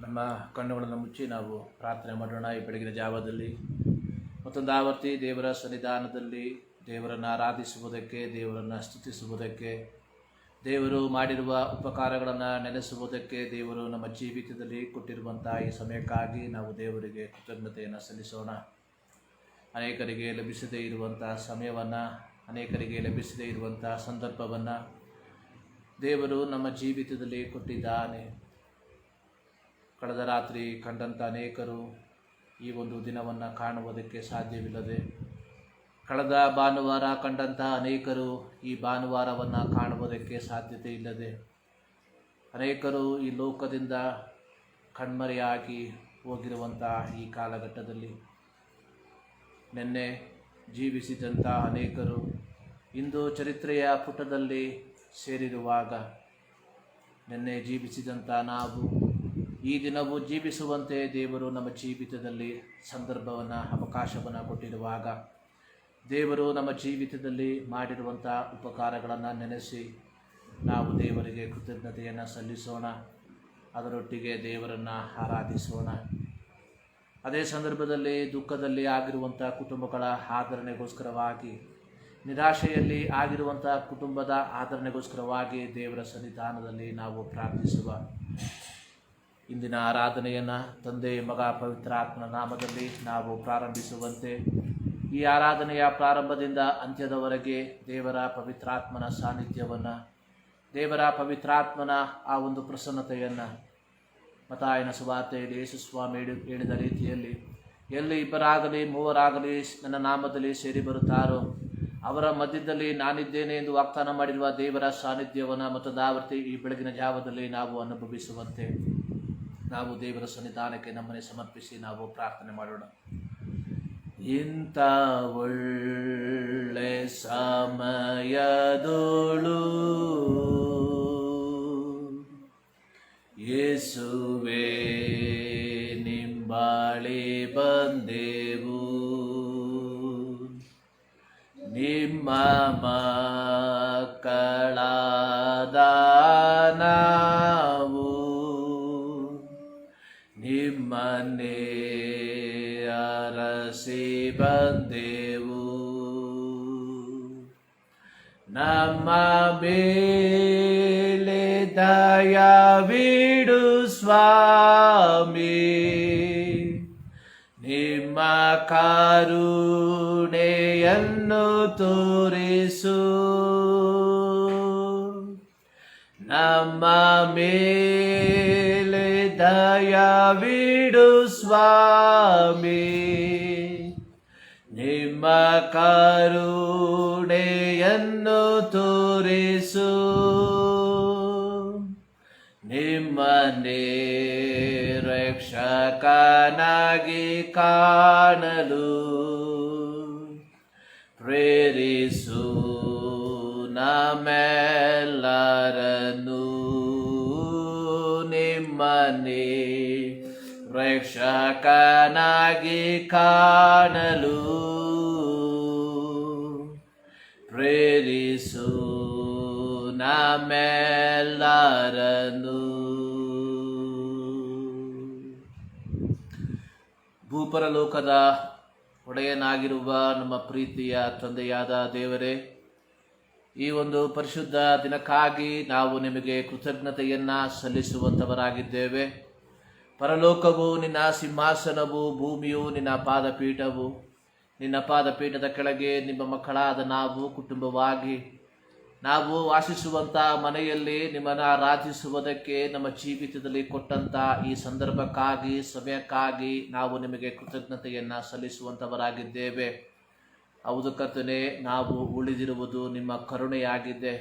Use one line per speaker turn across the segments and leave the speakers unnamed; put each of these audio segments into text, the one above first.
ನಮ್ಮ ಕಣ್ಣುಗಳನ್ನು ಮುಚ್ಚಿ ನಾವು ಪ್ರಾರ್ಥನೆ ಮಾಡೋಣ. ಈ ಬೆಳಗಿನ ಜಾವದಲ್ಲಿ ಮತ್ತೊಂದು ಆವರ್ತಿ ದೇವರ ಸನ್ನಿಧಾನದಲ್ಲಿ ದೇವರನ್ನು ಆರಾಧಿಸುವುದಕ್ಕೆ, ದೇವರನ್ನು ಸ್ತುತಿಸುವುದಕ್ಕೆ, ದೇವರು ಮಾಡಿರುವ ಉಪಕಾರಗಳನ್ನು ನೆನೆಸುವುದಕ್ಕೆ, ದೇವರು ನಮ್ಮ ಜೀವಿತದಲ್ಲಿ ಕೊಟ್ಟಿರುವಂಥ ಈ ಸಮಯಕ್ಕಾಗಿ ನಾವು ದೇವರಿಗೆ ಕೃತಜ್ಞತೆಯನ್ನು ಸಲ್ಲಿಸೋಣ. ಅನೇಕರಿಗೆ ಲಭಿಸದೇ ಇರುವಂಥ ಸಮಯವನ್ನು, ಅನೇಕರಿಗೆ ಲಭಿಸದೇ ಇರುವಂಥ ಸಂದರ್ಭವನ್ನು ದೇವರು ನಮ್ಮ ಜೀವಿತದಲ್ಲಿ ಕೊಟ್ಟಿದ್ದಾನೆ. ಕಳೆದ ರಾತ್ರಿ ಕಂಡಂಥ ಅನೇಕರು ಈ ಒಂದು ದಿನವನ್ನು ಕಾಣುವುದಕ್ಕೆ ಸಾಧ್ಯವಿಲ್ಲದೆ, ಕಳೆದ ಭಾನುವಾರ ಕಂಡಂಥ ಅನೇಕರು ಈ ಭಾನುವಾರವನ್ನು ಕಾಣುವುದಕ್ಕೆ ಸಾಧ್ಯತೆ ಇಲ್ಲದೆ, ಅನೇಕರು ಈ ಲೋಕದಿಂದ ಕಣ್ಮರೆಯಾಗಿ ಹೋಗಿರುವಂಥ ಈ ಕಾಲಘಟ್ಟದಲ್ಲಿ ನಿನ್ನೆ ಜೀವಿಸಿದಂಥ ಅನೇಕರು ಇಂದು ಚರಿತ್ರೆಯ ಪುಟದಲ್ಲಿ ಸೇರಿರುವಾಗ, ನಿನ್ನೆ ಜೀವಿಸಿದಂಥ ನಾವು ಈ ದಿನವೂ ಜೀವಿಸುವಂತೆ ದೇವರು ನಮ್ಮ ಜೀವಿತದಲ್ಲಿ ಸಂದರ್ಭವನ್ನು, ಅವಕಾಶವನ್ನು ಕೊಟ್ಟಿರುವಾಗ, ದೇವರು ನಮ್ಮ ಜೀವಿತದಲ್ಲಿ ಮಾಡಿರುವಂಥ ಉಪಕಾರಗಳನ್ನು ನೆನೆಸಿ ನಾವು ದೇವರಿಗೆ ಕೃತಜ್ಞತೆಯನ್ನು ಸಲ್ಲಿಸೋಣ. ಅದರೊಟ್ಟಿಗೆ ದೇವರನ್ನು ಆರಾಧಿಸೋಣ. ಅದೇ ಸಂದರ್ಭದಲ್ಲಿ ದುಃಖದಲ್ಲಿ ಆಗಿರುವಂಥ ಕುಟುಂಬಗಳ ಆದರಣೆಗೋಸ್ಕರವಾಗಿ, ನಿರಾಶೆಯಲ್ಲಿ ಆಗಿರುವಂಥ ಕುಟುಂಬದ ಆದರಣೆಗೋಸ್ಕರವಾಗಿ ದೇವರ ಸನ್ನಿಧಾನದಲ್ಲಿ ನಾವು ಪ್ರಾರ್ಥಿಸುವ. ಇಂದಿನ ಆರಾಧನೆಯನ್ನು ತಂದೆ, ಮಗ, ಪವಿತ್ರಾತ್ಮನ ನಾಮದಲ್ಲಿ ನಾವು ಪ್ರಾರಂಭಿಸುವಂತೆ, ಈ ಆರಾಧನೆಯ ಪ್ರಾರಂಭದಿಂದ ಅಂತ್ಯದವರೆಗೆ ದೇವರ ಪವಿತ್ರಾತ್ಮನ ಸಾನ್ನಿಧ್ಯವನ್ನು, ದೇವರ ಪವಿತ್ರಾತ್ಮನ ಆ ಒಂದು ಪ್ರಸನ್ನತೆಯನ್ನು, ಮತ್ತಾಯನ ಸುವಾರ್ತೆಯಲ್ಲಿ ಯೇಸು ಸ್ವಾಮಿ ಹೇಳಿದ ರೀತಿಯಲ್ಲಿ, ಎಲ್ಲಿ ಇಬ್ಬರಾಗಲಿ ಮೂವರಾಗಲಿ ನನ್ನ ನಾಮದಲ್ಲಿ ಸೇರಿ ಬರುತ್ತಾರೋ ಅವರ ಮಧ್ಯದಲ್ಲಿ ನಾನಿದ್ದೇನೆ ಎಂದು ವಾಗ್ದಾನ ಮಾಡಿರುವ ದೇವರ ಸಾನ್ನಿಧ್ಯವನ್ನು ಮತ್ತೊಂದಾವರ್ತಿ ಈ ಬೆಳಗಿನ ಜಾವದಲ್ಲಿ ನಾವು ಅನುಭವಿಸುವಂತೆ ನಾವು ದೇವರ ಸನ್ನಿಧಾನಕ್ಕೆ ನಮ್ಮನ್ನೇ ಸಮರ್ಪಿಸಿ ನಾವು ಪ್ರಾರ್ಥನೆ ಮಾಡೋಣ. ಇಂಥ ಒಳ್ಳೆ ಸಮಯದೋಳು ಯೇಸುವೇ ನಿಂಬಾಳಿ ಬಂದೆವು, ನಿಮ್ಮ ಮಕ್ಕಳಾದ ನಾವು ನಿಮ್ಮನ್ನೇ ಅರಸಿ ಬಂದೆವು. ನಮ್ಮ ಮೇಲೆ ದಯವಿಡು ಸ್ವಾಮಿ, ನಿಮ್ಮ ಕರುಣೆಯನ್ನು ತೋರಿಸು. ನಮ್ಮ ಮೇಲೆ ದಯವಿಡು ಸ್ವಾಮಿ, ನಿಮ್ಮ ಕರುಣೆಯನ್ನು ತೋರಿಸು. ನಿಮ್ಮನ್ನೇ ರಕ್ಷಕನಾಗಿ ಕಾಣಲು ಪ್ರೇರಿಸು ನಮ್ಮೆಲ್ಲರನ್ನು. ನಿಮ್ಮನ್ನೇ ರಕ್ಷಕನಾಗಿ ಕಾಣಲು ಪ್ರೇರಿಸು ನಮ್ಮೆಲ್ಲರನ್ನು. ಭೂಪರಲೋಕದ ಒಡೆಯನಾಗಿರುವ ನಮ್ಮ ಪ್ರೀತಿಯ ತಂದೆಯಾದ ದೇವರೇ, ಈ ಒಂದು ಪರಿಶುದ್ಧ ದಿನಕ್ಕಾಗಿ ನಾವು ನಿಮಗೆ ಕೃತಜ್ಞತೆಯನ್ನು ಸಲ್ಲಿಸುವಂಥವರಾಗಿದ್ದೇವೆ. ಪರಲೋಕವು ನಿನ್ನ ಸಿಂಹಾಸನವು, ಭೂಮಿಯು ನಿನ್ನ ಪಾದಪೀಠವು. ನಿನ್ನ ಪಾದಪೀಠದ ಕೆಳಗೆ ನಿಮ್ಮ ಮಕ್ಕಳಾದ ನಾವು ಕುಟುಂಬವಾಗಿ ನಾವು ವಾಸಿಸುವಂಥ ಮನೆಯಲ್ಲಿ ನಿಮ್ಮನ್ನು ಆರಾಧಿಸುವುದಕ್ಕೆ ನಮ್ಮ ಜೀವಿತದಲ್ಲಿ ಕೊಟ್ಟಂಥ ಈ ಸಂದರ್ಭಕ್ಕಾಗಿ, ಸಮಯಕ್ಕಾಗಿ ನಾವು ನಿಮಗೆ ಕೃತಜ್ಞತೆಯನ್ನು ಸಲ್ಲಿಸುವಂಥವರಾಗಿದ್ದೇವೆ. ಹೌದು ಕರ್ತನೇ, ನಾವು ಉಳಿದಿರುವುದು ನಿಮ್ಮ ಕರುಣೆಯಾಗಿದೆ.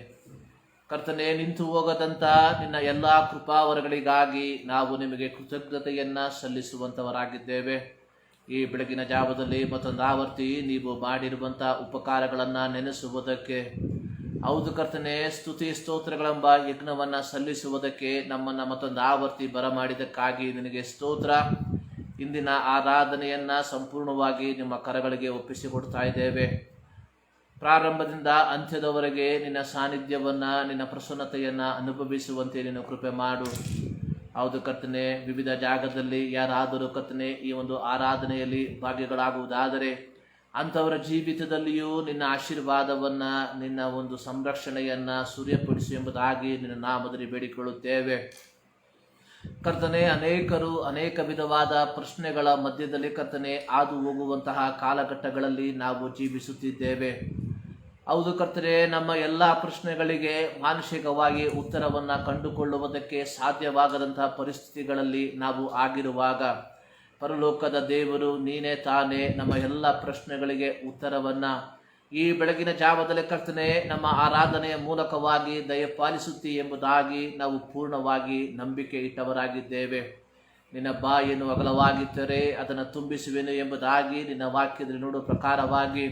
ಕರ್ತನೇ, ನಿಂತು ಹೋಗದಂಥ ನಿನ್ನ ಎಲ್ಲ ಕೃಪಾವರಗಳಿಗಾಗಿ ನಾವು ನಿಮಗೆ ಕೃತಜ್ಞತೆಯನ್ನು ಸಲ್ಲಿಸುವಂಥವರಾಗಿದ್ದೇವೆ. ಈ ಬೆಳಗಿನ ಜಾವದಲ್ಲಿ ಮತ್ತೊಂದು ಆವರ್ತಿ ನೀವು ಮಾಡಿರುವಂಥ ಉಪಕಾರಗಳನ್ನು ನೆನೆಸುವುದಕ್ಕೆ, ಹೌದು ಕರ್ತನೇ, ಸ್ತುತಿ ಸ್ತೋತ್ರಗಳೆಂಬ ಯಜ್ಞವನ್ನು ಸಲ್ಲಿಸುವುದಕ್ಕೆ ನಮ್ಮನ್ನು ಮತ್ತೊಂದು ಆವರ್ತಿ ಬರಮಾಡಿದ್ದಕ್ಕಾಗಿ ನಿನಗೆ ಸ್ತೋತ್ರ. ಇಂದಿನ ಆರಾಧನೆಯನ್ನು ಸಂಪೂರ್ಣವಾಗಿ ನಿಮ್ಮ ಕರಗಳಿಗೆ ಒಪ್ಪಿಸಿಕೊಡ್ತಾ ಇದ್ದೇವೆ. ಪ್ರಾರಂಭದಿಂದ ಅಂತ್ಯದವರೆಗೆ ನಿನ್ನ ಸಾನ್ನಿಧ್ಯವನ್ನು, ನಿನ್ನ ಪ್ರಸನ್ನತೆಯನ್ನು ಅನುಭವಿಸುವಂತೆ ನೀನು ಕೃಪೆ ಮಾಡು. ಹೌದು ಕರ್ತನೆ, ವಿವಿಧ ಜಾಗದಲ್ಲಿ ಯಾರಾದರೂ ಕರ್ತನೆ ಈ ಒಂದು ಆರಾಧನೆಯಲ್ಲಿ ಭಾಗಿಗಳಾಗುವುದಾದರೆ ಅಂಥವರ ಜೀವಿತದಲ್ಲಿಯೂ ನಿನ್ನ ಆಶೀರ್ವಾದವನ್ನ, ನಿನ್ನ ಒಂದು ಸಂರಕ್ಷಣೆಯನ್ನ ಸೂರ್ಯಪಡಿಸು ಎಂಬುದಾಗಿ ನಿನ್ನ ನಾಮದಲ್ಲಿ ಬೇಡಿಕೊಳ್ಳುತ್ತೇವೆ. ಕರ್ತನೆ, ಅನೇಕರು ಅನೇಕ ವಿಧವಾದ ಪ್ರಶ್ನೆಗಳ ಮಧ್ಯದಲ್ಲಿ ಕರ್ತನೆ ಹಾದು ಹೋಗುವಂತಹ ಕಾಲಘಟ್ಟಗಳಲ್ಲಿ ನಾವು ಜೀವಿಸುತ್ತಿದ್ದೇವೆ. ಹೌದು ಕರ್ತನೆ, ನಮ್ಮ ಎಲ್ಲ ಪ್ರಶ್ನೆಗಳಿಗೆ ಮಾನಸಿಕವಾಗಿ ಉತ್ತರವನ್ನು ಕಂಡುಕೊಳ್ಳುವುದಕ್ಕೆ ಸಾಧ್ಯವಾಗದಂತಹ ಪರಿಸ್ಥಿತಿಗಳಲ್ಲಿ ನಾವು ಆಗಿರುವಾಗ ಪರಲೋಕದ ದೇವರು ನೀನೇ ತಾನೇ ನಮ್ಮ ಎಲ್ಲ ಪ್ರಶ್ನೆಗಳಿಗೆ ಉತ್ತರವನ್ನು ಈ ಬೆಳಗಿನ ಜಾವದಲ್ಲಿ ಕರ್ತನೆ ನಮ್ಮ ಆರಾಧನೆಯ ಮೂಲಕವಾಗಿ ದಯಪಾಲಿಸುತ್ತಿ ಎಂಬುದಾಗಿ ನಾವು ಪೂರ್ಣವಾಗಿ ನಂಬಿಕೆ ಇಟ್ಟವರಾಗಿದ್ದೇವೆ. ನಿನ್ನ ಬಾಯನ್ನು ಅಗಲವಾಗಿದ್ದರೆ ಅದನ್ನು ತುಂಬಿಸುವೆನು ಎಂಬುದಾಗಿ ನಿನ್ನ ವಾಕ್ಯದಲ್ಲಿ ನೋಡುವ ಪ್ರಕಾರವಾಗಿ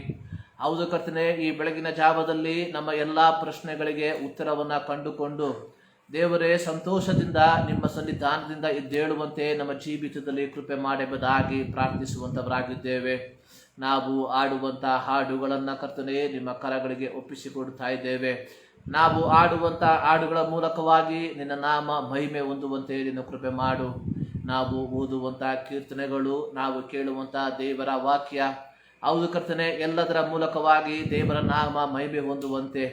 ಹೌದು ಕರ್ತನೆ, ಈ ಬೆಳಗಿನ ಜಾವದಲ್ಲಿ ನಮ್ಮ ಎಲ್ಲ ಪ್ರಶ್ನೆಗಳಿಗೆ ಉತ್ತರವನ್ನು ಕಂಡುಕೊಂಡು ದೇವರೇ ಸಂತೋಷದಿಂದ ನಿಮ್ಮ ಸನ್ನಿಧಾನದಿಂದ ಎದ್ದೇಳುವಂತೆ ನಮ್ಮ ಜೀವಿತದಲ್ಲಿ ಕೃಪೆ ಮಾಡೆಂಬುದಾಗಿ ಪ್ರಾರ್ಥಿಸುವಂಥವರಾಗಿದ್ದೇವೆ. ನಾವು ಆಡುವಂಥ ಹಾಡುಗಳನ್ನು ಕರ್ತನೆ ನಿಮ್ಮ ಕರಗಳಿಗೆ ಒಪ್ಪಿಸಿಕೊಡ್ತಾ ಇದ್ದೇವೆ. ನಾವು ಆಡುವಂಥ ಹಾಡುಗಳ ಮೂಲಕವಾಗಿ ನಿನ್ನ ನಾಮ ಮಹಿಮೆ ಹೊಂದುವಂತೆ ನಿನ್ನ ಕೃಪೆ ಮಾಡು. ನಾವು ಓದುವಂಥ ಕೀರ್ತನೆಗಳು, ನಾವು ಕೇಳುವಂಥ ದೇವರ ವಾಕ್ಯ, ಹೌದು ಕರ್ತನೆ, ಎಲ್ಲದರ ಮೂಲಕವಾಗಿ ದೇವರ ನಾಮ ಮಹಿಮೆ ಹೊಂದುವಂತೆ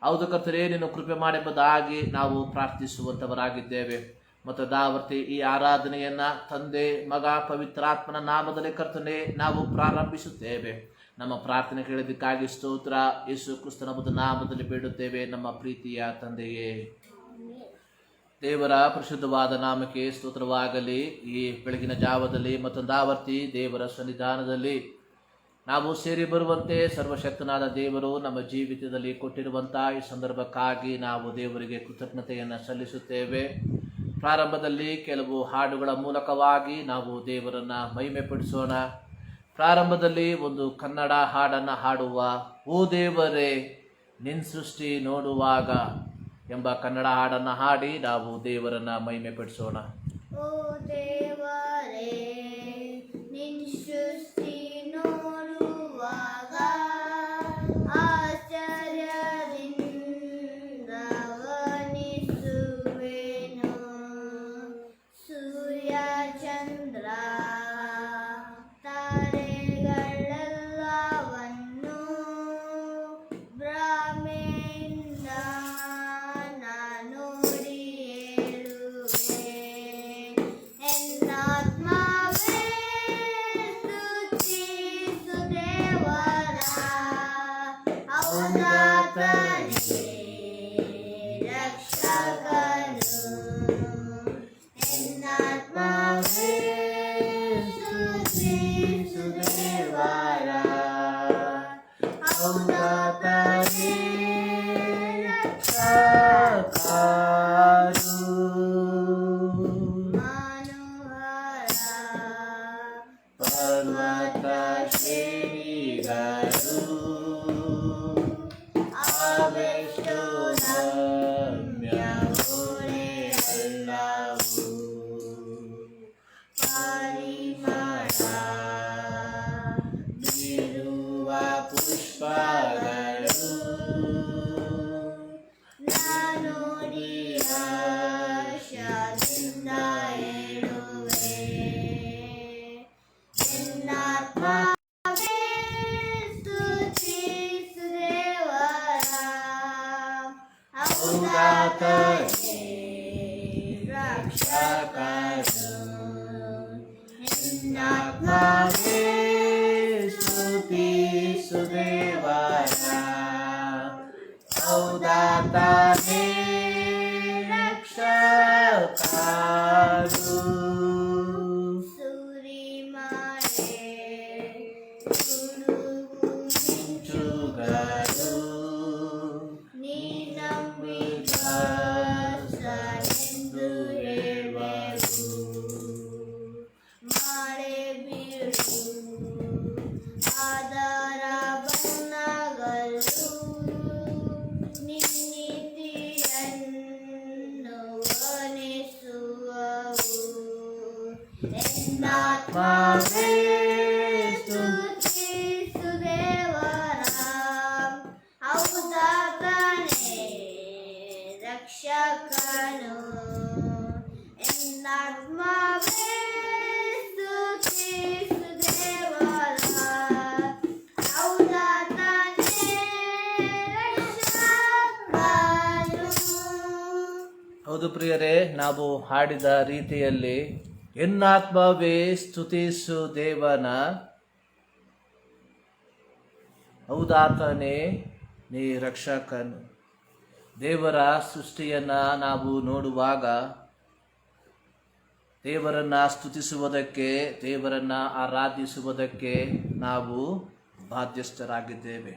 ಹೌದು ಕರ್ತನೆ ನಿನ್ನ ಕೃಪೆ ಮಾಡೆಂಬುದಾಗಿ ನಾವು ಪ್ರಾರ್ಥಿಸುವಂಥವರಾಗಿದ್ದೇವೆ. ಮತ್ತು ದಾವರ್ತಿ ಈ ಆರಾಧನೆಯನ್ನ ತಂದೆ, ಮಗ, ಪವಿತ್ರಾತ್ಮನ ನಾಮದಲ್ಲಿ ಕರ್ತನೆ ನಾವು ಪ್ರಾರಂಭಿಸುತ್ತೇವೆ. ನಮ್ಮ ಪ್ರಾರ್ಥನೆ ಕೇಳೋದಕ್ಕಾಗಿ ಸ್ತೋತ್ರ. ಯೇಸು ಕ್ರಿಸ್ತನ ನಾಮದಲ್ಲಿ ಬೇಡುತ್ತೇವೆ ನಮ್ಮ ಪ್ರೀತಿಯ ತಂದೆಯೇ. ದೇವರ ಪರಿಶುದ್ಧವಾದ ನಾಮಕ್ಕೆ ಸ್ತೋತ್ರವಾಗಲಿ. ಈ ಬೆಳಗಿನ ಜಾವದಲ್ಲಿ ಮತ್ತೊಂದಾವರ್ತಿ ದೇವರ ಸನ್ನಿಧಾನದಲ್ಲಿ ನಾವು ಸೇರಿ ಬರುವಂತೆ ಸರ್ವಶಕ್ತನಾದ ದೇವರು ನಮ್ಮ ಜೀವಿತದಲ್ಲಿ ಕೊಟ್ಟಿರುವಂಥ ಈ ಸಂದರ್ಭಕ್ಕಾಗಿ ನಾವು ದೇವರಿಗೆ ಕೃತಜ್ಞತೆಯನ್ನು ಸಲ್ಲಿಸುತ್ತೇವೆ. ಪ್ರಾರಂಭದಲ್ಲಿ ಕೆಲವು ಹಾಡುಗಳ ಮೂಲಕವಾಗಿ ನಾವು ದೇವರನ್ನು ಮಹಿಮೆಪಡಿಸೋಣ. ಪ್ರಾರಂಭದಲ್ಲಿ ಒಂದು ಕನ್ನಡ ಹಾಡನ್ನು ಹಾಡುವ, ಓ ದೇವರೇ ನಿನ್ನ ಸೃಷ್ಟಿ ನೋಡುವಾಗ ಎಂಬ ಕನ್ನಡ ಹಾಡನ್ನು ಹಾಡಿ ನಾವು ದೇವರನ್ನು ಮಹಿಮೆಪಡಿಸೋಣ.
ಓ ದೇವರೇ ನಿನ್ನ ಸೃಷ್ಟಿ ನೋಡುವಾಗ ಆಶ್ಚರ್ಯದಿಂದ ವರ್ಣಿಸುವೆನು. ಸೂರ್ಯ ಚಂದ್ರ ತಾರೆಗಳೆಲ್ಲವನ್ನು ಭ್ರಮೆಯಿಂದ ನಾನು ನೋಡಿ ಹೇಳುವೆ. ಎನ್ನಾತ್ಮವೇ ಸ್ತುತಿಸು ದೇವರ ಔದಾತನೇ ರಕ್ಷಕನು. ಎನ್ನಾತ್ಮವೇ ಸ್ತುತಿಸು ದೇವರ ಔದಾತನೇ ರಕ್ಷಕನು. ಮನೋಹರ ಪರ್ವತ ಶ್ರೇಣಿಗಳು ಅವೆಷ್ಟು ರಮ್ಯ ಹೊಳೆಯಲ್ಲವು. ಪರಿಮಳ ಬೀರುವ ಪುಷ್ಪಗಳು ನಾನೋಡಿ ಹರ್ಷದಿಂದ ಹೇಳುವೆ. ಎನ್ನಾತ್ಮವೇ ಸ್ತುತಿಸು ದೇವರ ಔದಾತನೇ ರಕ್ಷಕನು. ಎನ್ನಾತ್ಮವೇ ಸ್ತುತಿಸು ದೇವರ ಔದಾತನೇ ರಕ್ಷಕನು. ಸುರಿಮಳೆ ಗುಡುಗು ಮಿಂಚುಗಳು ನೀನಂಬಿಗಸನೆಂದು ಹೇಳುವೆವು. ಮಳೆ ಬೀಳು ಅದರ ಬಣ್ಣಗಳು ನಿನ್ನೀತಿಯನ್ನು ವರ್ಣಿಸುವವು. ಎನ್ನಾತ್ಮವೇ ಸ್ತುತಿಸು ದೇವರ ಔದಾತನೇ ರಕ್ಷಕನು.
ಪ್ರಿಯರೇ, ನಾವು ಹಾಡಿದ ರೀತಿಯಲ್ಲಿ ಎನ್ನಾತ್ಮವೇ ಸ್ತುತಿಸು ದೇವನ, ಹೌದಾತನೇ ನೀ ರಕ್ಷಕನು. ದೇವರ ಸೃಷ್ಟಿಯನ್ನು ನಾವು ನೋಡುವಾಗ ದೇವರನ್ನು ಸ್ತುತಿಸುವುದಕ್ಕೆ, ದೇವರನ್ನು ಆರಾಧಿಸುವುದಕ್ಕೆ ನಾವು ಬಾಧ್ಯಸ್ಥರಾಗಿದ್ದೇವೆ.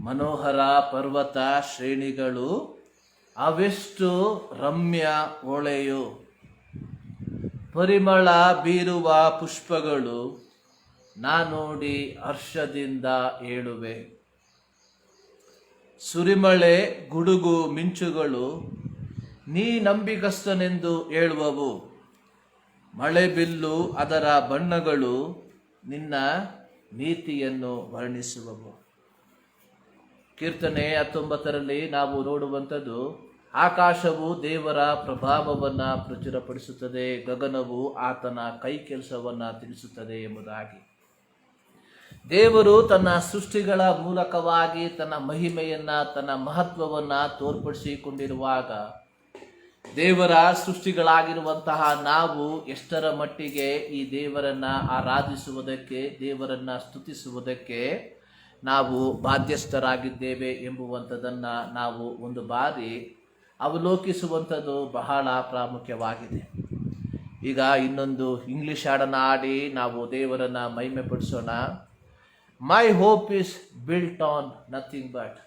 ಮನೋಹರ ಪರ್ವತ ಶ್ರೇಣಿಗಳು ಅವೆಷ್ಟು ರಮ್ಯ ಹೊಳೆಯು, ಪರಿಮಳ ಬೀರುವ ಪುಷ್ಪಗಳು ನಾ ನೋಡಿ ಹರ್ಷದಿಂದ ಏಳುವೆ. ಸುರಿಮಳೆ ಗುಡುಗು ಮಿಂಚುಗಳು ನೀ ನಂಬಿಗಸ್ತನೆಂದು ಹೇಳುವವು. ಮಳೆ ಬಿಲ್ಲು ಅದರ ಬಣ್ಣಗಳು ನಿನ್ನ ನೀತಿಯನ್ನು ವರ್ಣಿಸುವವು. ಕೀರ್ತನೆ 19ರಲ್ಲಿ ನಾವು ನೋಡುವಂಥದ್ದು, ಆಕಾಶವು ದೇವರ ಪ್ರಭಾವವನ್ನು ಪ್ರಚುರಪಡಿಸುತ್ತದೆ, ಗಗನವು ಆತನ ಕೈ ಕೆಲಸವನ್ನು ತಿಳಿಸುತ್ತದೆ ಎಂಬುದಾಗಿ. ದೇವರು ತನ್ನ ಸೃಷ್ಟಿಗಳ ಮೂಲಕವಾಗಿ ತನ್ನ ಮಹಿಮೆಯನ್ನು, ತನ್ನ ಮಹತ್ವವನ್ನು ತೋರ್ಪಡಿಸಿಕೊಂಡಿರುವಾಗ, ದೇವರ ಸೃಷ್ಟಿಗಳಾಗಿರುವಂತಹ ನಾವು ಎಷ್ಟರ ಮಟ್ಟಿಗೆ ಈ ದೇವರನ್ನು ಆರಾಧಿಸುವುದಕ್ಕೆ, ದೇವರನ್ನು ಸ್ತುತಿಸುವುದಕ್ಕೆ ನಾವು ಬಾಧ್ಯಸ್ಥರಾಗಿದ್ದೇವೆ ಎಂಬುವಂಥದ್ದನ್ನು ನಾವು ಒಂದು ಬಾರಿ ಅವಲೋಕಿಸುವಂಥದ್ದು ಬಹಳ ಪ್ರಾಮುಖ್ಯವಾಗಿದೆ. ಈಗ ಇನ್ನೊಂದು ಇಂಗ್ಲಿಷ್ ಹಾಡನ್ನು ಹಾಡಿ ನಾವು ದೇವರನ್ನು ಮಹಿಮೆ ಪಡಿಸೋಣ. My hope is built on nothing but,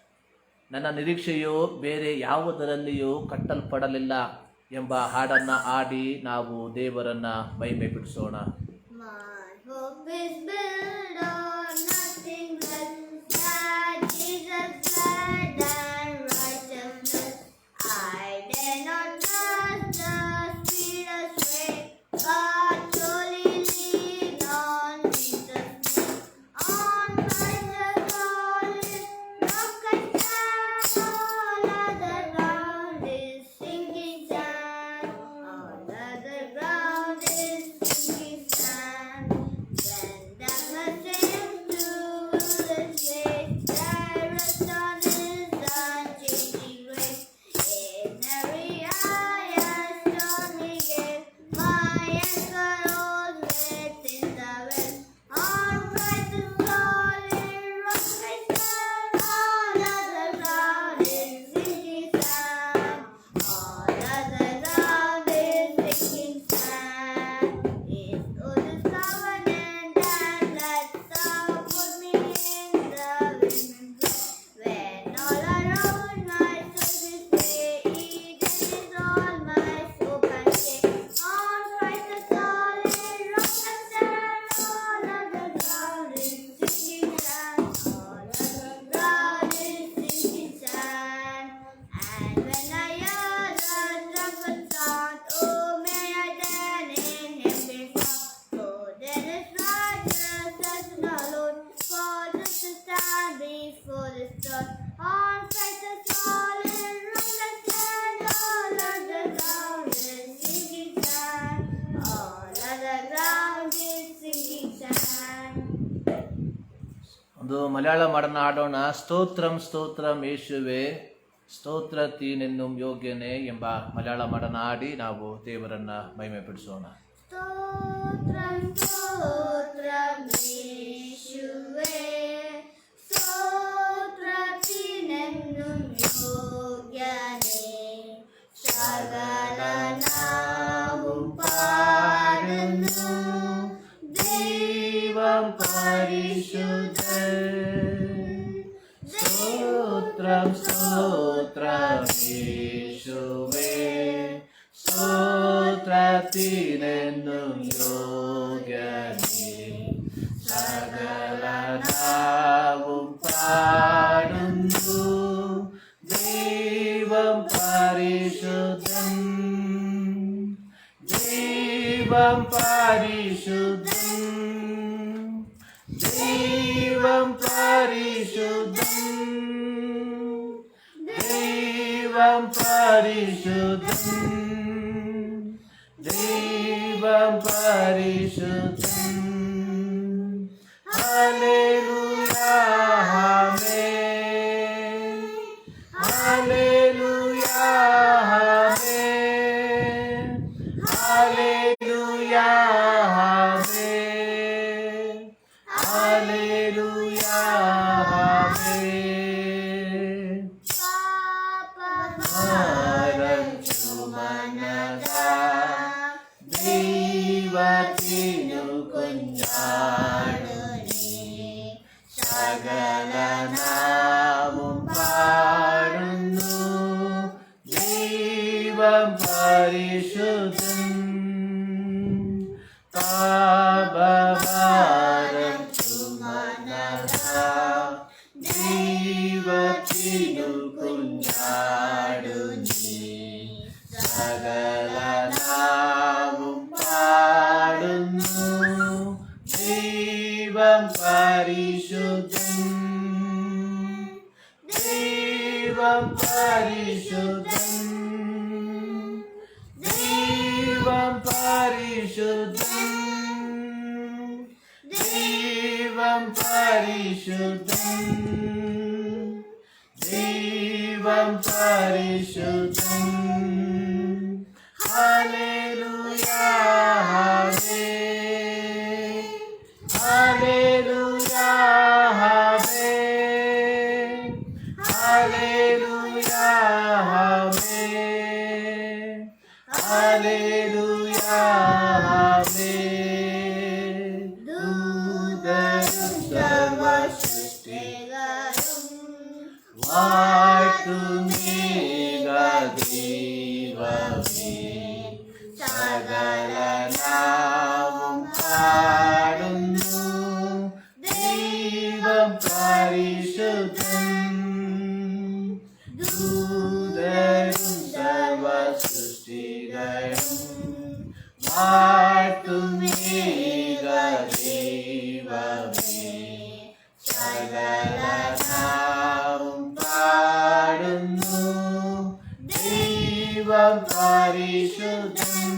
ನನ್ನ ನಿರೀಕ್ಷೆಯು ಬೇರೆ ಯಾವುದರಲ್ಲಿಯೂ ಕಟ್ಟಲ್ಪಡಲಿಲ್ಲ ಎಂಬ ಹಾಡನ್ನು ಹಾಡಿ ನಾವು ದೇವರನ್ನು ಮಹಿಮೆ ಪಡಿಸೋಣ.
My hope is built on nothing but that Jesus died and righteousness. I dare not trust the sweetest way, but solely lean on Jesus' name. On Christ the solid rock I stand, all other ground is sinking sand. All other ground is sinking sand. When darkness seems to rule its ways, I rest on His unchanging grace. In every eye and stormy gale, my anchor holds within the west. On Christ the solid rock I stand, all other ground is sinking sand. All other ground is sinking sand. His oath is covenant and that thou put me in the women's bed. When all around my soul is stay, Eden is all my hope and stay. On Christ the solid rock I stand, all other ground is sinking sand. All other ground is sinking sand. And when I hear the trumpet sound, oh may I then in Him be found. For then is righteousness in the Lord, for just to stand before His throne. On Christ the solid rock I stand, all other ground is sinking sand. All other ground is sinking sand.
ಒಂದು ಮಲಯಾಳಂ ಹಾಡನ್ನು ಹಾಡೋಣ. ಸ್ತೋತ್ರಂ ಸ್ತೋತ್ರಂ ಯೇಸುವೆ, ಸ್ತೋತ್ರ ತೀನೆನ್ನುಂ ಯೋಗ್ಯನೇ ಎಂಬ ಮಲಯಾಳಂ ಹಾಡನ್ನು ಹಾಡಿ ನಾವು ದೇವರನ್ನು ಮಹಿಮೆ ಪಡಿಸೋಣ.
Stotram, stotram, Yeshuve, stotratinennum yogyane, സകലനാവും പാടുന്നു ദൈവം പരിശുദ്ധൻ.
സ്തോത്രം സ്തോത്രം യേശുവേ, സ്തോത്രത്തിനെന്നും യോഗ്യനേ. സകലനാവും പാടുന്നു ദൈവം പരിശുദ്ധൻ, ദൈവം പരിശുദ്ധൻ, ദൈവം പരിശുദ്ധൻ, ദൈവം പരിശുദ്ധൻ, ദൈവം പരിശുദ്ധൻ. ഹല്ലേലൂയ ആമേൻ, ഹല്ലേലൂയ ദൈവം പരിശുദ്ധൻ പാപഭാരം ചുമന്നവൻ ദൈവത്തിനു കുഞ്ഞാടു നീ സകല നാവും പാടുന്നു ദൈവം പരിശുദ്ധൻ ദൈവം പരിശുദ്ധൻ ദൈവം പരിശുദ്ധൻ ദൈവം പരിശുദ്ധൻ ദൈവം പരിശുദ്ധൻ ഹല്ലേലൂയ ഹല്ലേലൂയ ഹല്ലേലൂയ ഹല്ലേലൂയ ദൂതരും സർവസൃഷ്ടികളും വാഴ്ത്തുമേക ദൈവമേ സകല നാവും പാടുന്നു ദൈവം പരിശുദ്ധൻ ദൂതരും സർവസൃഷ്ടികളും വാഴ്ത്തുമേക ദൈവമേ സകല നാവും പാടുന്നു ദൈവം പരിശുദ്ധൻ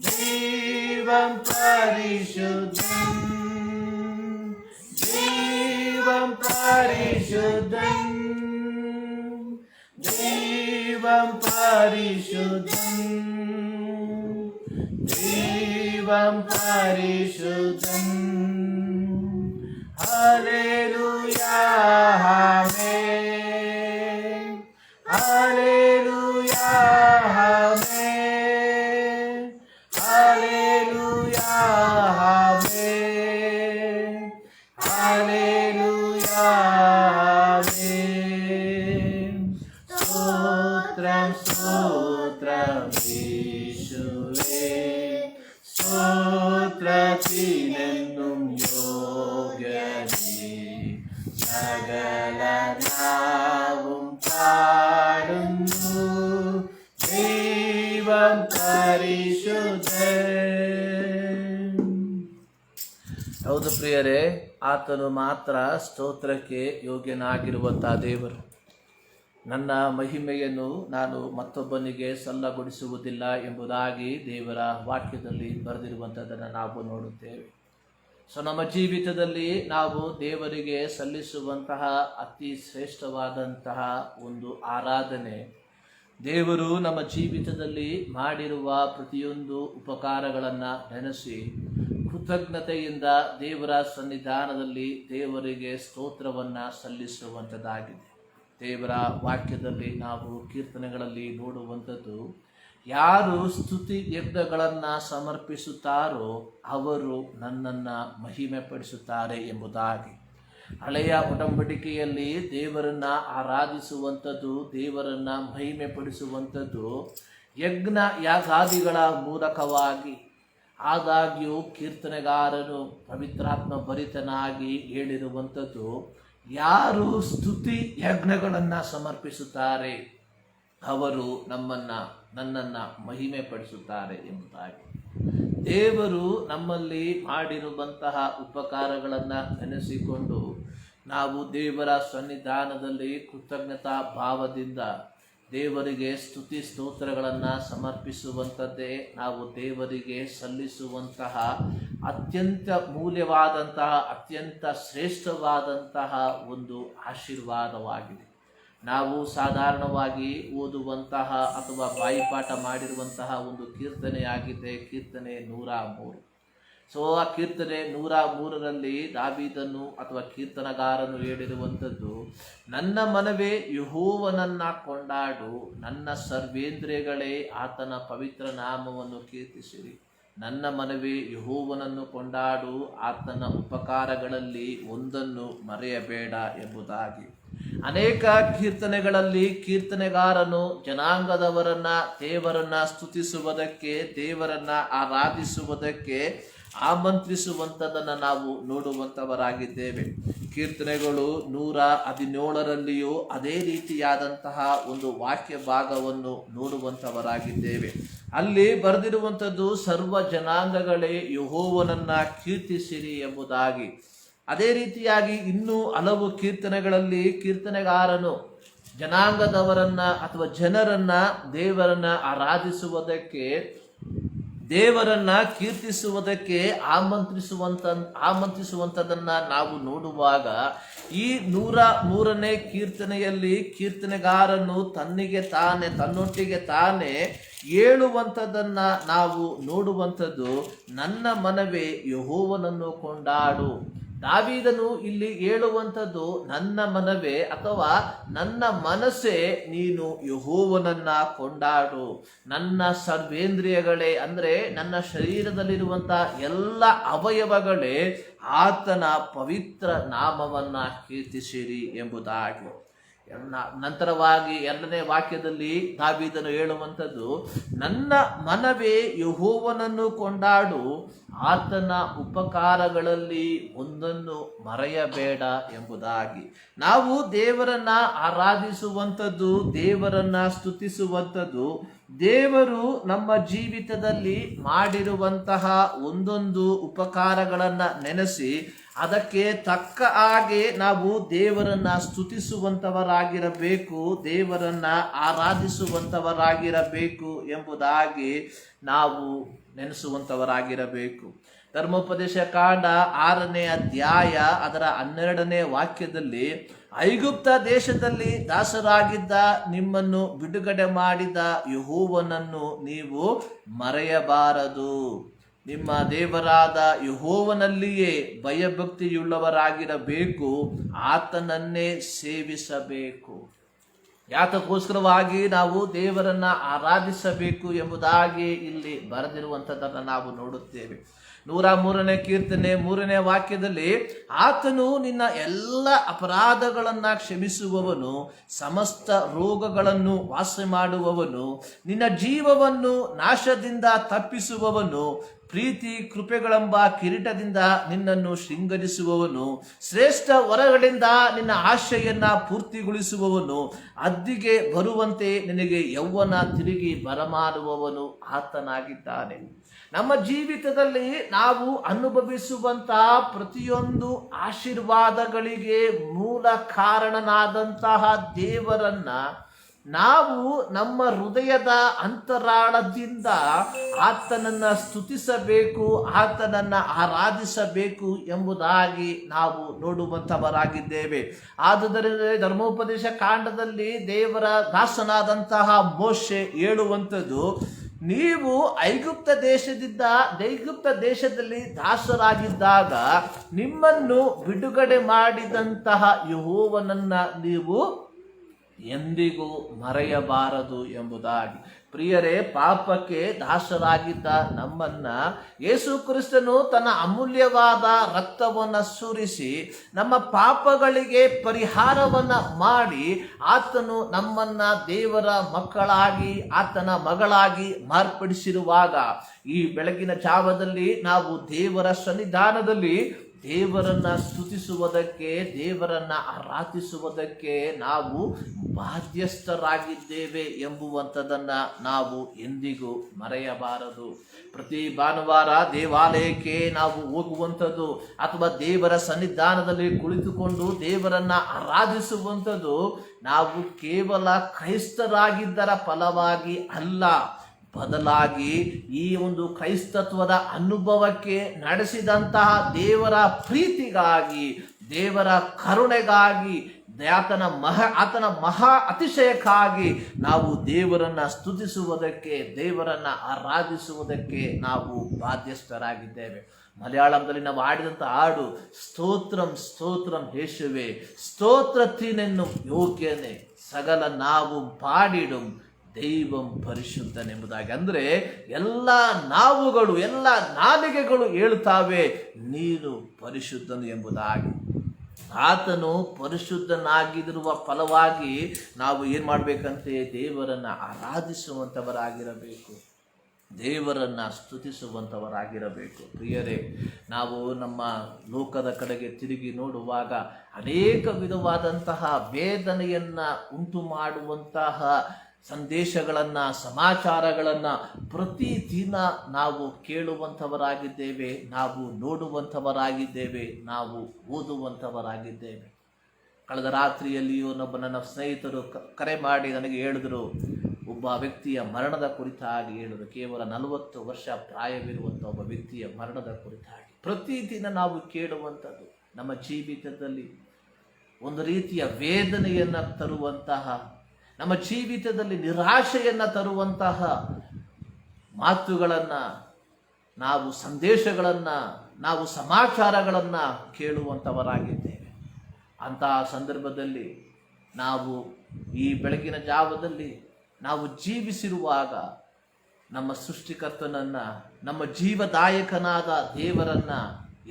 ദൈവം പരിശുദ്ധൻ ദൈവം പരിശുദ്ധൻ ദൈവം പരിശുദ്ധൻ ദൈവം പരിശുദ്ധൻ hallelujah amen hallelujah amen hallelujah amen hallelujah ആമേൻ സ്തോത്രം സ്തോത്രം യേശുവേ സ്തോത്രത്തിനെന്നും യോഗ്യനേ സകല നാവും പാടുന്നു ദൈവം പരിശുദ്ധൻ. ಹೌದು ಪ್ರಿಯರೇ, ಆತನು ಮಾತ್ರ ಸ್ತೋತ್ರಕ್ಕೆ ಯೋಗ್ಯನಾಗಿರುವಂತಹ ದೇವರು. ನನ್ನ ಮಹಿಮೆಯನ್ನು ನಾನು ಮತ್ತೊಬ್ಬನಿಗೆ ಸಲ್ಲಗೊಳಿಸುವುದಿಲ್ಲ ಎಂಬುದಾಗಿ ದೇವರ ವಾಕ್ಯದಲ್ಲಿ ಬರೆದಿರುವಂಥದ್ದನ್ನು ನಾವು ನೋಡುತ್ತೇವೆ. ಸೊ ನಮ್ಮ ಜೀವಿತದಲ್ಲಿ ನಾವು ದೇವರಿಗೆ ಸಲ್ಲಿಸುವಂತಹ ಅತಿ ಶ್ರೇಷ್ಠವಾದಂತಹ ಒಂದು ಆರಾಧನೆ, ದೇವರು ನಮ್ಮ ಜೀವಿತದಲ್ಲಿ ಮಾಡಿರುವ ಪ್ರತಿಯೊಂದು ಉಪಕಾರಗಳನ್ನು ನೆನೆಸಿ ಕೃತಜ್ಞತೆಯಿಂದ ದೇವರ ಸನ್ನಿಧಾನದಲ್ಲಿ ದೇವರಿಗೆ ಸ್ತೋತ್ರವನ್ನು ಸಲ್ಲಿಸುವಂಥದ್ದಾಗಿದೆ. ದೇವರ ವಾಕ್ಯದಲ್ಲಿ ನಾವು ಕೀರ್ತನೆಗಳಲ್ಲಿ ನೋಡುವಂಥದ್ದು, ಯಾರು ಸ್ತುತಿ ಯಜ್ಞಗಳನ್ನು ಸಮರ್ಪಿಸುತ್ತಾರೋ ಅವರು ನನ್ನನ್ನು ಮಹಿಮೆ ಪಡಿಸುತ್ತಾರೆ ಎಂಬುದಾಗಿ. ಹಳೆಯ ಒಡಂಬಡಿಕೆಯಲ್ಲಿ ದೇವರನ್ನು ಆರಾಧಿಸುವಂಥದ್ದು, ದೇವರನ್ನು ಮಹಿಮೆ ಪಡಿಸುವಂಥದ್ದು ಯಜ್ಞ ಯಾಗಾದಿಗಳ ಮೂಲಕವಾಗಿ. ಆದಾಗ್ಯೂ ಕೀರ್ತನೆಗಾರನು ಪವಿತ್ರಾತ್ಮ ಭರಿತನಾಗಿ ಹೇಳಿರುವಂಥದ್ದು, ಯಾರು ಸ್ತುತಿ ಯಜ್ಞಗಳನ್ನು ಸಮರ್ಪಿಸುತ್ತಾರೆ ಅವರು ನನ್ನನ್ನು ಮಹಿಮೆ ಪಡಿಸುತ್ತಾರೆ ಎಂಬುದಾಗಿ. ದೇವರು ನಮ್ಮಲ್ಲಿ ಮಾಡಿರುವಂತಹ ಉಪಕಾರಗಳನ್ನು ನೆನೆಸಿಕೊಂಡು ನಾವು ದೇವರ ಸನ್ನಿಧಾನದಲ್ಲಿ ಕೃತಜ್ಞತಾ ಭಾವದಿಂದ ದೇವರಿಗೆ ಸ್ತುತಿ ಸ್ತೋತ್ರಗಳನ್ನು ಸಮರ್ಪಿಸುವಂಥದ್ದೇ ನಾವು ದೇವರಿಗೆ ಸಲ್ಲಿಸುವಂತಹ ಅತ್ಯಂತ ಮೂಲ್ಯವಾದಂತಹ ಅತ್ಯಂತ ಶ್ರೇಷ್ಠವಾದಂತಹ ಒಂದು ಆಶೀರ್ವಾದವಾಗಿದೆ. ನಾವು ಸಾಧಾರಣವಾಗಿ ಓದುವಂತಹ ಅಥವಾ ಬಾಯಿಪಾಠ ಮಾಡಿರುವಂತಹ ಒಂದು ಕೀರ್ತನೆಯಾಗಿದೆ, ಕೀರ್ತನೆ 103. ಸೊ ಆ ಕೀರ್ತನೆ 103ರಲ್ಲಿ ದಾವೀದನು ಅಥವಾ ಕೀರ್ತನಗಾರನು ಹೇಳಿರುವಂಥದ್ದು, ನನ್ನ ಮನವೇ ಯೆಹೋವನನ್ನ ಕೊಂಡಾಡು, ನನ್ನ ಸರ್ವೇಂದ್ರಿಯಗಳೇ ಆತನ ಪವಿತ್ರ ನಾಮವನ್ನು ಕೀರ್ತಿಸಿರಿ. ನನ್ನ ಮನವೇ ಯೆಹೋವನನ್ನು ಕೊಂಡಾಡು, ಆತನ ಉಪಕಾರಗಳಲ್ಲಿ ಒಂದನ್ನು ಮರೆಯಬೇಡ ಎಂಬುದಾಗಿ. ಅನೇಕ ಕೀರ್ತನೆಗಳಲ್ಲಿ ಕೀರ್ತನೆಗಾರನು ಜನಾಂಗದವರನ್ನ ದೇವರನ್ನ ಸ್ತುತಿಸುವುದಕ್ಕೆ, ದೇವರನ್ನ ಆರಾಧಿಸುವುದಕ್ಕೆ ಆಮಂತ್ರಿಸುವಂಥದ್ದನ್ನು ನಾವು ನೋಡುವಂಥವರಾಗಿದ್ದೇವೆ. ಕೀರ್ತನೆಗಳು 117ರಲ್ಲಿಯೂ ಅದೇ ರೀತಿಯಾದಂತಹ ಒಂದು ವಾಕ್ಯ ಭಾಗವನ್ನು ನೋಡುವಂಥವರಾಗಿದ್ದೇವೆ. ಅಲ್ಲಿ ಬರೆದಿರುವಂಥದ್ದು ಸರ್ವ ಜನಾಂಗಗಳೇ ಯೆಹೋವನನ್ನ ಕೀರ್ತಿಸಿರಿ ಎಂಬುದಾಗಿ. ಅದೇ ರೀತಿಯಾಗಿ ಇನ್ನೂ ಹಲವು ಕೀರ್ತನೆಗಳಲ್ಲಿ ಕೀರ್ತನೆಗಾರನು ಜನಾಂಗದವರನ್ನ ಅಥವಾ ಜನರನ್ನ ದೇವರನ್ನ ಆರಾಧಿಸುವುದಕ್ಕೆ, ದೇವರನ್ನ ಕೀರ್ತಿಸುವುದಕ್ಕೆ ಆಮಂತ್ರಿಸುವಂಥದ್ದನ್ನ ನಾವು ನೋಡುವಾಗ ಈ 103ನೇ ಕೀರ್ತನೆಯಲ್ಲಿ ಕೀರ್ತನೆಗಾರನು ತನ್ನೊಟ್ಟಿಗೆ ತಾನೇ ಹೇಳುವಂಥದ್ದನ್ನ ನಾವು ನೋಡುವಂಥದ್ದು, ನನ್ನ ಮನವೇ ಯೆಹೋವನನ್ನು ಕೊಂಡಾಡು. ದಾವೀದನು ಇಲ್ಲಿ ಹೇಳುವಂಥದ್ದು, ನನ್ನ ಮನವೇ ಅಥವಾ ನನ್ನ ಮನಸ್ಸೇ ನೀನು ಯೆಹೋವನನ್ನ ಕೊಂಡಾಡು. ನನ್ನ ಸರ್ವೇಂದ್ರಿಯಗಳೇ, ಅಂದರೆ ನನ್ನ ಶರೀರದಲ್ಲಿರುವಂಥ ಎಲ್ಲ ಅವಯವಗಳೇ ಆತನ ಪವಿತ್ರ ನಾಮವನ್ನ ಕೀರ್ತಿಸಿರಿ ಎಂಬುದಾಗಿ. ನಂತರವಾಗಿ 2ನೇ ವಾಕ್ಯದಲ್ಲಿ ದಾವೀದನು ಹೇಳುವಂಥದ್ದು, ನನ್ನ ಮನವೇ ಯೆಹೋವನನ್ನು ಕೊಂಡಾಡು, ಆತನ ಉಪಕಾರಗಳಲ್ಲಿ ಒಂದನ್ನು ಮರೆಯಬೇಡ ಎಂಬುದಾಗಿ. ನಾವು ದೇವರನ್ನ ಆರಾಧಿಸುವಂಥದ್ದು, ದೇವರನ್ನ ಸ್ತುತಿಸುವಂಥದ್ದು, ದೇವರು ನಮ್ಮ ಜೀವಿತದಲ್ಲಿ ಮಾಡಿರುವಂತಹ ಒಂದೊಂದು ಉಪಕಾರಗಳನ್ನು ನೆನೆಸಿ ಅದಕ್ಕೆ ತಕ್ಕ ಹಾಗೆ ನಾವು ದೇವರನ್ನ ಸ್ತುತಿಸುವಂಥವರಾಗಿರಬೇಕು, ದೇವರನ್ನ ಆರಾಧಿಸುವಂಥವರಾಗಿರಬೇಕು ಎಂಬುದಾಗಿ ನಾವು ನೆನೆಸುವಂಥವರಾಗಿರಬೇಕು. ಧರ್ಮೋಪದೇಶ ಕಾಂಡ 6ನೇ ಅಧ್ಯಾಯ ಅದರ 12ನೇ ವಾಕ್ಯದಲ್ಲಿ, ಐಗುಪ್ತ ದೇಶದಲ್ಲಿ ದಾಸರಾಗಿದ್ದ ನಿಮ್ಮನ್ನು ಬಿಡುಗಡೆ ಮಾಡಿದ ಯೆಹೋವನನ್ನು ನೀವು ಮರೆಯಬಾರದು. ನಿಮ್ಮ ದೇವರಾದ ಯೆಹೋವನಲ್ಲಿಯೇ ಭಯಭಕ್ತಿಯುಳ್ಳವರಾಗಿರಬೇಕು, ಆತನನ್ನೇ ಸೇವಿಸಬೇಕು. ಯಾತಕ್ಕೋಸ್ಕರವಾಗಿ ನಾವು ದೇವರನ್ನ ಆರಾಧಿಸಬೇಕು ಎಂಬುದಾಗಿ ಇಲ್ಲಿ ಬರೆದಿರುವಂಥದ್ದನ್ನು ನಾವು ನೋಡುತ್ತೇವೆ. 103ನೇ ಕೀರ್ತನೆ 3ನೇ ವಾಕ್ಯದಲ್ಲಿ, ಆತನು ನಿನ್ನ ಎಲ್ಲ ಅಪರಾಧಗಳನ್ನ ಕ್ಷಮಿಸುವವನು, ಸಮಸ್ತ ರೋಗಗಳನ್ನು ವಾಸ ಮಾಡುವವನು, ನಿನ್ನ ಜೀವವನ್ನು ನಾಶದಿಂದ ತಪ್ಪಿಸುವವನು, ಪ್ರೀತಿ ಕೃಪೆಗಳೆಂಬ ಕಿರೀಟದಿಂದ ನಿನ್ನನ್ನು ಶೃಂಗರಿಸುವವನು, ಶ್ರೇಷ್ಠ ವರಗಳಿಂದ ನಿನ್ನ ಆಶೆಯನ್ನ ಪೂರ್ತಿಗೊಳಿಸುವವನು, ಅದ್ದಿಗೆ ಬರುವಂತೆ ನಿನಗೆ ಯೌವನ ತಿರುಗಿ ಬರಮಾಡುವವನು ಆತನಾಗಿದ್ದಾನೆ. ನಮ್ಮ ಜೀವಿತದಲ್ಲಿ ನಾವು ಅನುಭವಿಸುವಂತಹ ಪ್ರತಿಯೊಂದು ಆಶೀರ್ವಾದಗಳಿಗೆ ಮೂಲ ಕಾರಣನಾದಂತಹ ದೇವರನ್ನ ನಾವು ನಮ್ಮ ಹೃದಯದ ಅಂತರಾಳದಿಂದ ಆತನನ್ನ ಸ್ತುತಿಸಬೇಕು, ಆತನನ್ನ ಆರಾಧಿಸಬೇಕು ಎಂಬುದಾಗಿ ನಾವು ನೋಡುವಂಥವರಾಗಿದ್ದೇವೆ. ಆದುದರಿಂದ ಧರ್ಮೋಪದೇಶ ಕಾಂಡದಲ್ಲಿ ದೇವರ ದಾಸನಾದಂತಹ ಮೋಶೆ ಹೇಳುವಂಥದ್ದು, ನೀವು ಐಗುಪ್ತ ದೇಶದಲ್ಲಿ ದಾಸರಾಗಿದ್ದಾಗ ನಿಮ್ಮನ್ನು ಬಿಡುಗಡೆ ಮಾಡಿದಂತಹ ಯೆಹೋವನನ್ನ ನೀವು ಎಂದಿಗೂ ಮರೆಯಬಾರದು ಎಂಬುದಾಗಿ. ಪ್ರಿಯರೇ, ಪಾಪಕ್ಕೆ ದಾಸರಾಗಿದ್ದ ನಮ್ಮನ್ನ ಯೇಸು ಕ್ರಿಸ್ತನು ತನ್ನ ಅಮೂಲ್ಯವಾದ ರಕ್ತವನ್ನು ಸುರಿಸಿ ನಮ್ಮ ಪಾಪಗಳಿಗೆ ಪರಿಹಾರವನ್ನ ಮಾಡಿ ಆತನು ನಮ್ಮನ್ನ ದೇವರ ಮಕ್ಕಳಾಗಿ ಆತನ ಮಗಳಾಗಿ ಮಾರ್ಪಡಿಸಿರುವಾಗ ಈ ಬೆಳಗಿನ ಜಾವದಲ್ಲಿ ನಾವು ದೇವರ ಸನ್ನಿಧಾನದಲ್ಲಿ ದೇವರನ್ನ ಸ್ತುತಿಸುವುದಕ್ಕೆ, ದೇವರನ್ನ ಆರಾಧಿಸುವುದಕ್ಕೆ ನಾವು ಬಾಧ್ಯಸ್ಥರಾಗಿದ್ದೇವೆ ಎಂಬುವಂಥದ್ದನ್ನು ನಾವು ಎಂದಿಗೂ ಮರೆಯಬಾರದು. ಪ್ರತಿ ಭಾನುವಾರ ದೇವಾಲಯಕ್ಕೆ ನಾವು ಹೋಗುವಂಥದ್ದು ಅಥವಾ ದೇವರ ಸನ್ನಿಧಾನದಲ್ಲಿ ಕುಳಿತುಕೊಂಡು ದೇವರನ್ನ ಆರಾಧಿಸುವಂಥದ್ದು ನಾವು ಕೇವಲ ಕ್ರೈಸ್ತರಾಗಿದ್ದರ ಫಲವಾಗಿ ಅಲ್ಲ, ಬದಲಾಗಿ ಈ ಒಂದು ಕ್ರೈಸ್ತತ್ವದ ಅನುಭವಕ್ಕೆ ನಡೆಸಿದಂತಹ ದೇವರ ಪ್ರೀತಿಗಾಗಿ, ದೇವರ ಕರುಣೆಗಾಗಿ, ಆತನ ಮಹಾ ಅತಿಶಯಕ್ಕಾಗಿ ನಾವು ದೇವರನ್ನ ಸ್ತುತಿಸುವುದಕ್ಕೆ, ದೇವರನ್ನ ಆರಾಧಿಸುವುದಕ್ಕೆ ನಾವು ಬಾಧ್ಯಸ್ಥರಾಗಿದ್ದೇವೆ. ಮಲಯಾಳಂದಲ್ಲಿ ನಾವು ಆಡಿದಂಥ ಹಾಡು, ಸ್ತೋತ್ರಂ ಸ್ತೋತ್ರಂ ಯೇಸುವೆ, ಸ್ತೋತ್ರತಿನೆನ್ನು ಯೋಗ್ಯನೆ, ಸಗಲ ನಾವು ಪಾಡಿಡುಂ ದೈವಂ ಪರಿಶುದ್ಧನೆಂಬುದಾಗಿ. ಅಂದರೆ ಎಲ್ಲ ನಾವುಗಳು, ಎಲ್ಲ ನಾಲಿಗೆಗಳು ಹೇಳ್ತಾವೆ ನೀನು ಪರಿಶುದ್ಧನು ಎಂಬುದಾಗಿ. ಆತನು ಪರಿಶುದ್ಧನಾಗಿರುವ ಫಲವಾಗಿ ನಾವು ಏನು ಮಾಡಬೇಕಂತೆ? ದೇವರನ್ನು ಆರಾಧಿಸುವಂಥವರಾಗಿರಬೇಕು, ದೇವರನ್ನು ಸ್ತುತಿಸುವಂಥವರಾಗಿರಬೇಕು. ಪ್ರಿಯರೇ, ನಾವು ನಮ್ಮ ಲೋಕದ ಕಡೆಗೆ ತಿರುಗಿ ನೋಡುವಾಗ ಅನೇಕ ವಿಧವಾದಂತಹ ವೇದನೆಯನ್ನು ಉಂಟು ಮಾಡುವಂತಹ ಸಂದೇಶಗಳನ್ನು, ಸಮಾಚಾರಗಳನ್ನು ಪ್ರತಿದಿನ ನಾವು ಕೇಳುವಂಥವರಾಗಿದ್ದೇವೆ, ನಾವು ನೋಡುವಂಥವರಾಗಿದ್ದೇವೆ, ನಾವು ಓದುವಂಥವರಾಗಿದ್ದೇವೆ. ಕಳೆದ ರಾತ್ರಿಯಲ್ಲಿಯೂ ನನ್ನ ಸ್ನೇಹಿತರು ಕರೆ ಮಾಡಿ ನನಗೆ ಹೇಳಿದರು, ಒಬ್ಬ ವ್ಯಕ್ತಿಯ ಮರಣದ ಕುರಿತಾಗಿ ಹೇಳಿದರು. ಕೇವಲ 40 ವರ್ಷ ಪ್ರಾಯವಿರುವಂಥ ಒಬ್ಬ ವ್ಯಕ್ತಿಯ ಮರಣದ ಕುರಿತಾಗಿ ಪ್ರತಿದಿನ ನಾವು ಕೇಳುವಂಥದ್ದು ನಮ್ಮ ಜೀವಿತದಲ್ಲಿ ಒಂದು ರೀತಿಯ ವೇದನೆಯನ್ನು ತರುವಂತಹ, ನಮ್ಮ ಜೀವಿತದಲ್ಲಿ ನಿರಾಶೆಯನ್ನು ತರುವಂತಹ ಮಾತುಗಳನ್ನು, ನಾವು ಸಂದೇಶಗಳನ್ನು, ನಾವು ಸಮಾಚಾರಗಳನ್ನು ಕೇಳುವಂಥವರಾಗಿದ್ದೇವೆ. ಅಂತಹ ಸಂದರ್ಭದಲ್ಲಿ ನಾವು ಈ ಬೆಳಗಿನ ಜಾವದಲ್ಲಿ ನಾವು ಜೀವಿಸಿರುವಾಗ ನಮ್ಮ ಸೃಷ್ಟಿಕರ್ತನನ್ನು, ನಮ್ಮ ಜೀವದಾಯಕನಾದ ದೇವರನ್ನು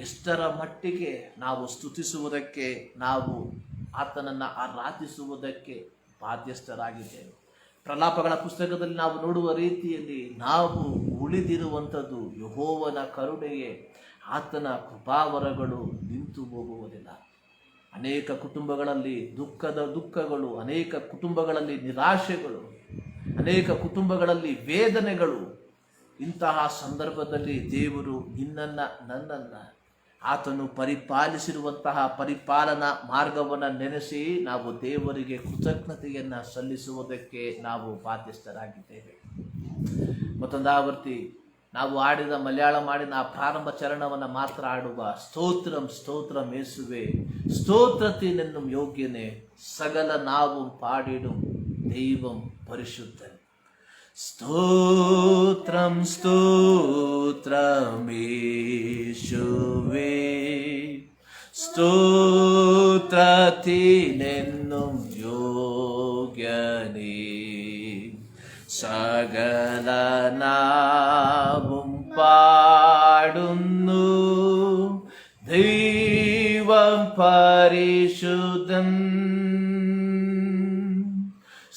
ಎಷ್ಟರ ಮಟ್ಟಿಗೆ ನಾವು ಸ್ತುತಿಸುವುದಕ್ಕೆ, ನಾವು ಆತನನ್ನು ಆರಾಧಿಸುವುದಕ್ಕೆ ಬಾಧ್ಯಸ್ಥರಾಗಿದ್ದೇವೆ. ಪ್ರಲಾಪಗಳ ಪುಸ್ತಕದಲ್ಲಿ ನಾವು ನೋಡುವ ರೀತಿಯಲ್ಲಿ ನಾವು ಉಳಿದಿರುವಂಥದ್ದು ಯೆಹೋವನ ಕರುಣೆಯೇ, ಆತನ ಕೃಪಾವರಗಳು ನಿಂತು ಹೋಗುವುದಿಲ್ಲ. ಅನೇಕ ಕುಟುಂಬಗಳಲ್ಲಿ ದುಃಖಗಳು, ಅನೇಕ ಕುಟುಂಬಗಳಲ್ಲಿ ನಿರಾಶೆಗಳು, ಅನೇಕ ಕುಟುಂಬಗಳಲ್ಲಿ ವೇದನೆಗಳು. ಇಂತಹ ಸಂದರ್ಭದಲ್ಲಿ ದೇವರು ನಿನ್ನನ್ನು, ನನ್ನನ್ನು ಆತನು ಪರಿಪಾಲಿಸಿರುವಂತಹ ಪರಿಪಾಲನಾ ಮಾರ್ಗವನ್ನು ನೆನೆಸಿ ನಾವು ದೇವರಿಗೆ ಕೃತಜ್ಞತೆಯನ್ನು ಸಲ್ಲಿಸುವುದಕ್ಕೆ ನಾವು ಬಾಧ್ಯಸ್ಥರಾಗಿದ್ದೇವೆ. ಮತ್ತೊಂದು ಆವರ್ತಿ ನಾವು ಆಡಿದ ಮಲಯಾಳಂ ಹಾಡಿನ ಆ ಪ್ರಾರಂಭ ಚರಣವನ್ನು ಮಾತ್ರ ಆಡುವ, ಸ್ತೋತ್ರಂ ಸ್ತೋತ್ರಂ ಯೇಸುವೆ, ಸ್ತೋತ್ರத்திനെന്നും யோகியனே, சகல நாவும் பாடிடும் தெய்வம் பரிசுத்தன். ஸ்தோத்ரம் ஸ்தோத்ரம் യേശുവേ, സ്തോത്രത്തിനെന്നും യോഗ്യനേ, സകല നാവും പാടുന്നു ദൈവം പരിശുദ്ധൻ.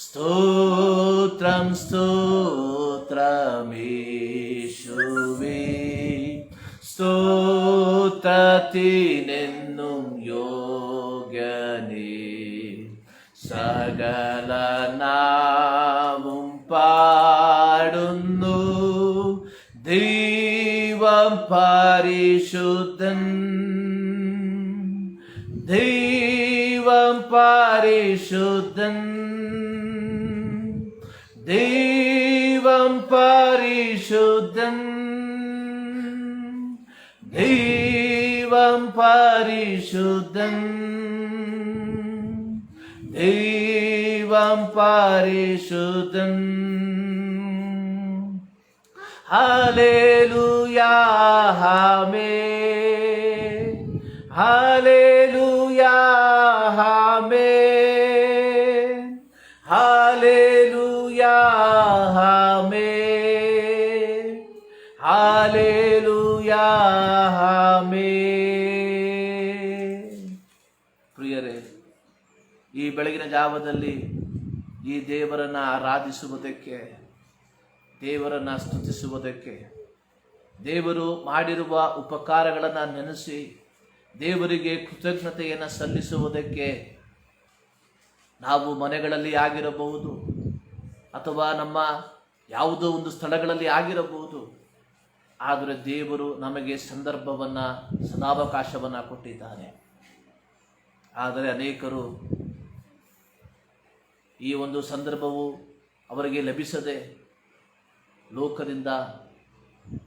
സ്തോത്രം സ്തോത്രം യേശുവേ, സ്തോത്രത്തിനെന്നും യോഗ്യനേ, സകല നാവും പാടുന്നു ദൈവം പരിശുദ്ധൻ, ദൈവം പരിശുദ്ധൻ, ദൈവം പരിശുദ്ധൻ, ദൈവം പരിശുദ്ധൻ, ദൈവം പരിശുദ്ധൻ. ഹല്ലേലൂയാ ആമേൻ, ഹല്ലേലൂയാ ആമേൻ, ഹല്ലേലൂയാ ആമേൻ, ഹല്ലേലൂയാ ಆಮೆನ್. ಪ್ರಿಯರೇ, ಈ ಬೆಳಗಿನ ಜಾವದಲ್ಲಿ ಈ ದೇವರನ್ನು ಆರಾಧಿಸುವುದಕ್ಕೆ, ದೇವರನ್ನು ಸ್ತುತಿಸುವುದಕ್ಕೆ, ದೇವರು ಮಾಡಿರುವ ಉಪಕಾರಗಳನ್ನು ನೆನೆಸಿ ದೇವರಿಗೆ ಕೃತಜ್ಞತೆಯನ್ನು ಸಲ್ಲಿಸುವುದಕ್ಕೆ ನಾವು ಮನೆಗಳಲ್ಲಿ ಆಗಿರಬಹುದು ಅಥವಾ ನಮ್ಮ ಯಾವುದೋ ಒಂದು ಸ್ಥಳಗಳಲ್ಲಿ ಆಗಿರಬಹುದು. ಆದರೆ ದೇವರು ನಮಗೆ ಸಂದರ್ಭವನ್ನು, ಸದಾವಕಾಶವನ್ನು ಕೊಟ್ಟಿದ್ದಾನೆ. ಆದರೆ ಅನೇಕರು ಈ ಒಂದು ಸಂದರ್ಭವು ಅವರಿಗೆ ಲಭಿಸದೆ ಲೋಕದಿಂದ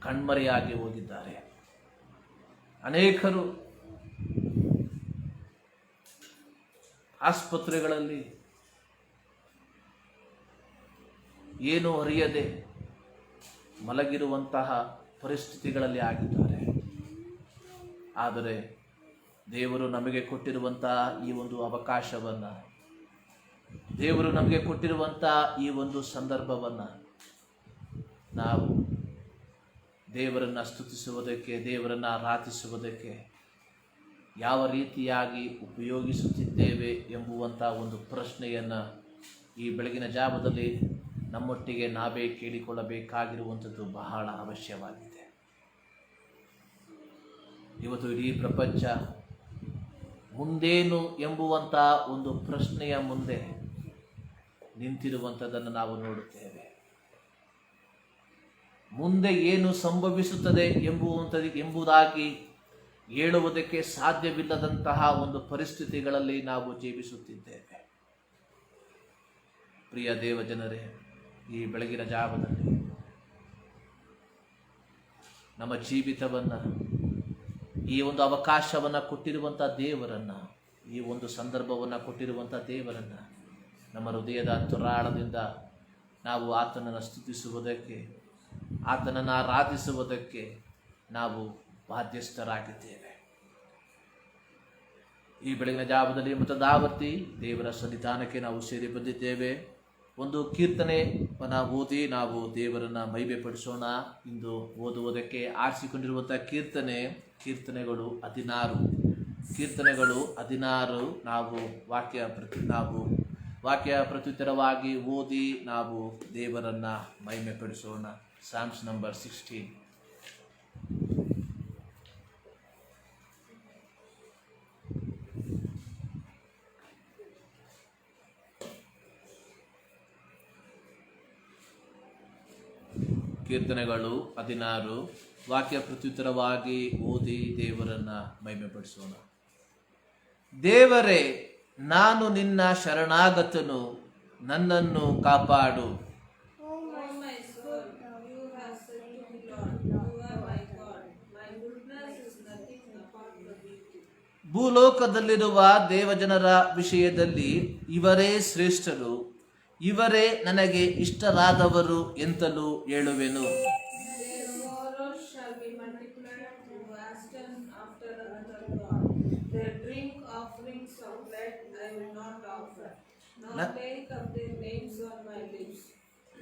ಕಣ್ಮರೆಯಾಗಿ ಹೋಗಿದ್ದಾರೆ. ಅನೇಕರು ಆಸ್ಪತ್ರೆಗಳಲ್ಲಿ ಏನು ಅರಿಯದೆ ಮಲಗಿರುವಂತಹ ಪರಿಸ್ಥಿತಿಗಳಲ್ಲಿ ಆಗಿದ್ದಾರೆ. ಆದರೆ ದೇವರು ನಮಗೆ ಕೊಟ್ಟಿರುವಂತಹ ಈ ಒಂದು ಅವಕಾಶವನ್ನು, ದೇವರು ನಮಗೆ ಕೊಟ್ಟಿರುವಂತಹ ಈ ಒಂದು ಸಂದರ್ಭವನ್ನು ನಾವು ದೇವರನ್ನು ಸ್ತುತಿಸುವುದಕ್ಕೆ, ದೇವರನ್ನು ಆರಾಧಿಸುವುದಕ್ಕೆ ಯಾವ ರೀತಿಯಾಗಿ ಉಪಯೋಗಿಸುತ್ತಿದ್ದೇವೆ ಎಂಬುವಂಥ ಒಂದು ಪ್ರಶ್ನೆಯನ್ನು ಈ ಬೆಳಗಿನ ಜಾವದಲ್ಲಿ ನಮ್ಮೊಟ್ಟಿಗೆ ನಾವೇ ಕೇಳಿಕೊಳ್ಳಬೇಕಾಗಿರುವಂಥದ್ದು ಬಹಳ ಅವಶ್ಯವಾಗಿದೆ. ಇವತ್ತು ಇಡೀ ಪ್ರಪಂಚ ಮುಂದೇನು ಎಂಬುವಂಥ ಒಂದು ಪ್ರಶ್ನೆಯ ಮುಂದೆ ನಿಂತಿರುವಂಥದ್ದನ್ನು ನಾವು ನೋಡುತ್ತೇವೆ. ಮುಂದೆ ಏನು ಸಂಭವಿಸುತ್ತದೆ ಎಂಬುದಾಗಿ ಹೇಳುವುದಕ್ಕೆ ಸಾಧ್ಯವಿಲ್ಲದಂತಹ ಒಂದು ಪರಿಸ್ಥಿತಿಗಳಲ್ಲಿ ನಾವು ಜೀವಿಸುತ್ತಿದ್ದೇವೆ. ಪ್ರಿಯ ದೇವಜನರೇ, ಈ ಬೆಳಗಿನ ಜಾವದಲ್ಲಿ ನಮ್ಮ ಜೀವಿತವನ್ನು, ಈ ಒಂದು ಅವಕಾಶವನ್ನು ಕೊಟ್ಟಿರುವಂಥ ದೇವರನ್ನು, ಈ ಒಂದು ಸಂದರ್ಭವನ್ನು ಕೊಟ್ಟಿರುವಂಥ ದೇವರನ್ನು ನಮ್ಮ ಹೃದಯದ ಅಂತರಾಳದಿಂದ ನಾವು ಆತನನ್ನು ಸ್ತುತಿಸುವುದಕ್ಕೆ, ಆತನನ್ನು ಆರಾಧಿಸುವುದಕ್ಕೆ ನಾವು ಬಾಧ್ಯಸ್ಥರಾಗಿದ್ದೇವೆ. ಈ ಬೆಳಗಿನ ಜಾವದಲ್ಲಿ ಮತದಾವರ್ತಿ ದೇವರ ಸನ್ನಿಧಾನಕ್ಕೆ ನಾವು ಸೇರಿ ಬಂದಿದ್ದೇವೆ. ಒಂದು ಕೀರ್ತನೆಯನ್ನು ಓದಿ ನಾವು ದೇವರನ್ನು ಮಹಿಮೆಪಡಿಸೋಣ. ಇಂದು ಓದುವುದಕ್ಕೆ ಆರಿಸಿಕೊಂಡಿರುವಂಥ ಕೀರ್ತನೆಗಳು 16 ನಾವು ವಾಕ್ಯ ಪ್ರತ್ಯುತ್ತರವಾಗಿ ಓದಿ ನಾವು ದೇವರನ್ನು ಮಹಿಮೆಪಡಿಸೋಣ. Psalms number 16. ಕೀರ್ತನೆಗಳು 16 ವಾಕ್ಯ ಪ್ರತ್ಯುತ್ತರವಾಗಿ ಓದಿ ದೇವರನ್ನು ಮಹಿಮೆಪಡಿಸೋಣ. ದೇವರೇ, ನಾನು ನಿನ್ನ ಶರಣಾಗತನು, ನನ್ನನ್ನು ಕಾಪಾಡು. ಭೂಲೋಕದಲ್ಲಿರುವ ದೇವಜನರ ವಿಷಯದಲ್ಲಿ ಇವರೇ ಶ್ರೇಷ್ಠರು, ಇವರೇ ನನಗೆ ಇಷ್ಟರಾದವರು ಎಂತಲೂ ಹೇಳುವೆನು.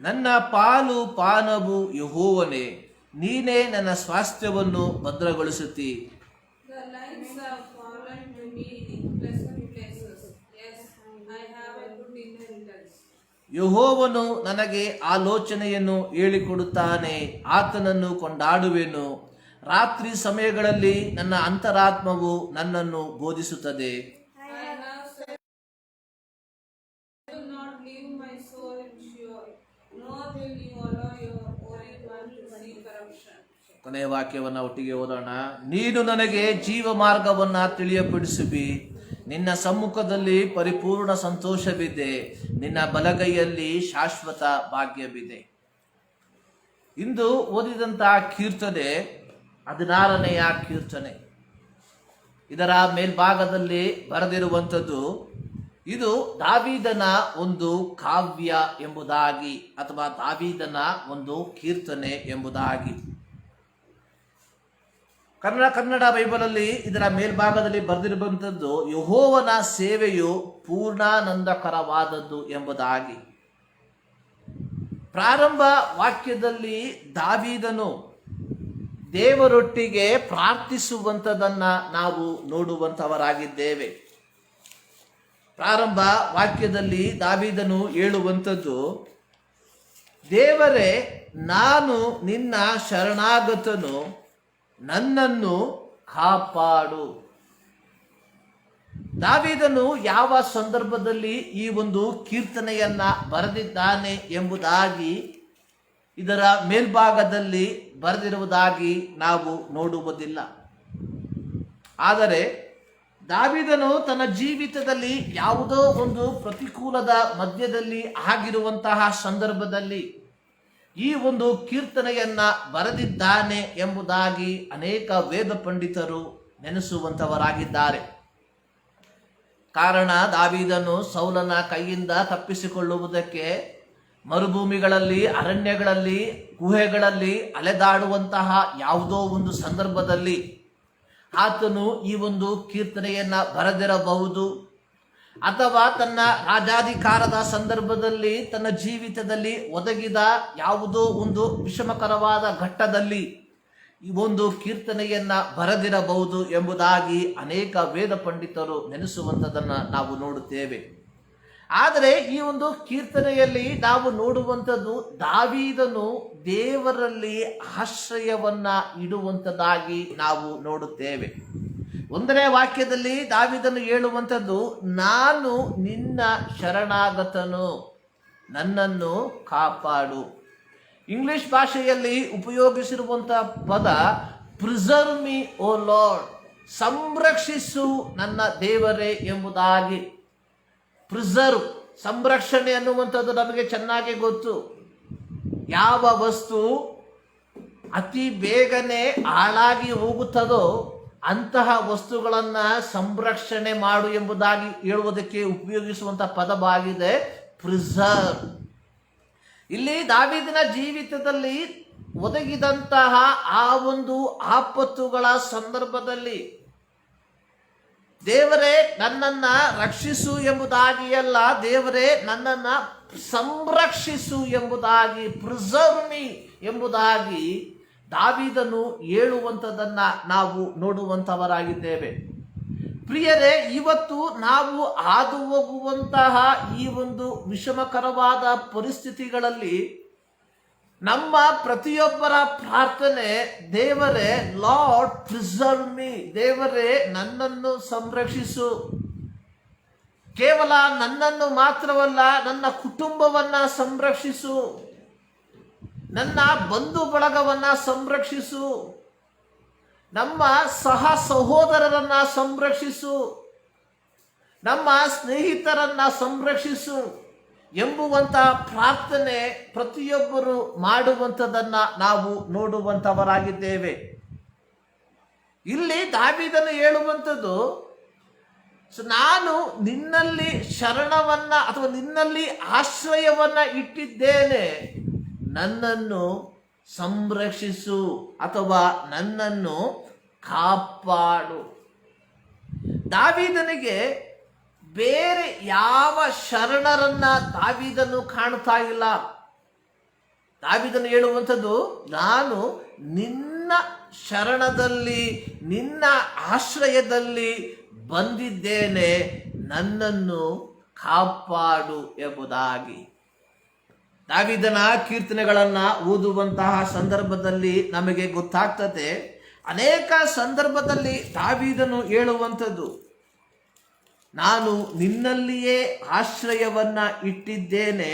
ನನ್ನ ಪಾಲು ಪಾನವು ಯೆಹೋವನೇ, ನೀನೇ ನನ್ನ ಸ್ವಾಸ್ಥ್ಯವನ್ನು ಭದ್ರಗೊಳಿಸುತ್ತಿ. ಯೆಹೋವನು ನನಗೆ ಆಲೋಚನೆಯನ್ನು ಹೇಳಿಕೊಡುತ್ತಾನೆ, ಆತನನ್ನು ಕೊಂಡಾಡುವೆನು. ರಾತ್ರಿ ಸಮಯಗಳಲ್ಲಿ ನನ್ನ ಅಂತರಾತ್ಮವು ನನ್ನನ್ನು ಬೋಧಿಸುತ್ತದೆ. ಕೊನೆಯ ವಾಕ್ಯವನ್ನು ಒಟ್ಟಿಗೆ ಓದೋಣ. ನೀನು ನನಗೆ ಜೀವ ಮಾರ್ಗವನ್ನು ತಿಳಿಯಪಡಿಸುವಿ, ನಿನ್ನ ಸಮ್ಮುಖದಲ್ಲಿ ಪರಿಪೂರ್ಣ ಸಂತೋಷವಿದೆ, ನಿನ್ನ ಬಲಗೈಯಲ್ಲಿ ಶಾಶ್ವತ ಭಾಗ್ಯವಿದೆ. ಇಂದು ಓದಿದಂತಹ ಕೀರ್ತನೆ 16ನೆಯ ಕೀರ್ತನೆ. ಇದರ ಮೇಲ್ಭಾಗದಲ್ಲಿ ಬರೆದಿರುವಂಥದ್ದು ಇದು ದಾವೀದನ ಒಂದು ಕಾವ್ಯ ಎಂಬುದಾಗಿ, ಅಥವಾ ದಾವೀದನ ಒಂದು ಕೀರ್ತನೆ ಎಂಬುದಾಗಿ. ಕನ್ನಡ ಬೈಬಲಲ್ಲಿ ಇದರ ಮೇಲ್ಭಾಗದಲ್ಲಿ ಬರೆದಿರುವಂಥದ್ದು ಯೆಹೋವನ ಸೇವೆಯು ಪೂರ್ಣಾನಂದಕರವಾದದ್ದು ಎಂಬುದಾಗಿ. ಪ್ರಾರಂಭ ವಾಕ್ಯದಲ್ಲಿ ದಾವೀದನು ದೇವರೊಟ್ಟಿಗೆ ಪ್ರಾರ್ಥಿಸುವಂಥದ್ದನ್ನು ನಾವು ನೋಡುವಂಥವರಾಗಿದ್ದೇವೆ. ಪ್ರಾರಂಭ ವಾಕ್ಯದಲ್ಲಿ ದಾವೀದನು ಹೇಳುವಂಥದ್ದು, ದೇವರೇ, ನಾನು ನಿನ್ನ ಶರಣಾಗತನು, ನನ್ನನ್ನು ಕಾಪಾಡು. ದಾವೀದನು ಯಾವ ಸಂದರ್ಭದಲ್ಲಿ ಈ ಒಂದು ಕೀರ್ತನೆಯನ್ನ ಬರೆದಿದ್ದಾನೆ ಎಂಬುದಾಗಿ ಇದರ ಮೇಲ್ಭಾಗದಲ್ಲಿ ಬರೆದಿರುವುದಾಗಿ ನಾವು ನೋಡುವುದಿಲ್ಲ. ಆದರೆ ದಾವೀದನು ತನ್ನ ಜೀವಿತದಲ್ಲಿ ಯಾವುದೋ ಒಂದು ಪ್ರತಿಕೂಲದ ಮಧ್ಯದಲ್ಲಿ ಆಗಿರುವಂತಹ ಸಂದರ್ಭದಲ್ಲಿ ಈ ಒಂದು ಕೀರ್ತನೆಯನ್ನ ಬರೆದಿದ್ದಾನೆ ಎಂಬುದಾಗಿ ಅನೇಕ ವೇದ ಪಂಡಿತರು ನೆನೆಸುವಂತವರಾಗಿದ್ದಾರೆ. ಕಾರಣ, ದಾವೀದನು ಸೌಲನ ಕೈಯಿಂದ ತಪ್ಪಿಸಿಕೊಳ್ಳುವುದಕ್ಕೆ ಮರುಭೂಮಿಗಳಲ್ಲಿ, ಅರಣ್ಯಗಳಲ್ಲಿ, ಗುಹೆಗಳಲ್ಲಿ ಅಲೆದಾಡುವಂತಹ ಯಾವುದೋ ಒಂದು ಸಂದರ್ಭದಲ್ಲಿ ಆತನು ಈ ಒಂದು ಕೀರ್ತನೆಯನ್ನ ಬರೆದಿರಬಹುದು. ಅಥವಾ ತನ್ನ ರಾಜಾಧಿಕಾರದ ಸಂದರ್ಭದಲ್ಲಿ ತನ್ನ ಜೀವಿತದಲ್ಲಿ ಒದಗಿದ ಯಾವುದೋ ಒಂದು ವಿಷಮಕರವಾದ ಘಟ್ಟದಲ್ಲಿ ಈ ಒಂದು ಕೀರ್ತನೆಯನ್ನ ಬರೆದಿರಬಹುದು ಎಂಬುದಾಗಿ ಅನೇಕ ವೇದ ಪಂಡಿತರು ನೆನೆಸುವಂಥದ್ದನ್ನು ನಾವು ನೋಡುತ್ತೇವೆ. ಆದರೆ ಈ ಒಂದು ಕೀರ್ತನೆಯಲ್ಲಿ ನಾವು ನೋಡುವಂಥದ್ದು ದಾವೀದನು ದೇವರಲ್ಲಿ ಆಶ್ರಯವನ್ನ ಇಡುವಂಥದ್ದಾಗಿ ನಾವು ನೋಡುತ್ತೇವೆ. 1ನೇ ವಾಕ್ಯದಲ್ಲಿ ದಾವೀದನು ಹೇಳುವಂಥದ್ದು, ನಾನು ನಿನ್ನ ಶರಣಾಗತನು, ನನ್ನನ್ನು ಕಾಪಾಡು. ಇಂಗ್ಲಿಷ್ ಭಾಷೆಯಲ್ಲಿ ಉಪಯೋಗಿಸಿರುವಂತಹ ಪದ ಪ್ರಿಸರ್ವ್ ಮೀ ಓ ಲಾರ್ಡ್, ಸಂರಕ್ಷಿಸು ನನ್ನ ದೇವರೇ ಎಂಬುದಾಗಿ. ಪ್ರಿಸರ್ವ್, ಸಂರಕ್ಷಣೆ ಅನ್ನುವಂಥದ್ದು ನಮಗೆ ಚೆನ್ನಾಗಿ ಗೊತ್ತು. ಯಾವ ವಸ್ತು ಅತಿ ಬೇಗನೆ ಹಾಳಾಗಿ ಹೋಗುತ್ತದೋ ಅಂತಹ ವಸ್ತುಗಳನ್ನ ಸಂರಕ್ಷಣೆ ಮಾಡು ಎಂಬುದಾಗಿ ಹೇಳುವುದಕ್ಕೆ ಉಪಯೋಗಿಸುವಂತಹ ಪದವಾಗಿದೆ ಪ್ರಿಸರ್ವ್. ಇಲ್ಲಿ ದಾವೀದನ ಜೀವಿತದಲ್ಲಿ ಒದಗಿದಂತಹ ಆ ಒಂದು ಆಪತ್ತುಗಳ ಸಂದರ್ಭದಲ್ಲಿ ದೇವರೇ ನನ್ನನ್ನ ರಕ್ಷಿಸು ಎಂಬುದಾಗಿ ಅಲ್ಲ, ದೇವರೇ ನನ್ನನ್ನ ಸಂರಕ್ಷಿಸು ಎಂಬುದಾಗಿ, ಪ್ರಿಸರ್ವ್ ಮೀ ಎಂಬುದಾಗಿ ದಾವೀದನು ಹೇಳುವಂಥದ್ದನ್ನ ನಾವು ನೋಡುವಂಥವರಾಗಿದ್ದೇವೆ. ಪ್ರಿಯರೇ, ಇವತ್ತು ನಾವು ಹಾದು ಹೋಗುವಂತಹ ಈ ಒಂದು ವಿಷಮಕರವಾದ ಪರಿಸ್ಥಿತಿಗಳಲ್ಲಿ ನಮ್ಮ ಪ್ರತಿಯೊಬ್ಬರ ಪ್ರಾರ್ಥನೆ, ದೇವರೇ ಲಾರ್ಡ್ ಪ್ರಿಸರ್ವ್ ಮೀ, ದೇವರೇ ನನ್ನನ್ನು ಸಂರಕ್ಷಿಸು. ಕೇವಲ ನನ್ನನ್ನು ಮಾತ್ರವಲ್ಲ, ನನ್ನ ಕುಟುಂಬವನ್ನ ಸಂರಕ್ಷಿಸು, ನನ್ನ ಬಂಧು ಬಳಗವನ್ನ ಸಂರಕ್ಷಿಸು, ನಮ್ಮ ಸಹ ಸಹೋದರರನ್ನ ಸಂರಕ್ಷಿಸು, ನಮ್ಮ ಸ್ನೇಹಿತರನ್ನ ಸಂರಕ್ಷಿಸು ಎಂಬುವಂತ ಪ್ರಾರ್ಥನೆ ಪ್ರತಿಯೊಬ್ಬರು ಮಾಡುವಂಥದ್ದನ್ನ ನಾವು ನೋಡುವಂಥವರಾಗಿದ್ದೇವೆ. ಇಲ್ಲಿ ದಾವೀದನು ಹೇಳುವಂಥದ್ದು, ನಾನು ನಿನ್ನಲ್ಲಿ ಶರಣವನ್ನ ಅಥವಾ ನಿನ್ನಲ್ಲಿ ಆಶ್ರಯವನ್ನ ಇಟ್ಟಿದ್ದೇನೆ, ನನ್ನನ್ನು ಸಂರಕ್ಷಿಸು ಅಥವಾ ನನ್ನನ್ನು ಕಾಪಾಡು. ದಾವೀದನಿಗೆ ಬೇರೆ ಯಾವ ಶರಣರನ್ನ ದಾವೀದನು ಕಾಣ್ತಾ ಇಲ್ಲ. ದಾವೀದನು ಹೇಳುವಂಥದ್ದು, ನಾನು ನಿನ್ನ ಶರಣದಲ್ಲಿ, ನಿನ್ನ ಆಶ್ರಯದಲ್ಲಿ ಬಂದಿದ್ದೇನೆ, ನನ್ನನ್ನು ಕಾಪಾಡು ಎಂಬುದಾಗಿ. ದಾವೀದನ ಕೀರ್ತನೆಗಳನ್ನ ಓದುವಂತಹ ಸಂದರ್ಭದಲ್ಲಿ ನಮಗೆ ಗೊತ್ತಾಗ್ತದೆ, ಅನೇಕ ಸಂದರ್ಭದಲ್ಲಿ ದಾವೀದನು ಹೇಳುವಂಥದ್ದು, ನಾನು ನಿನ್ನಲ್ಲಿಯೇ ಆಶ್ರಯವನ್ನ ಇಟ್ಟಿದ್ದೇನೆ,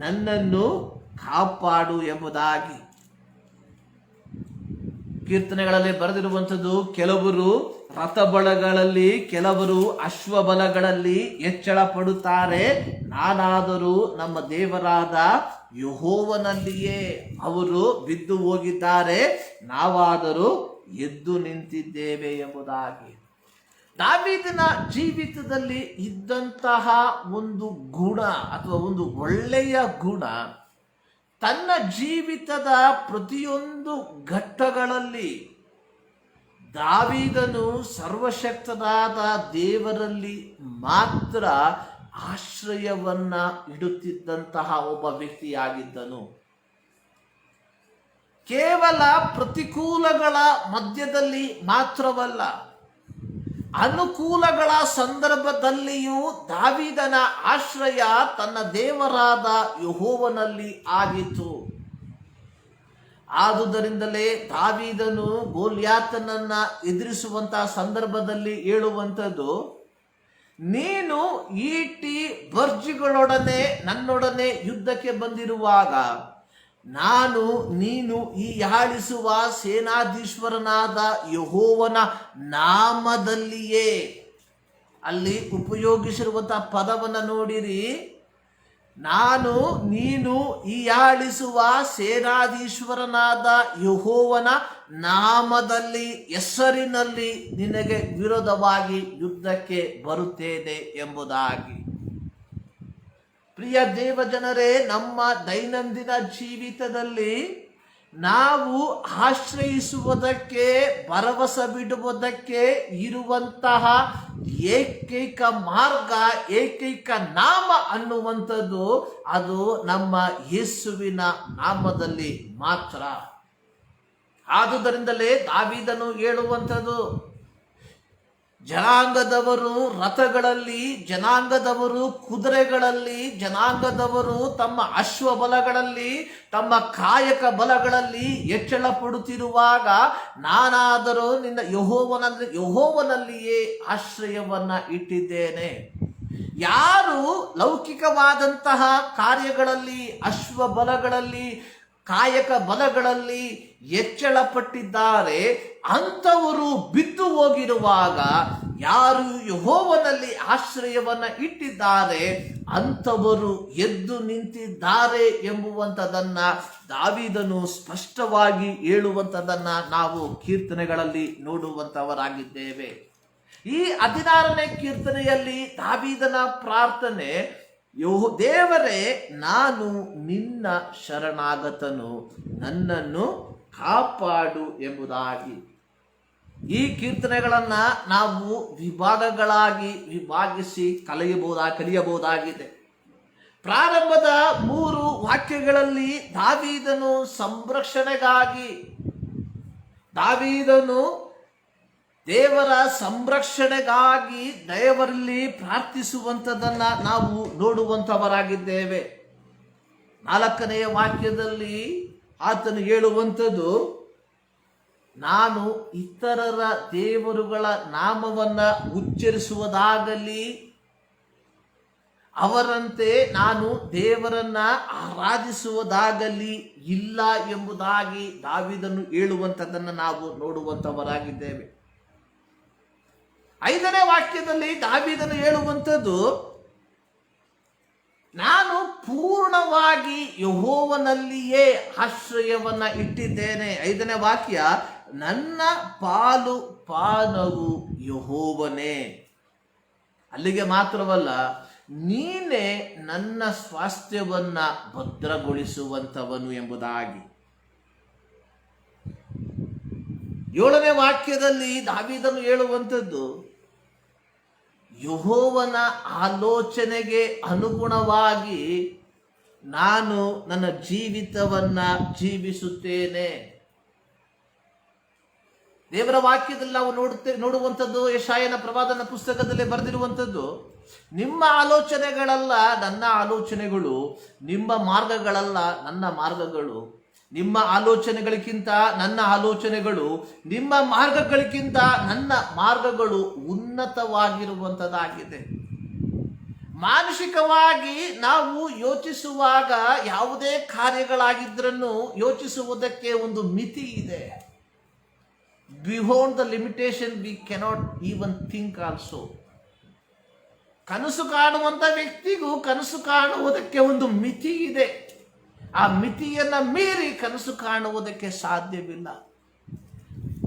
ನನ್ನನ್ನು ಕಾಪಾಡು ಎಂಬುದಾಗಿ. ಕೀರ್ತನೆಗಳಲ್ಲಿ ಬರೆದಿರುವಂಥದ್ದು, ಕೆಲವರು ರಥಬಲಗಳಲ್ಲಿ, ಕೆಲವರು ಅಶ್ವಬಲಗಳಲ್ಲಿ ಹೆಚ್ಚಳ ಪಡುತ್ತಾರೆ, ನಾನಾದರೂ ನಮ್ಮ ದೇವರಾದ ಯೆಹೋವನಲ್ಲಿಯೇ ಅವರು ಬಿದ್ದು ಹೋಗಿದ್ದಾರೆ, ನಾವಾದರೂ ಎದ್ದು ನಿಂತಿದ್ದೇವೆ ಎಂಬುದಾಗಿ. ದಾವೀದನ ಜೀವಿತದಲ್ಲಿ ಇದ್ದಂತಹ ಒಂದು ಗುಣ ಅಥವಾ ಒಂದು ಒಳ್ಳೆಯ ಗುಣ, ತನ್ನ ಜೀವಿತದ ಪ್ರತಿಯೊಂದು ಘಟ್ಟಗಳಲ್ಲಿ ದಾವೀದನು ಸರ್ವಶಕ್ತನಾದ ದೇವರಲ್ಲಿ ಮಾತ್ರ ಆಶ್ರಯವನ್ನ ಇಡುತ್ತಿದ್ದಂತಹ ಒಬ್ಬ ವ್ಯಕ್ತಿಯಾಗಿದ್ದನು. ಕೇವಲ ಪ್ರತಿಕೂಲಗಳ ಮಧ್ಯದಲ್ಲಿ ಮಾತ್ರವಲ್ಲ, ಅನುಕೂಲಗಳ ಸಂದರ್ಭದಲ್ಲಿಯೂ ದಾವೀದನ ಆಶ್ರಯ ತನ್ನ ದೇವರಾದ ಯೆಹೋವನಲ್ಲಿ ಆಗಿತ್ತು. ಆದುದರಿಂದಲೇ ದಾವೀದನು ಗೋಲ್ಯಾತನನ್ನ ಎದುರಿಸುವಂತಹ ಸಂದರ್ಭದಲ್ಲಿ ಹೇಳುವಂಥದ್ದು, ನೀನು ಈಟಿ ಬರ್ಜಿಗಳೊಡನೆ ನನ್ನೊಡನೆ ಯುದ್ಧಕ್ಕೆ ಬಂದಿರುವಾಗ ನೀನು ಈ ಆಳಿಸುವ ಸೇನಾಧೀಶ್ವರನಾದ ಯೆಹೋವನ ನಾಮದಲ್ಲಿಯೇ. ಅಲ್ಲಿ ಉಪಯೋಗಿಸಿರುವಂತಹ ಪದವನ್ನು ನೋಡಿರಿ, ನೀನು ಈ ಆಳಿಸುವ ಸೇನಾಧೀಶ್ವರನಾದ ಯೆಹೋವನ ನಾಮದಲ್ಲಿ, ಹೆಸರಿನಲ್ಲಿ ನಿನಗೆ ವಿರೋಧವಾಗಿ ಯುದ್ಧಕ್ಕೆ ಬರುತ್ತೇನೆ ಎಂಬುದಾಗಿ. ಪ್ರಿಯ ದೇವಜನರೇ, ನಮ್ಮ ದೈನಂದಿನ ಜೀವಿತದಲ್ಲಿ ನಾವು ಆಶ್ರಯಿಸುವುದಕ್ಕೆ, ಭರವಸೆ ಬಿಡುವುದಕ್ಕೆ ಇರುವಂತಹ ಏಕೈಕ ಮಾರ್ಗ, ಏಕೈಕ ನಾಮ ಅನ್ನುವಂಥದ್ದು ಅದು ನಮ್ಮ ಯೇಸುವಿನ ನಾಮದಲ್ಲಿ ಮಾತ್ರ. ಆದುದರಿಂದಲೇ ದಾವೀದನು ಹೇಳುವಂಥದ್ದು, ಜನಾಂಗದವರು ರಥಗಳಲ್ಲಿ, ಜನಾಂಗದವರು ಕುದುರೆಗಳಲ್ಲಿ, ಜನಾಂಗದವರು ತಮ್ಮ ಅಶ್ವಬಲಗಳಲ್ಲಿ, ತಮ್ಮ ಕಾಯಕ ಬಲಗಳಲ್ಲಿ ಹೆಚ್ಚಳ ಪಡುತ್ತಿರುವಾಗ ನಾನಾದರೂ ನಿನ್ನ ಯೆಹೋವನಲ್ಲಿಯೇ ಆಶ್ರಯವನ್ನ ಇಟ್ಟಿದ್ದೇನೆ. ಯಾರು ಲೌಕಿಕವಾದಂತಹ ಕಾರ್ಯಗಳಲ್ಲಿ, ಅಶ್ವಬಲಗಳಲ್ಲಿ, ಕಾಯಕ ಬಲಗಳಲ್ಲಿ ಹೆಚ್ಚಳ ಪಟ್ಟಿದ್ದಾರೆ, ಅಂಥವರು ಬಿದ್ದು ಹೋಗಿರುವಾಗ ಯಾರು ಯೆಹೋವನಲ್ಲಿ ಆಶ್ರಯವನ್ನ ಇಟ್ಟಿದ್ದಾರೆ ಅಂಥವರು ಎದ್ದು ನಿಂತಿದ್ದಾರೆ ಎಂಬುವಂಥದ್ದನ್ನ ದಾವೀದನು ಸ್ಪಷ್ಟವಾಗಿ ಹೇಳುವಂಥದ್ದನ್ನ ನಾವು ಕೀರ್ತನೆಗಳಲ್ಲಿ ನೋಡುವಂಥವರಾಗಿದ್ದೇವೆ. ಈ 16ನೇ ಕೀರ್ತನೆಯಲ್ಲಿ ದಾವೀದನ ಪ್ರಾರ್ಥನೆ, ದೇವರೇ, ನಾನು ನಿನ್ನ ಶರಣಾಗತನು, ನನ್ನನ್ನು ಕಾಪಾಡು ಎಂಬುದಾಗಿ. ಈ ಕೀರ್ತನೆಗಳನ್ನ ನಾವು ವಿಭಾಗಗಳಾಗಿ ವಿಭಾಗಿಸಿ ಕಲಿಯಬಹುದಾಗಿದೆ. ಪ್ರಾರಂಭದ 3 ವಾಕ್ಯಗಳಲ್ಲಿ ದಾವೀದನು ಸಂರಕ್ಷಣೆಗಾಗಿ, ದಾವೀದನು ದೇವರ ಸಂರಕ್ಷಣೆಗಾಗಿ ದೇವರಲ್ಲಿ ಪ್ರಾರ್ಥಿಸುವಂಥದ್ದನ್ನ ನಾವು ನೋಡುವಂಥವರಾಗಿದ್ದೇವೆ. 4ನೇ ವಾಕ್ಯದಲ್ಲಿ ಆತನು ಹೇಳುವಂಥದ್ದು, ನಾನು ಇತರರ ದೇವರುಗಳ ನಾಮವನ್ನ ಉಚ್ಚರಿಸುವುದಾಗಲಿ, ಅವರಂತೆ ನಾನು ದೇವರನ್ನ ಆರಾಧಿಸುವುದಾಗಲಿ ಇಲ್ಲ ಎಂಬುದಾಗಿ ದಾವೀದನು ಹೇಳುವಂಥದ್ದನ್ನು ನಾವು ನೋಡುವಂಥವರಾಗಿದ್ದೇವೆ. 5ನೇ ವಾಕ್ಯದಲ್ಲಿ ದಾವೀದನು ಹೇಳುವಂಥದ್ದು, ನಾನು ಪೂರ್ಣವಾಗಿ ಯೆಹೋವನಲ್ಲಿಯೇ ಆಶ್ರಯವನ್ನ ಇಟ್ಟಿದ್ದೇನೆ. 5ನೇ ವಾಕ್ಯ, ನನ್ನ ಪಾಲು ಪಾನವು ಯೆಹೋವನೇ. ಅಲ್ಲಿಗೆ ಮಾತ್ರವಲ್ಲ, ನೀನೇ ನನ್ನ ಸ್ವಾಸ್ಥ್ಯವನ್ನ ಭದ್ರಗೊಳಿಸುವಂಥವನು ಎಂಬುದಾಗಿ. 7ನೇ ವಾಕ್ಯದಲ್ಲಿ ದಾವೀದನು ಹೇಳುವಂಥದ್ದು, ಯೆಹೋವನ ಆಲೋಚನೆಗೆ ಅನುಗುಣವಾಗಿ ನಾನು ನನ್ನ ಜೀವಿತವನ್ನ ಜೀವಿಸುತ್ತೇನೆ. ದೇವರ ವಾಕ್ಯದಲ್ಲಿ ನಾವು ನೋಡುವಂಥದ್ದು, ಯೆಶಾಯನ ಪ್ರವಾದನ ಪುಸ್ತಕದಲ್ಲಿ ಬರೆದಿರುವಂಥದ್ದು, ನಿಮ್ಮ ಆಲೋಚನೆಗಳಲ್ಲ ನನ್ನ ಆಲೋಚನೆಗಳು, ನಿಮ್ಮ ಮಾರ್ಗಗಳಲ್ಲ ನನ್ನ ಮಾರ್ಗಗಳು, ನಿಮ್ಮ ಆಲೋಚನೆಗಳಿಗಿಂತ ನನ್ನ ಆಲೋಚನೆಗಳು, ನಿಮ್ಮ ಮಾರ್ಗಗಳಿಗಿಂತ ನನ್ನ ಮಾರ್ಗಗಳು ಉನ್ನತವಾಗಿರುವಂಥದ್ದಾಗಿದೆ. ಮಾನಸಿಕವಾಗಿ ನಾವು ಯೋಚಿಸುವಾಗ ಯಾವುದೇ ಕಾರ್ಯಗಳಾಗಿದ್ರೂ ಯೋಚಿಸುವುದಕ್ಕೆ ಒಂದು ಮಿತಿ ಇದೆ. Beyond the limitation we cannot even think also. ಕನಸು ಕಾಣುವಂಥ ವ್ಯಕ್ತಿಗೂ ಕನಸು ಕಾಣುವುದಕ್ಕೆ ಒಂದು ಮಿತಿ ಇದೆ. ಆ ಮಿತಿಯನ್ನ ಮೀರಿ ಕನಸು ಕಾಣುವುದಕ್ಕೆ ಸಾಧ್ಯವಿಲ್ಲ.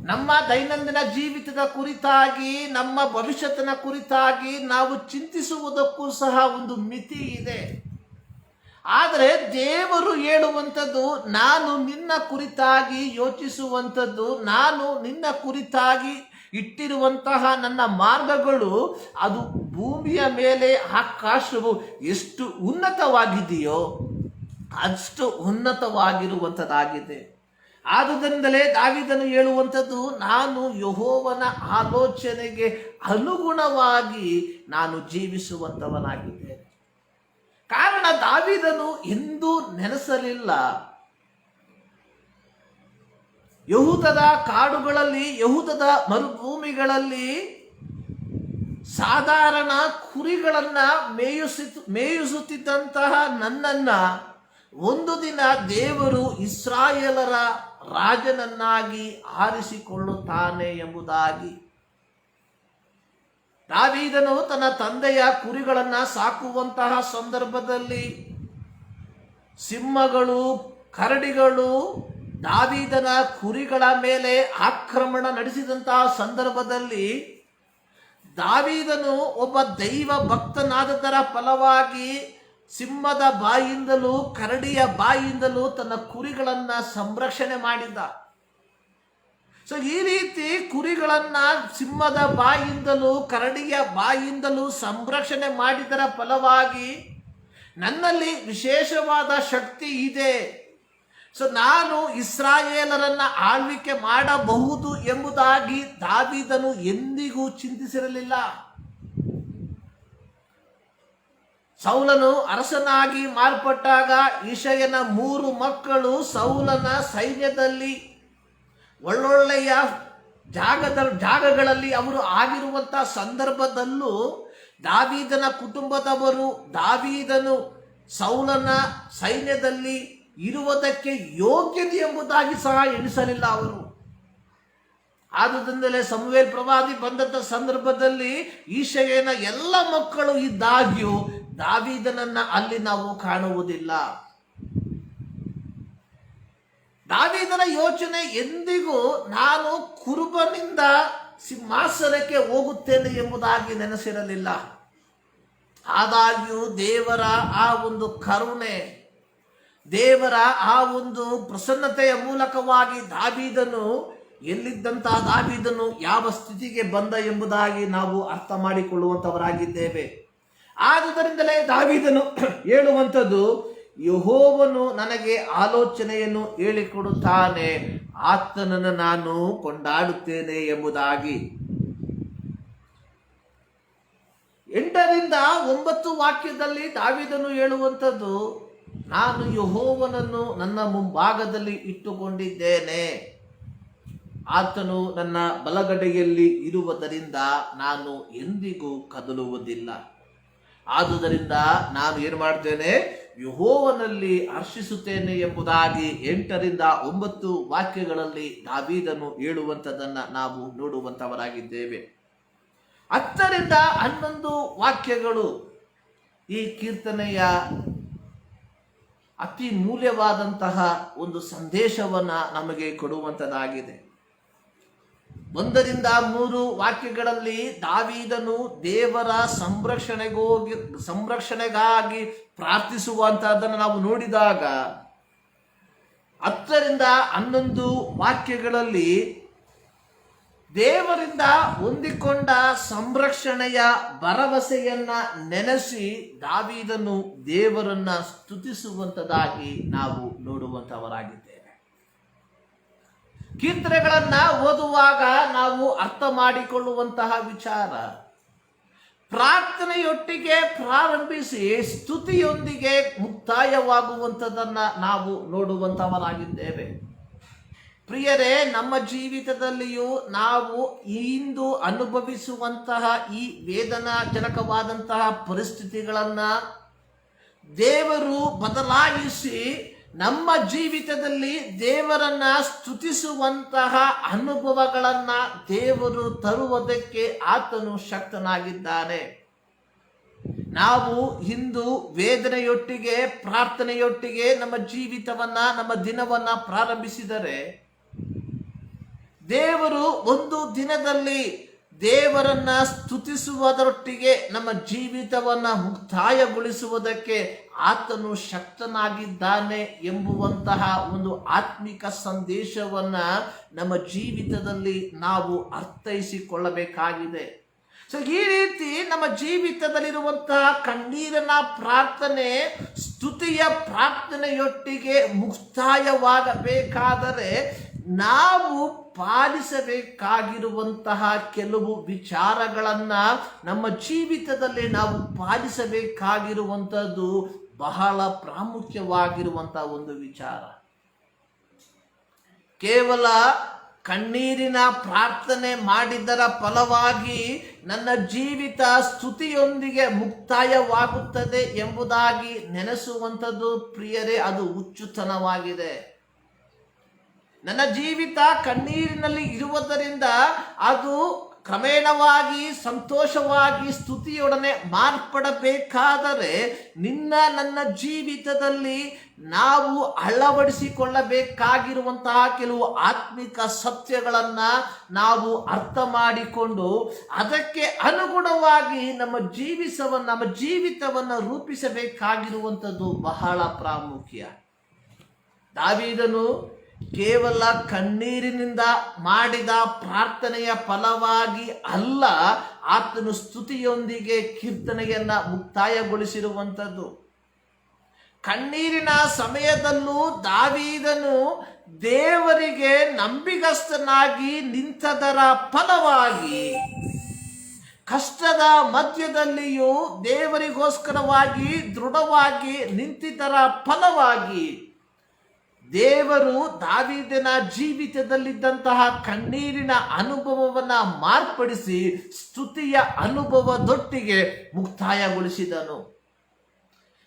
ನಮ್ಮ ದೈನಂದಿನ ಜೀವಿತದ ಕುರಿತಾಗಿ, ನಮ್ಮ ಭವಿಷ್ಯತ್ತಿನ ಕುರಿತಾಗಿ ನಾವು ಚಿಂತಿಸುವುದಕ್ಕೂ ಸಹ ಒಂದು ಮಿತಿ ಇದೆ. ಆದರೆ ದೇವರು ಹೇಳುವಂಥದ್ದು, ನಾನು ನಿನ್ನ ಕುರಿತಾಗಿ ಯೋಚಿಸುವಂಥದ್ದು, ನಾನು ನಿನ್ನ ಕುರಿತಾಗಿ ಇಟ್ಟಿರುವಂತಹ ನನ್ನ ಮಾರ್ಗಗಳು ಅದು ಭೂಮಿಯ ಮೇಲೆ ಆಕಾಶವು ಎಷ್ಟು ಉನ್ನತವಾಗಿದೆಯೋ ಅಷ್ಟು ಉನ್ನತವಾಗಿರುವಂಥದ್ದಾಗಿದೆ. ಆದುದರಿಂದಲೇ ದಾವೀದನು ಹೇಳುವಂಥದ್ದು, ನಾನು ಯೆಹೋವನ ಆಲೋಚನೆಗೆ ಅನುಗುಣವಾಗಿ ನಾನು ಜೀವಿಸುವಂಥವನಾಗಿದ್ದೇನೆ. ಕಾರಣ ದಾವೀದನು ಎಂದೂ ನೆನೆಸಲಿಲ್ಲ, ಯೆಹೂದದ ಕಾಡುಗಳಲ್ಲಿ, ಯೆಹೂದದ ಮರುಭೂಮಿಗಳಲ್ಲಿ ಸಾಧಾರಣ ಕುರಿಗಳನ್ನ ಮೇಯಿಸುತ್ತಿದ್ದಂತಹ ನನ್ನನ್ನ ಒಂದು ದಿನ ದೇವರು ಇಸ್ರಾಯೇಲರ ರಾಜನನ್ನಾಗಿ ಆರಿಸಿಕೊಳ್ಳುತ್ತಾನೆ ಎಂಬುದಾಗಿ. ದಾವೀದನು ತನ್ನ ತಂದೆಯ ಕುರಿಗಳನ್ನ ಸಾಕುವಂತಹ ಸಂದರ್ಭದಲ್ಲಿ ಸಿಂಹಗಳು, ಕರಡಿಗಳು ದಾವೀದನ ಕುರಿಗಳ ಮೇಲೆ ಆಕ್ರಮಣ ನಡೆಸಿದಂತಹ ಸಂದರ್ಭದಲ್ಲಿ ದಾವೀದನು ಒಬ್ಬ ದೈವ ಭಕ್ತನಾದದರ ಫಲವಾಗಿ ಸಿಂಹದ ಬಾಯಿಂದಲೂ ಕರಡಿಯ ಬಾಯಿಂದಲೂ ತನ್ನ ಕುರಿಗಳನ್ನ ಸಂರಕ್ಷಣೆ ಮಾಡಿದ್ದ. ಸೊ ಈ ರೀತಿ ಕುರಿಗಳನ್ನ ಸಿಂಹದ ಬಾಯಿಂದಲೂ ಕರಡಿಯ ಬಾಯಿಂದಲೂ ಸಂರಕ್ಷಣೆ ಮಾಡಿದರ ಫಲವಾಗಿ ನನ್ನಲ್ಲಿ ವಿಶೇಷವಾದ ಶಕ್ತಿ ಇದೆ, ಸೊ ನಾನು ಇಸ್ರಾಯೇಲರನ್ನ ಆಳ್ವಿಕೆ ಮಾಡಬಹುದು ಎಂಬುದಾಗಿ ದಾವೀದನು ಎಂದಿಗೂ ಚಿಂತಿಸಿರಲಿಲ್ಲ. ಸೌಲನು ಅರಸನಾಗಿ ಮಾರ್ಪಟ್ಟಾಗ ಇಷಯನ 3 ಮಕ್ಕಳು ಸೌಲನ ಸೈನ್ಯದಲ್ಲಿ ಒಳ್ಳೊಳ್ಳೆಯ ಜಾಗಗಳಲ್ಲಿ ಅವರು ಆಗಿರುವಂತಹ ಸಂದರ್ಭದಲ್ಲೂ ದಾವೀದನ ಕುಟುಂಬದವರು ದಾವೀದನು ಸೌಲನ ಸೈನ್ಯದಲ್ಲಿ ಇರುವುದಕ್ಕೆ ಯೋಗ್ಯತೆ ಎಂಬುದಾಗಿ ಸಹ ಎಣಿಸಲಿಲ್ಲ ಅವರು. ಆದುದರಿಂದಲೇ ಸಮುವೇಲ್ ಪ್ರವಾದಿ ಬಂದಂತ ಸಂದರ್ಭದಲ್ಲಿ ಈಶಯನ ಎಲ್ಲ ಮಕ್ಕಳು ಇದ್ದಾಗ್ಯೂ ದಾವೀದನನ್ನ ಅಲ್ಲಿ ನಾವು ಕಾಣುವುದಿಲ್ಲ. ದಾವೀದನ ಯೋಚನೆ ಎಂದಿಗೂ ನಾನು ಕುರುಬನಿಂದ ಸಿಂಹಾಸನಕ್ಕೆ ಹೋಗುತ್ತೇನೆ ಎಂಬುದಾಗಿ ನೆನೆಸಿರಲಿಲ್ಲ. ಆದಾಗ್ಯೂ ದೇವರ ಆ ಒಂದು ಕರುಣೆ, ದೇವರ ಆ ಒಂದು ಪ್ರಸನ್ನತೆಯ ಮೂಲಕವಾಗಿ ದಾವೀದನು ಎಲ್ಲಿದ್ದಂತಹ ದಾವೀದನು ಯಾವ ಸ್ಥಿತಿಗೆ ಬಂದ ಎಂಬುದಾಗಿ ನಾವು ಅರ್ಥ ಮಾಡಿಕೊಳ್ಳುವಂತವರಾಗಿದ್ದೇವೆ. ಆದುದರಿಂದಲೇ ದಾವೀದನು ಹೇಳುವಂಥದ್ದು, ಯೆಹೋವನು ನನಗೆ ಆಲೋಚನೆಯನ್ನು ಹೇಳಿಕೊಡುತ್ತಾನೆ, ಆತನನ್ನು ನಾನು ಕೊಂಡಾಡುತ್ತೇನೆ ಎಂಬುದಾಗಿ. 8-9 ವಾಕ್ಯದಲ್ಲಿ ದಾವೀದನು ಹೇಳುವಂಥದ್ದು, ನಾನು ಯೆಹೋವನನ್ನು ನನ್ನ ಮುಂಭಾಗದಲ್ಲಿ ಇಟ್ಟುಕೊಂಡಿದ್ದೇನೆ, ಆತನು ನನ್ನ ಬಲಗಡೆಯಲ್ಲಿ ಇರುವುದರಿಂದ ನಾನು ಎಂದಿಗೂ ಕದಲುವುದಿಲ್ಲ. ಆದುದರಿಂದ ನಾನು ಏನು ಮಾಡ್ತೇನೆ, ಯೆಹೋವನಲ್ಲಿ ಹರ್ಷಿಸುತ್ತೇನೆ ಎಂಬುದಾಗಿ 8-9 ವಾಕ್ಯಗಳಲ್ಲಿ ದಾವೀದನು ಹೇಳುವಂಥದ್ದನ್ನ ನಾವು ನೋಡುವಂತವರಾಗಿದ್ದೇವೆ. 10-11 ವಾಕ್ಯಗಳು ಈ ಕೀರ್ತನೆಯ ಅತಿ ಮೂಲ್ಯವಾದಂತಹ ಒಂದು ಸಂದೇಶವನ್ನ ನಮಗೆ ಕೊಡುವಂಥದ್ದಾಗಿದೆ. 1-3 ವಾಕ್ಯಗಳಲ್ಲಿ ದಾವೀದನು ದೇವರ ಸಂರಕ್ಷಣೆಗಾಗಿ ಪ್ರಾರ್ಥಿಸುವಂತಹದ್ದನ್ನು ನಾವು ನೋಡಿದಾಗ, 10-11 ವಾಕ್ಯಗಳಲ್ಲಿ ದೇವರಿಂದ ಹೊಂದಿಕೊಂಡ ಸಂರಕ್ಷಣೆಯ ಭರವಸೆಯನ್ನ ನೆನೆಸಿ ದಾವೀದನು ದೇವರನ್ನ ಸ್ತುತಿಸುವಂತದಾಗಿ ನಾವು ನೋಡುವಂತವರಾಗಿದ್ದೇವೆ. ಕೀರ್ತನೆಗಳನ್ನ ಓದುವಾಗ ನಾವು ಅರ್ಥ ಮಾಡಿಕೊಳ್ಳುವಂತಹ ವಿಚಾರ, ಪ್ರಾರ್ಥನೆಯೊಟ್ಟಿಗೆ ಪ್ರಾರಂಭಿಸಿ ಸ್ತುತಿಯೊಂದಿಗೆ ಮುಕ್ತಾಯವಾಗುವಂಥದ್ದನ್ನ ನಾವು ನೋಡುವಂತವರಾಗಿದ್ದೇವೆ. ಪ್ರಿಯರೇ, ನಮ್ಮ ಜೀವಿತದಲ್ಲಿಯೂ ನಾವು ಇಂದು ಅನುಭವಿಸುವಂತಹ ಈ ವೇದನಾಜನಕವಾದಂತಹ ಪರಿಸ್ಥಿತಿಗಳನ್ನ ದೇವರು ಬದಲಾಯಿಸಿ ನಮ್ಮ ಜೀವಿತದಲ್ಲಿ ದೇವರನ್ನ ಸ್ತುತಿಸುವಂತಹ ಅನುಭವಗಳನ್ನ ದೇವರು ತರುವುದಕ್ಕೆ ಆತನು ಶಕ್ತನಾಗಿದ್ದಾನೆ. ನಾವು ಇಂದು ವೇದನೆಯೊಟ್ಟಿಗೆ ಪ್ರಾರ್ಥನೆಯೊಟ್ಟಿಗೆ ನಮ್ಮ ಜೀವಿತವನ್ನ ನಮ್ಮ ದಿನವನ್ನ ಪ್ರಾರಂಭಿಸಿದರೆ, ದೇವರು ಒಂದು ದಿನದಲ್ಲಿ ದೇವರನ್ನ ಸ್ತುತಿಸುವುದರೊಟ್ಟಿಗೆ ನಮ್ಮ ಜೀವಿತವನ್ನ ಮುಕ್ತಾಯಗೊಳಿಸುವುದಕ್ಕೆ ಆತನು ಶಕ್ತನಾಗಿದ್ದಾನೆ ಎಂಬುವಂತಹ ಒಂದು ಆತ್ಮಿಕ ಸಂದೇಶವನ್ನ ನಮ್ಮ ಜೀವಿತದಲ್ಲಿ ನಾವು ಅರ್ಥೈಸಿಕೊಳ್ಳಬೇಕಾಗಿದೆ. ಸೊ ಈ ರೀತಿ ನಮ್ಮ ಜೀವಿತದಲ್ಲಿರುವಂತಹ ಕಣ್ಣೀರಿನ ಪ್ರಾರ್ಥನೆ ಸ್ತುತಿಯ ಪ್ರಾರ್ಥನೆಯೊಟ್ಟಿಗೆ ಮುಕ್ತಾಯವಾಗಬೇಕಾದರೆ ನಾವು ಪಾಲಿಸಬೇಕಾಗಿರುವಂತಹ ಕೆಲವು ವಿಚಾರಗಳನ್ನ ನಮ್ಮ ಜೀವಿತದಲ್ಲಿ ನಾವು ಪಾಲಿಸಬೇಕಾಗಿರುವಂಥದ್ದು ಬಹಳ ಪ್ರಾಮುಖ್ಯವಾಗಿರುವಂತಹ ಒಂದು ವಿಚಾರ. ಕೇವಲ ಕಣ್ಣೀರಿನ ಪ್ರಾರ್ಥನೆ ಮಾಡಿದರ ಫಲವಾಗಿ ನನ್ನ ಜೀವಿತ ಸ್ತುತಿಯೊಂದಿಗೆ ಮುಕ್ತಾಯವಾಗುತ್ತದೆ ಎಂಬುದಾಗಿ ನೆನೆಸುವಂಥದ್ದು ಪ್ರಿಯರೇ, ಅದು ಹುಚ್ಚುತನವಾಗಿದೆ. ನನ್ನ ಜೀವಿತ ಕಣ್ಣೀರಿನಲ್ಲಿ ಇರುವುದರಿಂದ ಅದು ಕ್ರಮೇಣವಾಗಿ ಸಂತೋಷವಾಗಿ ಸ್ತುತಿಯೊಡನೆ ಮಾರ್ಪಡಬೇಕಾದರೆ ನನ್ನ ಜೀವಿತದಲ್ಲಿ ನಾವು ಅಳವಡಿಸಿಕೊಳ್ಳಬೇಕಾಗಿರುವಂತಹ ಕೆಲವು ಆತ್ಮಿಕ ಸತ್ಯಗಳನ್ನ ನಾವು ಅರ್ಥ ಮಾಡಿಕೊಂಡು ಅದಕ್ಕೆ ಅನುಗುಣವಾಗಿ ನಮ್ಮ ಜೀವಿತವನ್ನು ರೂಪಿಸಬೇಕಾಗಿರುವಂಥದ್ದು ಬಹಳ ಪ್ರಾಮುಖ್ಯ. ದಾವೀದನು ಕೇವಲ ಕಣ್ಣೀರಿನಿಂದ ಮಾಡಿದ ಪ್ರಾರ್ಥನೆಯ ಫಲವಾಗಿ ಅಲ್ಲ, ಆತನು ಸ್ತುತಿಯೊಂದಿಗೆ ಕೀರ್ತನೆಯನ್ನ ಮುಕ್ತಾಯಗೊಳಿಸಿರುವಂಥದ್ದು. ಕಣ್ಣೀರಿನ ಸಮಯದಲ್ಲೂ ದಾವೀದನು ದೇವರಿಗೆ ನಂಬಿಗಸ್ತನಾಗಿ ನಿಂತದರ ಫಲವಾಗಿ, ಕಷ್ಟದ ಮಧ್ಯದಲ್ಲಿಯೂ ದೇವರಿಗೋಸ್ಕರವಾಗಿ ದೃಢವಾಗಿ ನಿಂತಿದ್ದರ ಫಲವಾಗಿ ದೇವರು ದಾವೀದನ ಜೀವಿತದಲ್ಲಿದ್ದಂತಹ ಕಣ್ಣೀರಿನ ಅನುಭವವನ್ನ ಮಾರ್ಪಡಿಸಿ ಸ್ತುತಿಯ ಅನುಭವದೊಟ್ಟಿಗೆ ಮುಕ್ತಾಯಗೊಳಿಸಿದನು.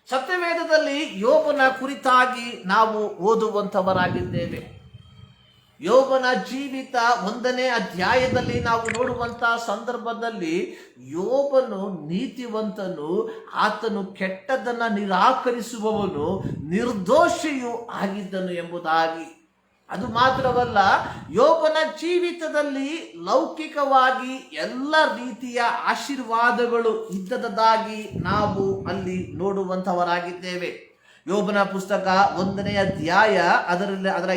ಸತ್ಯವೇದದಲ್ಲಿ ಯೋಬನ ಕುರಿತಾಗಿ ನಾವು ಓದುವಂಥವರಾಗಿದ್ದೇವೆ. ಯೋಬನ ಜೀವಿತ 1ನೇ ಅಧ್ಯಾಯದಲ್ಲಿ ನಾವು ನೋಡುವಂತಹ ಸಂದರ್ಭದಲ್ಲಿ ಯೋಬನು ನೀತಿವಂತನು, ಆತನು ಕೆಟ್ಟದನ್ನ ನಿರಾಕರಿಸುವವನು, ನಿರ್ದೋಷಿಯೂ ಆಗಿದ್ದನು ಎಂಬುದಾಗಿ. ಅದು ಮಾತ್ರವಲ್ಲ, ಯೋಬನ ಜೀವಿತದಲ್ಲಿ ಲೌಕಿಕವಾಗಿ ಎಲ್ಲ ರೀತಿಯ ಆಶೀರ್ವಾದಗಳು ಇದ್ದದಾಗಿ ನಾವು ಅಲ್ಲಿ ನೋಡುವಂಥವರಾಗಿದ್ದೇವೆ. ಯೋಬನ ಪುಸ್ತಕ 1ನೇ ಅಧ್ಯಾಯ ಅದರ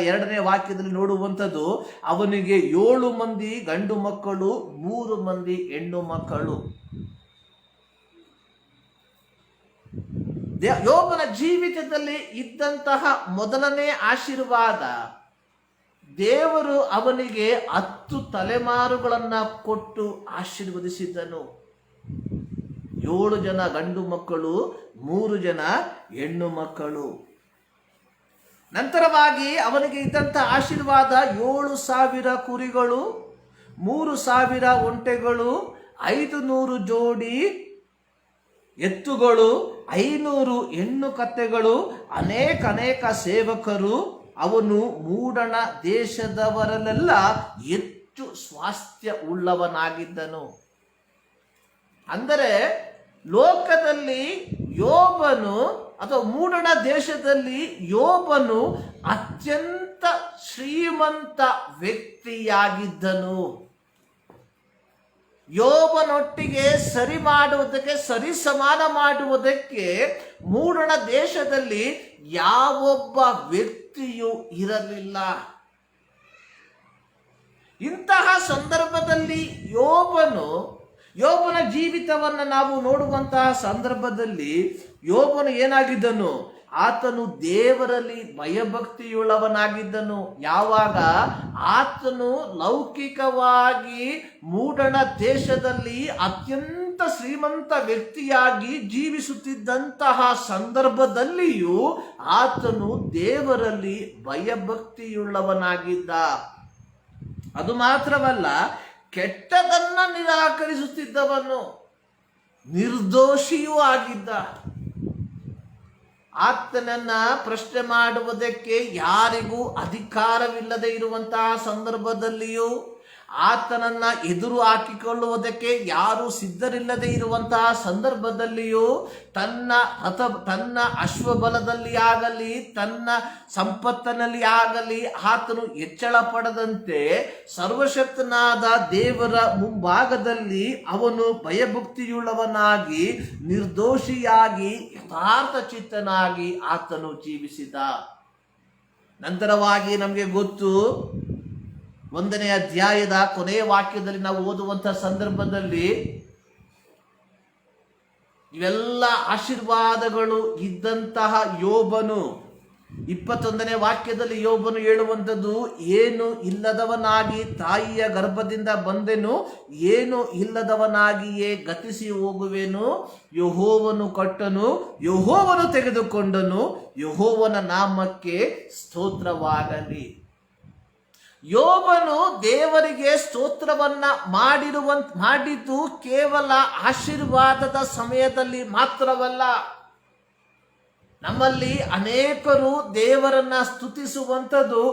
2ನೇ ವಾಕ್ಯದಲ್ಲಿ ನೋಡುವಂಥದ್ದು, ಅವನಿಗೆ 7 ಮಂದಿ ಗಂಡು ಮಕ್ಕಳು, 3 ಮಂದಿ ಹೆಣ್ಣು ಮಕ್ಕಳು. ಯೋಬನ ಜೀವಿತದಲ್ಲಿ ಇದ್ದಂತಹ ಮೊದಲನೇ ಆಶೀರ್ವಾದ, ದೇವರು ಅವನಿಗೆ 10 ತಲೆಮಾರುಗಳನ್ನ ಕೊಟ್ಟು ಆಶೀರ್ವದಿಸಿದ್ದನು. 7 ಜನ ಗಂಡು ಮಕ್ಕಳು, 3 ಜನ ಹೆಣ್ಣು ಮಕ್ಕಳು. ನಂತರವಾಗಿ ಅವನಿಗೆ ಇದ್ದಂಥ ಆಶೀರ್ವಾದ 7,000 ಕುರಿಗಳು, 3,000 ಒಂಟೆಗಳು, 500 ಜೋಡಿ ಎತ್ತುಗಳು, 500 ಹೆಣ್ಣು ಕತ್ತೆಗಳು, ಅನೇಕ ಸೇವಕರು. ಅವನು ಮೂಡಣ ದೇಶದವರಲ್ಲೆಲ್ಲ ಹೆಚ್ಚು ಸ್ವಾಸ್ಥ್ಯ ಉಳ್ಳವನಾಗಿದ್ದನು. ಅಂದರೆ ಲೋಕದಲ್ಲಿ ಯೋಬನು ಅಥವಾ ಮೂಡಣ ದೇಶದಲ್ಲಿ ಯೋಬನು ಅತ್ಯಂತ ಶ್ರೀಮಂತ ವ್ಯಕ್ತಿಯಾಗಿದ್ದನು. ಯೋಬನೊಟ್ಟಿಗೆ ಸರಿ ಸಮಾನ ಮಾಡುವುದಕ್ಕೆ ಮೂಡಣ ದೇಶದಲ್ಲಿ ಯಾವೊಬ್ಬ ವ್ಯಕ್ತಿಯೂ ಇರಲಿಲ್ಲ. ಇಂತಹ ಸಂದರ್ಭದಲ್ಲಿ ಯೋಬನ ಜೀವಿತವನ್ನು ನಾವು ನೋಡುವಂತಹ ಸಂದರ್ಭದಲ್ಲಿ ಯೋಬನು ಏನಾಗಿದ್ದನು? ಆತನು ದೇವರಲ್ಲಿ ಭಯಭಕ್ತಿಯುಳ್ಳವನಾಗಿದ್ದನು. ಯಾವಾಗ ಆತನು ಲೌಕಿಕವಾಗಿ ಮೂಡಣ ದೇಶದಲ್ಲಿ ಅತ್ಯಂತ ಶ್ರೀಮಂತ ವ್ಯಕ್ತಿಯಾಗಿ ಜೀವಿಸುತ್ತಿದ್ದಂತಹ ಸಂದರ್ಭದಲ್ಲಿಯೂ ಆತನು ದೇವರಲ್ಲಿ ಭಯಭಕ್ತಿಯುಳ್ಳವನಾಗಿದ್ದ. ಅದು ಮಾತ್ರವಲ್ಲ, ಕೆಟ್ಟದನ್ನ ನಿರಾಕರಿಸುತ್ತಿದ್ದವನು, ನಿರ್ದೋಷಿಯೂ ಆಗಿದ್ದ. ಆತನನ್ನ ಪ್ರಶ್ನೆ ಮಾಡುವುದಕ್ಕೆ ಯಾರಿಗೂ ಅಧಿಕಾರವಿಲ್ಲದೆ ಇರುವಂತಹ ಸಂದರ್ಭದಲ್ಲಿಯೂ, ಆತನನ್ನ ಎದುರು ಹಾಕಿಕೊಳ್ಳುವುದಕ್ಕೆ ಯಾರು ಸಿದ್ಧರಿಲ್ಲದೆ ಇರುವಂತಹ ಸಂದರ್ಭದಲ್ಲಿಯೂ, ತನ್ನ ಅಶ್ವಬಲದಲ್ಲಿ ಆಗಲಿ ತನ್ನ ಸಂಪತ್ತಿನಲ್ಲಿ ಆಗಲಿ ಆತನು ಹೆಚ್ಚಳ ಪಡದಂತೆ ಸರ್ವಶಕ್ತನಾದ ದೇವರ ಮುಂಭಾಗದಲ್ಲಿ ಅವನು ಭಯಭಕ್ತಿಯುಳ್ಳವನಾಗಿ ನಿರ್ದೋಷಿಯಾಗಿ ಯಥಾರ್ಥ ಚಿತ್ತನಾಗಿ ಆತನು ಜೀವಿಸಿದ. ನಂತರವಾಗಿ ನಮಗೆ ಗೊತ್ತು, 1ನೇ ಅಧ್ಯಾಯದ ಕೊನೆಯ ವಾಕ್ಯದಲ್ಲಿ ನಾವು ಓದುವಂತಹ ಸಂದರ್ಭದಲ್ಲಿ ಇವೆಲ್ಲ ಆಶೀರ್ವಾದಗಳು ಇದ್ದಂತಹ ಯೋಬನು 21ನೇ ವಾಕ್ಯದಲ್ಲಿ ಯೋಬನು ಹೇಳುವಂಥದ್ದು, ಏನು ಇಲ್ಲದವನಾಗಿ ತಾಯಿಯ ಗರ್ಭದಿಂದ ಬಂದೆನು, ಏನು ಇಲ್ಲದವನಾಗಿಯೇ ಗತಿಸಿ ಹೋಗುವೆನು. ಯೆಹೋವನು ಕೊಟ್ಟನು, ಯೆಹೋವನು ತೆಗೆದುಕೊಂಡನು, ಯೆಹೋವನ ನಾಮಕ್ಕೆ ಸ್ತೋತ್ರವಾಗಲಿ. ಯೋಬನು ದೇವರಿಗೆ ಸ್ತೋತ್ರವನ್ನ ಮಾಡಿದ್ದು ಕೇವಲ ಆಶೀರ್ವಾದದ ಸಮಯದಲ್ಲಿ ಮಾತ್ರವಲ್ಲ. ನಮ್ಮಲ್ಲಿ ಅನೇಕರು ದೇವರನ್ನ ಸ್ತುತಿಸುವಂಥದ್ದು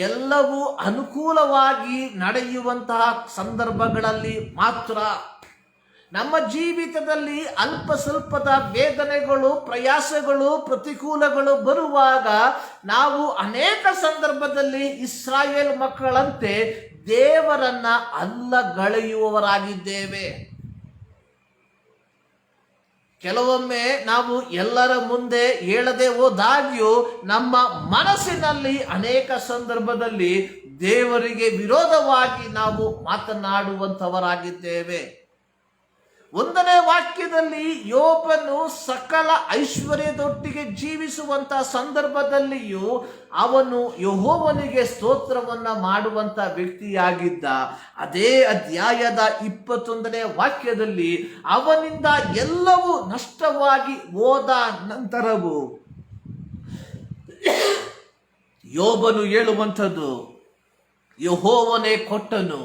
ಎಲ್ಲವೂ ಅನುಕೂಲವಾಗಿ ನಡೆಯುವಂತಹ ಸಂದರ್ಭಗಳಲ್ಲಿ ಮಾತ್ರ. ನಮ್ಮ ಜೀವಿತದಲ್ಲಿ ಅಲ್ಪ ಸ್ವಲ್ಪದ ವೇದನೆಗಳು, ಪ್ರಯಾಸಗಳು, ಪ್ರತಿಕೂಲಗಳು ಬರುವಾಗ ನಾವು ಅನೇಕ ಸಂದರ್ಭದಲ್ಲಿ ಇಸ್ರಾಯೇಲ್ ಮಕ್ಕಳಂತೆ ದೇವರನ್ನ ಅಲ್ಲಗಳೆಯುವವರಾಗಿದ್ದೇವೆ. ಕೆಲವೊಮ್ಮೆ ನಾವು ಎಲ್ಲರ ಮುಂದೆ ಹೇಳದೆ ಹೋದಾಗ್ಯೂ ನಮ್ಮ ಮನಸ್ಸಿನಲ್ಲಿ ಅನೇಕ ಸಂದರ್ಭದಲ್ಲಿ ದೇವರಿಗೆ ವಿರೋಧವಾಗಿ ನಾವು ಮಾತನಾಡುವಂಥವರಾಗಿದ್ದೇವೆ. 1ನೇ ವಾಕ್ಯದಲ್ಲಿ ಯೋಬನು ಸಕಲ ಐಶ್ವರ್ಯದೊಟ್ಟಿಗೆ ಜೀವಿಸುವಂತ ಸಂದರ್ಭದಲ್ಲಿಯೂ ಅವನು ಯೆಹೋವನಿಗೆ ಸ್ತೋತ್ರವನ್ನ ಮಾಡುವಂತ ವ್ಯಕ್ತಿಯಾಗಿದ್ದ. ಅದೇ ಅಧ್ಯಾಯದ 21ನೇ ವಾಕ್ಯದಲ್ಲಿ ಅವನಿಂದ ಎಲ್ಲವೂ ನಷ್ಟವಾಗಿ ಹೋದ ನಂತರವೂ ಯೋಬನು ಹೇಳುವಂಥದ್ದು, ಯೆಹೋವನೇ ಕೊಟ್ಟನು,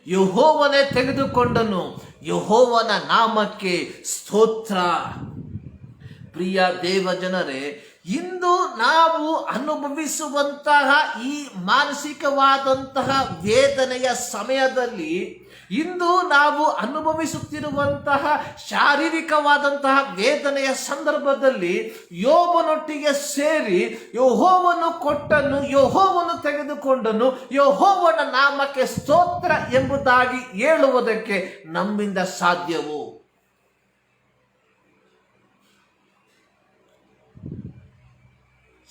ಯೆಹೋವನೇ ತೆಗೆದುಕೊಂಡನು, ಯೆಹೋವನ ನಾಮಕ್ಕೆ ಸ್ತೋತ್ರ. ಪ್ರಿಯ ದೇವ ಜನರೇ, ಇಂದು ನಾವು ಅನುಭವಿಸುವಂತಹ ಈ ಮಾನಸಿಕವಾದಂತಹ ವೇದನೆಯ ಸಮಯದಲ್ಲಿ, ಇಂದು ನಾವು ಅನುಭವಿಸುತ್ತಿರುವಂತಹ ಶಾರೀರಿಕವಾದಂತಹ ವೇದನೆಯ ಸಂದರ್ಭದಲ್ಲಿ ಯೋಬನೊಟ್ಟಿಗೆ ಸೇರಿ ಯೆಹೋವನು ಕೊಟ್ಟನು, ಯೆಹೋವನು ತೆಗೆದುಕೊಂಡನು, ಯೆಹೋವನ ನಾಮಕ್ಕೆ ಸ್ತೋತ್ರ ಎಂಬುದಾಗಿ ಹೇಳುವುದಕ್ಕೆ ನಮ್ಮಿಂದ ಸಾಧ್ಯವು?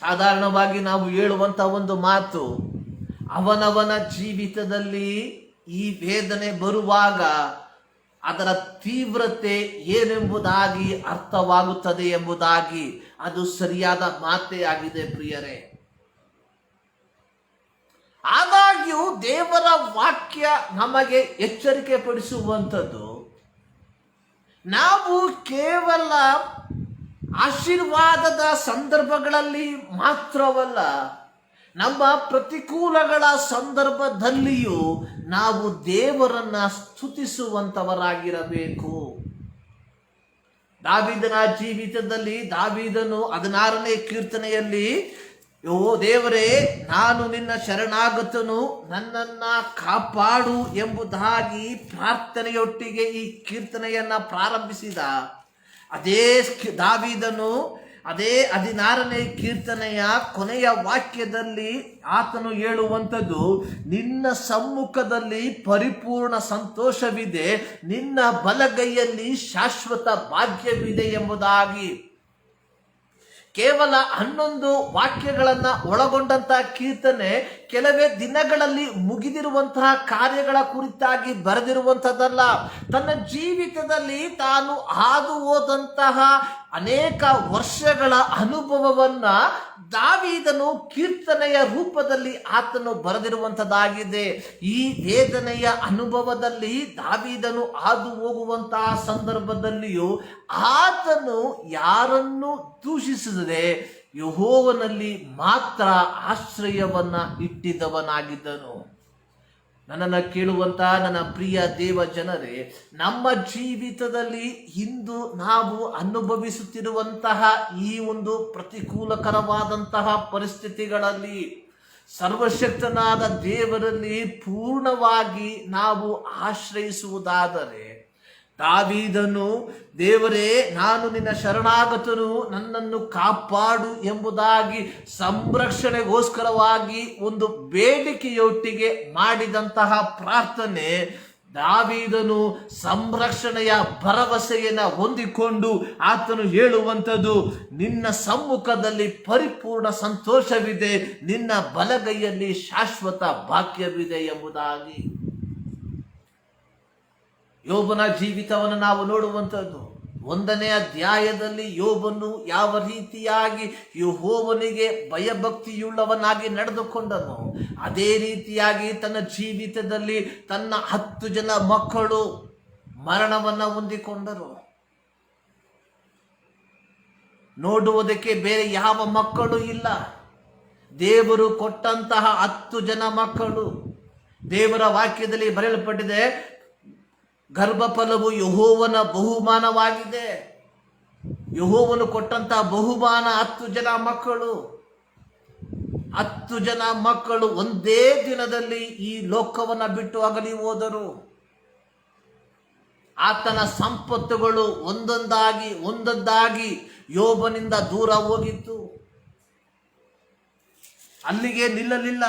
ಸಾಧಾರಣವಾಗಿ ನಾವು ಹೇಳುವಂತ ಒಂದು ಮಾತು, ಅವನವನ ಜೀವಿತದಲ್ಲಿ ಈ ವೇದನೆ ಬರುವಾಗ ಅದರ ತೀವ್ರತೆ ಏನೆಂಬುದಾಗಿ ಅರ್ಥವಾಗುತ್ತದೆ ಎಂಬುದಾಗಿ. ಅದು ಸರಿಯಾದ ಮಾತೇ ಆಗಿದೆ ಪ್ರಿಯರೇ. ಆದಾಗ್ಯೂ ದೇವರ ವಾಕ್ಯ ನಮಗೆ ಎಚ್ಚರಿಕೆ ಪಡಿಸುವಂಥದ್ದು, ನಾವು ಕೇವಲ ಆಶೀರ್ವಾದದ ಸಂದರ್ಭಗಳಲ್ಲಿ ಮಾತ್ರವಲ್ಲ, ನಮ್ಮ ಪ್ರತಿಕೂಲಗಳ ಸಂದರ್ಭದಲ್ಲಿಯೂ ನಾವು ದೇವರನ್ನ ಸ್ತುತಿಸುವಂತವರಾಗಿರಬೇಕು. ದಾವೀದನ ಜೀವಿತದಲ್ಲಿ ದಾವೀದನು 16ನೇ ಕೀರ್ತನೆಯಲ್ಲಿ, ಓ ದೇವರೇ, ನಾನು ನಿನ್ನ ಶರಣಾಗತನು, ನನ್ನನ್ನ ಕಾಪಾಡು ಎಂಬುದಾಗಿ ಪ್ರಾರ್ಥನೆಯೊಟ್ಟಿಗೆ ಈ ಕೀರ್ತನೆಯನ್ನ ಪ್ರಾರಂಭಿಸಿದ. ಅದೇ ದಾವೀದನು ಅದೇ 16ನೇ ಕೀರ್ತನೆಯ ಕೊನೆಯ ವಾಕ್ಯದಲ್ಲಿ ಆತನು ಹೇಳುವಂಥದ್ದು, ನಿನ್ನ ಸಮ್ಮುಖದಲ್ಲಿ ಪರಿಪೂರ್ಣ ಸಂತೋಷವಿದೆ, ನಿನ್ನ ಬಲಗೈಯಲ್ಲಿ ಶಾಶ್ವತ ಭಾಗ್ಯವಿದೆ ಎಂಬುದಾಗಿ. ಕೇವಲ 11 ವಾಕ್ಯಗಳನ್ನ ಒಳಗೊಂಡಂತಹ ಕೀರ್ತನೆ ಕೆಲವೇ ದಿನಗಳಲ್ಲಿ ಮುಗಿದಿರುವಂತಹ ಕಾರ್ಯಗಳ ಕುರಿತಾಗಿ ಬರೆದಿರುವಂಥದ್ದಲ್ಲ. ತನ್ನ ಜೀವಿತದಲ್ಲಿ ತಾನು ಹಾದು ಹೋದಂತಹ ಅನೇಕ ವರ್ಷಗಳ ಅನುಭವವನ್ನ ದಾವೀದನು ಕೀರ್ತನೆಯ ರೂಪದಲ್ಲಿ ಆತನು ಬರೆದಿರುವಂಥದ್ದಾಗಿದೆ. ಈ ವೇದನೆಯ ಅನುಭವದಲ್ಲಿ ದಾವೀದನು ಹಾದು ಹೋಗುವಂತಹ ಸಂದರ್ಭದಲ್ಲಿಯೂ ಆತನು ಯಾರನ್ನು ದೂಷಿಸದೆ ಯೆಹೋವನಲ್ಲಿ ಮಾತ್ರ ಆಶ್ರಯವನ್ನ ಇಟ್ಟಿದ್ದವನಾಗಿದ್ದನು. ನನ್ನನ್ನು ಕೇಳುವಂತ ನನ್ನ ಪ್ರಿಯ ದೇವ ಜನರೇ, ನಮ್ಮ ಜೀವಿತದಲ್ಲಿ ಇಂದು ನಾವು ಅನುಭವಿಸುತ್ತಿರುವಂತಹ ಈ ಒಂದು ಪ್ರತಿಕೂಲಕರವಾದಂತಹ ಪರಿಸ್ಥಿತಿಗಳಲ್ಲಿ ಸರ್ವಶಕ್ತನಾದ ದೇವರಲ್ಲಿ ಪೂರ್ಣವಾಗಿ ನಾವು ಆಶ್ರಯಿಸುವುದಾದರೆ, ದಾವೀದನು ದೇವರೇ, ನಾನು ನಿನ್ನ ಶರಣಾಗತನು, ನನ್ನನ್ನು ಕಾಪಾಡು ಎಂಬುದಾಗಿ ಸಂರಕ್ಷಣೆಗೋಸ್ಕರವಾಗಿ ಒಂದು ಬೇಡಿಕೆಯೊಟ್ಟಿಗೆ ಮಾಡಿದಂತಹ ಪ್ರಾರ್ಥನೆ, ದಾವೀದನು ಸಂರಕ್ಷಣೆಯ ಭರವಸೆಯನ್ನು ಹೊಂದಿಕೊಂಡು ಆತನು ಹೇಳುವಂಥದ್ದು, ನಿನ್ನ ಸಮ್ಮುಖದಲ್ಲಿ ಪರಿಪೂರ್ಣ ಸಂತೋಷವಿದೆ, ನಿನ್ನ ಬಲಗೈಯಲ್ಲಿ ಶಾಶ್ವತ ಭಾಗ್ಯವಿದೆ ಎಂಬುದಾಗಿ. ಯೋಬನ ಜೀವಿತವನ್ನು ನಾವು ನೋಡುವಂಥದ್ದು 1ನೇ ಅಧ್ಯಾಯದಲ್ಲಿ ಯೋಬನು ಯಾವ ರೀತಿಯಾಗಿ ಯೆಹೋವನಿಗೆ ಭಯಭಕ್ತಿಯುಳ್ಳವನಾಗಿ ನಡೆದುಕೊಂಡನು, ಅದೇ ರೀತಿಯಾಗಿ ತನ್ನ ಜೀವಿತದಲ್ಲಿ ತನ್ನ 10 ಜನ ಮಕ್ಕಳು ಮರಣವನ್ನ ಹೊಂದಿಕೊಂಡರು. ನೋಡುವುದಕ್ಕೆ ಬೇರೆ ಯಾವ ಮಕ್ಕಳು ಇಲ್ಲ. ದೇವರು ಕೊಟ್ಟಂತಹ 10 ಜನ ಮಕ್ಕಳು. ದೇವರ ವಾಕ್ಯದಲ್ಲಿ ಬರೆಯಲ್ಪಟ್ಟಿದೆ, ಗರ್ಭಫಲವು ಯೆಹೋವನ ಬಹುಮಾನವಾಗಿದೆ. ಯೆಹೋವನು ಕೊಟ್ಟಂತಹ ಬಹುಮಾನ 10 ಜನ ಮಕ್ಕಳು. 10 ಜನ ಮಕ್ಕಳು ಒಂದೇ ದಿನದಲ್ಲಿ ಈ ಲೋಕವನ್ನ ಬಿಟ್ಟು ಅಗಲಿ ಹೋದರು. ಆತನ ಸಂಪತ್ತುಗಳು ಒಂದೊಂದಾಗಿ ಯೋಬನಿಂದ ದೂರ ಹೋಗಿತ್ತು. ಅಲ್ಲಿಗೆ ನಿಲ್ಲಲಿಲ್ಲ.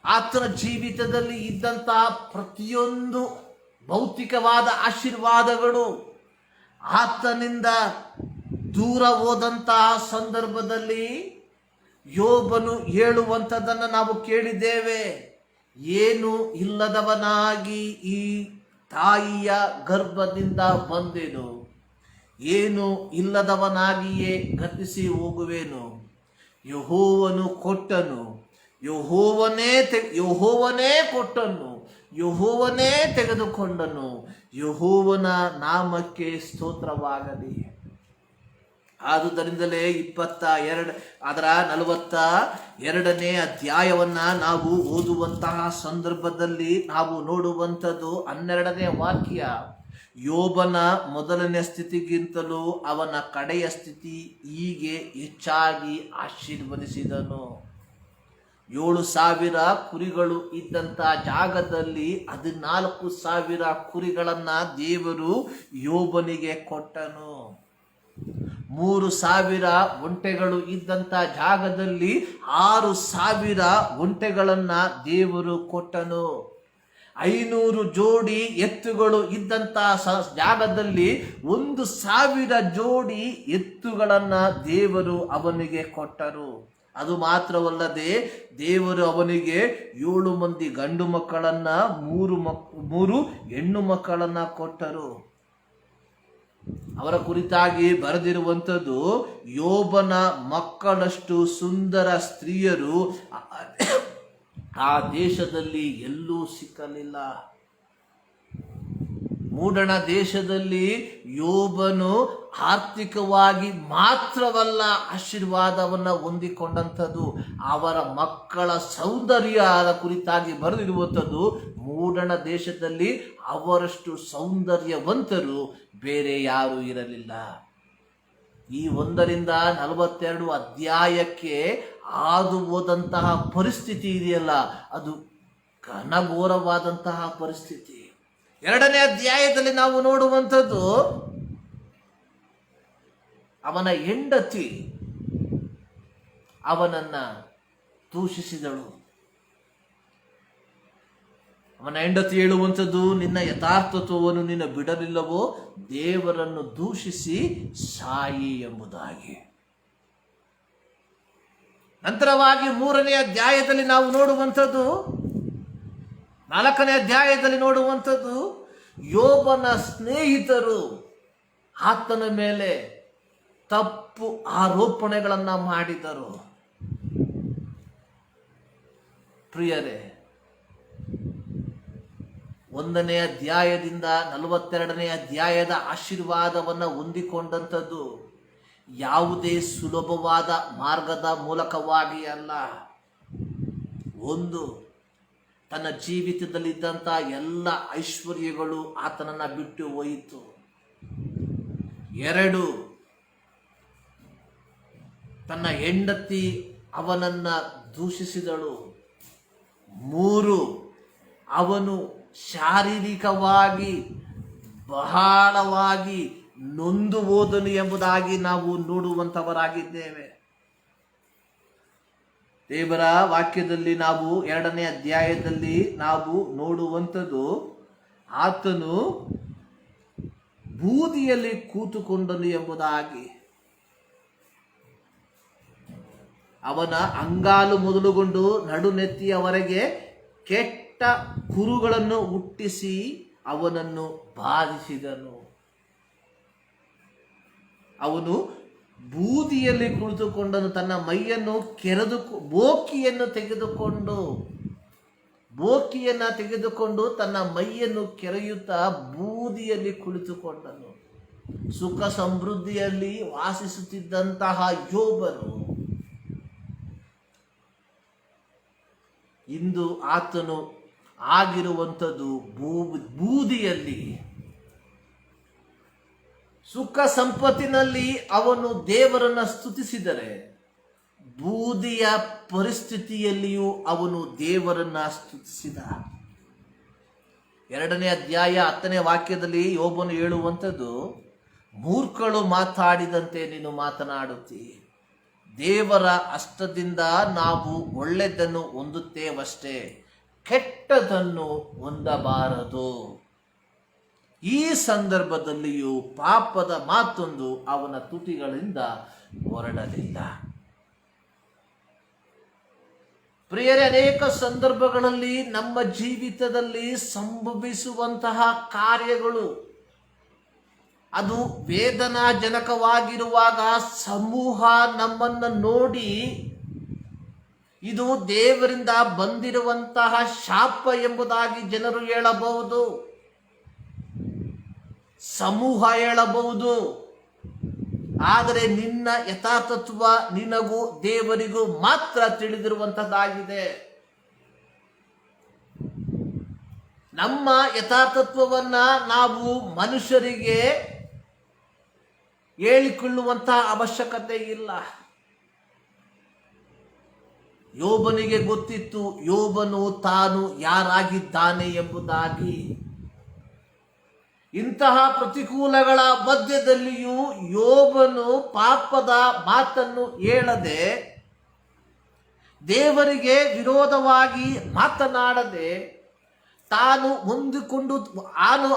ಆತನ ಜೀವಿತದಲ್ಲಿ ಇದ್ದಂತಹ ಪ್ರತಿಯೊಂದು ಭೌತಿಕವಾದ ಆಶೀರ್ವಾದಗಳು ಆತನಿಂದ ದೂರ ಹೋದಂತಹ ಸಂದರ್ಭದಲ್ಲಿ ಯೋಬನು ಹೇಳುವಂಥದ್ದನ್ನು ನಾವು ಕೇಳಿದ್ದೇವೆ. ಏನು ಇಲ್ಲದವನಾಗಿ ಈ ತಾಯಿಯ ಗರ್ಭದಿಂದ ಬಂದೆನು, ಏನು ಇಲ್ಲದವನಾಗಿಯೇ ಗತಿಸಿ ಹೋಗುವೆನು. ಯೆಹೋವನು ಕೊಟ್ಟನು, ಯೆಹೋವನೇ ಕೊಟ್ಟನು, ಯೆಹೋವನೇ ತೆಗೆದುಕೊಂಡನು. ಯೆಹೋವನ ನಾಮಕ್ಕೆ ಸ್ತೋತ್ರವಾಗಲಿ. ಆದುದರಿಂದಲೇ 42ನೇ ಅಧ್ಯಾಯವನ್ನ ನಾವು ಓದುವಂತಹ ಸಂದರ್ಭದಲ್ಲಿ ನಾವು ನೋಡುವಂಥದ್ದು 12ನೇ ವಾಕ್ಯ. ಯೋಬನ ಮೊದಲನೇ ಸ್ಥಿತಿಗಿಂತಲೂ ಅವನ ಕಡೆಯ ಸ್ಥಿತಿ ಹೀಗೆ ಹೆಚ್ಚಾಗಿ ಆಶೀರ್ವದಿಸಿದನು. 7,000 ಕುರಿಗಳು ಇದ್ದಂಥ ಜಾಗದಲ್ಲಿ 14,000 ಕುರಿಗಳನ್ನ ದೇವರು ಯೋಬನಿಗೆ ಕೊಟ್ಟನು. 3,000 ಒಂಟೆಗಳು ಇದ್ದಂಥ ಜಾಗದಲ್ಲಿ 6,000 ಒಂಟೆಗಳನ್ನ ದೇವರು ಕೊಟ್ಟನು. 500 ಜೋಡಿ ಎತ್ತುಗಳು ಇದ್ದಂಥ ಜಾಗದಲ್ಲಿ 1,000 ಜೋಡಿ ಎತ್ತುಗಳನ್ನ ದೇವರು ಅವನಿಗೆ ಕೊಟ್ಟರು. ಅದು ಮಾತ್ರವಲ್ಲದೆ ದೇವರು ಅವನಿಗೆ 7 ಮಂದಿ ಗಂಡು ಮಕ್ಕಳನ್ನ 3 ಹೆಣ್ಣು ಮಕ್ಕಳನ್ನ ಕೊಟ್ಟರು. ಅವರ ಕುರಿತಾಗಿ ಬರೆದಿರುವಂಥದ್ದು, ಯೋಬನ ಮಕ್ಕಳಷ್ಟು ಸುಂದರ ಸ್ತ್ರೀಯರು ಆ ದೇಶದಲ್ಲಿ ಎಲ್ಲೂ ಸಿಕ್ಕಲಿಲ್ಲ. ಮೂಡಣ ದೇಶದಲ್ಲಿ ಯೋಬನು ಆರ್ಥಿಕವಾಗಿ ಮಾತ್ರವಲ್ಲ ಆಶೀರ್ವಾದವನ್ನ ಹೊಂದಿಕೊಂಡಂಥದ್ದು, ಅವರ ಮಕ್ಕಳ ಸೌಂದರ್ಯದ ಕುರಿತಾಗಿ ಬರೆದಿರುವಂಥದ್ದು. ಮೂಡಣ ದೇಶದಲ್ಲಿ ಅವರಷ್ಟು ಸೌಂದರ್ಯವಂತರು ಬೇರೆ ಯಾರೂ ಇರಲಿಲ್ಲ. ಈ 1ರಿಂದ 42 ಅಧ್ಯಾಯಕ್ಕೆ ಹಾದು ಹೋದಂತಹ ಪರಿಸ್ಥಿತಿ ಇದೆಯಲ್ಲ, ಅದು ಘನಘೋರವಾದಂತಹ ಪರಿಸ್ಥಿತಿ. 2ನೇ ಅಧ್ಯಾಯದಲ್ಲಿ ನಾವು ನೋಡುವಂಥದ್ದು, ಅವನ ಹೆಂಡತಿ ಅವನನ್ನ ದೂಷಿಸಿದಳು. ಅವನ ಹೆಂಡತಿ ಹೇಳುವಂಥದ್ದು, ನಿನ್ನ ಯಥಾರ್ಥತ್ವವನ್ನು ನಿನ್ನ ಬಿಡಲಿಲ್ಲವೋ, ದೇವರನ್ನು ದೂಷಿಸಿ ಸಾಯಿ ಎಂಬುದಾಗಿ. ನಂತರವಾಗಿ 3ನೇ ಅಧ್ಯಾಯದಲ್ಲಿ ನಾವು ನೋಡುವಂಥದ್ದು, 4ನೇ ಅಧ್ಯಾಯದಲ್ಲಿ ನೋಡುವಂಥದ್ದು, ಯೋಬನ ಸ್ನೇಹಿತರು ಆತನ ಮೇಲೆ ತಪ್ಪು ಆರೋಪಣೆಗಳನ್ನ ಮಾಡಿದರು. ಪ್ರಿಯರೇ, 1ನೇ ಅಧ್ಯಾಯದಿಂದ 42ನೇ ಅಧ್ಯಾಯದ ಆಶೀರ್ವಾದವನ್ನು ಹೊಂದಿಕೊಂಡಂಥದ್ದು ಯಾವುದೇ ಸುಲಭವಾದ ಮಾರ್ಗದ ಮೂಲಕವಾಗಿ ಅಲ್ಲ. ಒಂದು, ತನ್ನ ಜೀವಿತದಲ್ಲಿದ್ದಂಥ ಎಲ್ಲ ಐಶ್ವರ್ಯಗಳು ಆತನನ್ನ ಬಿಟ್ಟು ಹೋಯಿತು. 2, ತನ್ನ ಹೆಂಡತಿ ಅವನನ್ನ ದೂಷಿಸಿದಳು. 3, ಅವನು ಶಾರೀರಿಕವಾಗಿ ಬಹಳವಾಗಿ ನೊಂದು ಹೋದನು ಎಂಬುದಾಗಿ ನಾವು ನೋಡುವಂಥವರಾಗಿದ್ದೇವೆ. ದೇವರ ವಾಕ್ಯದಲ್ಲಿ ನಾವು 2ನೇ ಅಧ್ಯಾಯದಲ್ಲಿ ನಾವು ನೋಡುವಂಥದ್ದು, ಆತನು ಬೂದಿಯಲ್ಲಿ ಕೂತುಕೊಂಡನು ಎಂಬುದಾಗಿ. ಅವನ ಅಂಗಾಲು ಮೊದಲುಗೊಂಡು ನಡುನೆತ್ತಿಯವರೆಗೆ ಕೆಟ್ಟ ಕುರುಗಳನ್ನು ಹುಟ್ಟಿಸಿ ಅವನನ್ನು ಬಾಧಿಸಿದನು. ಅವನು ಬೂದಿಯಲ್ಲಿ ಕುಳಿತುಕೊಂಡನು. ತನ್ನ ಮೈಯನ್ನು ಕೆರೆದು ಬೋಕಿಯನ್ನು ತೆಗೆದುಕೊಂಡು ತನ್ನ ಮೈಯನ್ನು ಕೆರೆಯುತ್ತಾ ಬೂದಿಯಲ್ಲಿ ಕುಳಿತುಕೊಂಡನು. ಸುಖ ಸಮೃದ್ಧಿಯಲ್ಲಿ ವಾಸಿಸುತ್ತಿದ್ದಂತಹ ಯೋಬನು ಇಂದು ಆತನು ಆಗಿರುವಂಥದ್ದು ಬೂದಿಯಲ್ಲಿ. ಸುಖ ಸಂಪತ್ತಿನಲ್ಲಿ ಅವನು ದೇವರನ್ನ ಸ್ತುತಿಸಿದರೆ, ಬೂದಿಯ ಪರಿಸ್ಥಿತಿಯಲ್ಲಿಯೂ ಅವನು ದೇವರನ್ನ ಸ್ತುತಿಸಿದ. 2ನೇ ಅಧ್ಯಾಯ 10ನೇ ವಾಕ್ಯದಲ್ಲಿ ಯೋಬನು ಹೇಳುವಂಥದ್ದು, ಮೂರ್ಖಳು ಮಾತಾಡಿದಂತೆ ನೀನು ಮಾತನಾಡುತ್ತಿ, ದೇವರ ಹಸ್ತದಿಂದ ನಾವು ಒಳ್ಳೆಯದನ್ನು ಹೊಂದುತ್ತೇವಷ್ಟೇ, ಕೆಟ್ಟದನ್ನು ಹೊಂದಬಾರದು. ಈ ಸಂದರ್ಭದಲ್ಲಿಯೂ ಪಾಪದ ಮಾತೊಂದು ಅವನ ತುಟಿಗಳಿಂದ ಹೊರಡಲಿಲ್ಲ. ಪ್ರಿಯರೇ, ಅನೇಕ ಸಂದರ್ಭಗಳಲ್ಲಿ ನಮ್ಮ ಜೀವಿತದಲ್ಲಿ ಸಂಭವಿಸುವಂತಹ ಕಾರ್ಯಗಳು ಅದು ವೇದನಾಜನಕವಾಗಿರುವಾಗ ಸಮೂಹ ನಮ್ಮನ್ನು ನೋಡಿ ಇದು ದೇವರಿಂದ ಬಂದಿರುವಂತಹ ಶಾಪ ಎಂಬುದಾಗಿ ಜನರು ಹೇಳಬಹುದು, ಸಮೂಹ ಹೇಳಬಹುದು. ಆದರೆ ನಿನ್ನ ಯಥಾರ್ಥತ್ವ ನಿನಗೂ ದೇವರಿಗೂ ಮಾತ್ರ ತಿಳಿದಿರುವಂತದ್ದಾಗಿದೆ. ನಮ್ಮ ಯಥಾರ್ಥತ್ವವನ್ನ ನಾವು ಮನುಷ್ಯರಿಗೆ ಹೇಳಿಕೊಳ್ಳುವಂತಹ ಅವಶ್ಯಕತೆ ಇಲ್ಲ. ಯೋಬನಿಗೆ ಗೊತ್ತಿತ್ತು ಯೋಬನು ತಾನು ಯಾರಾಗಿದ್ದಾನೆ ಎಂಬುದಾಗಿ. ಇಂತಹ ಪ್ರತಿಕೂಲಗಳ ಮಧ್ಯದಲ್ಲಿಯೂ ಯೋಬನು ಪಾಪದ ಮಾತನ್ನು ಹೇಳದೆ, ದೇವರಿಗೆ ವಿರೋಧವಾಗಿ ಮಾತನಾಡದೆ, ತಾನು ಹೊಂದಿಕೊಂಡು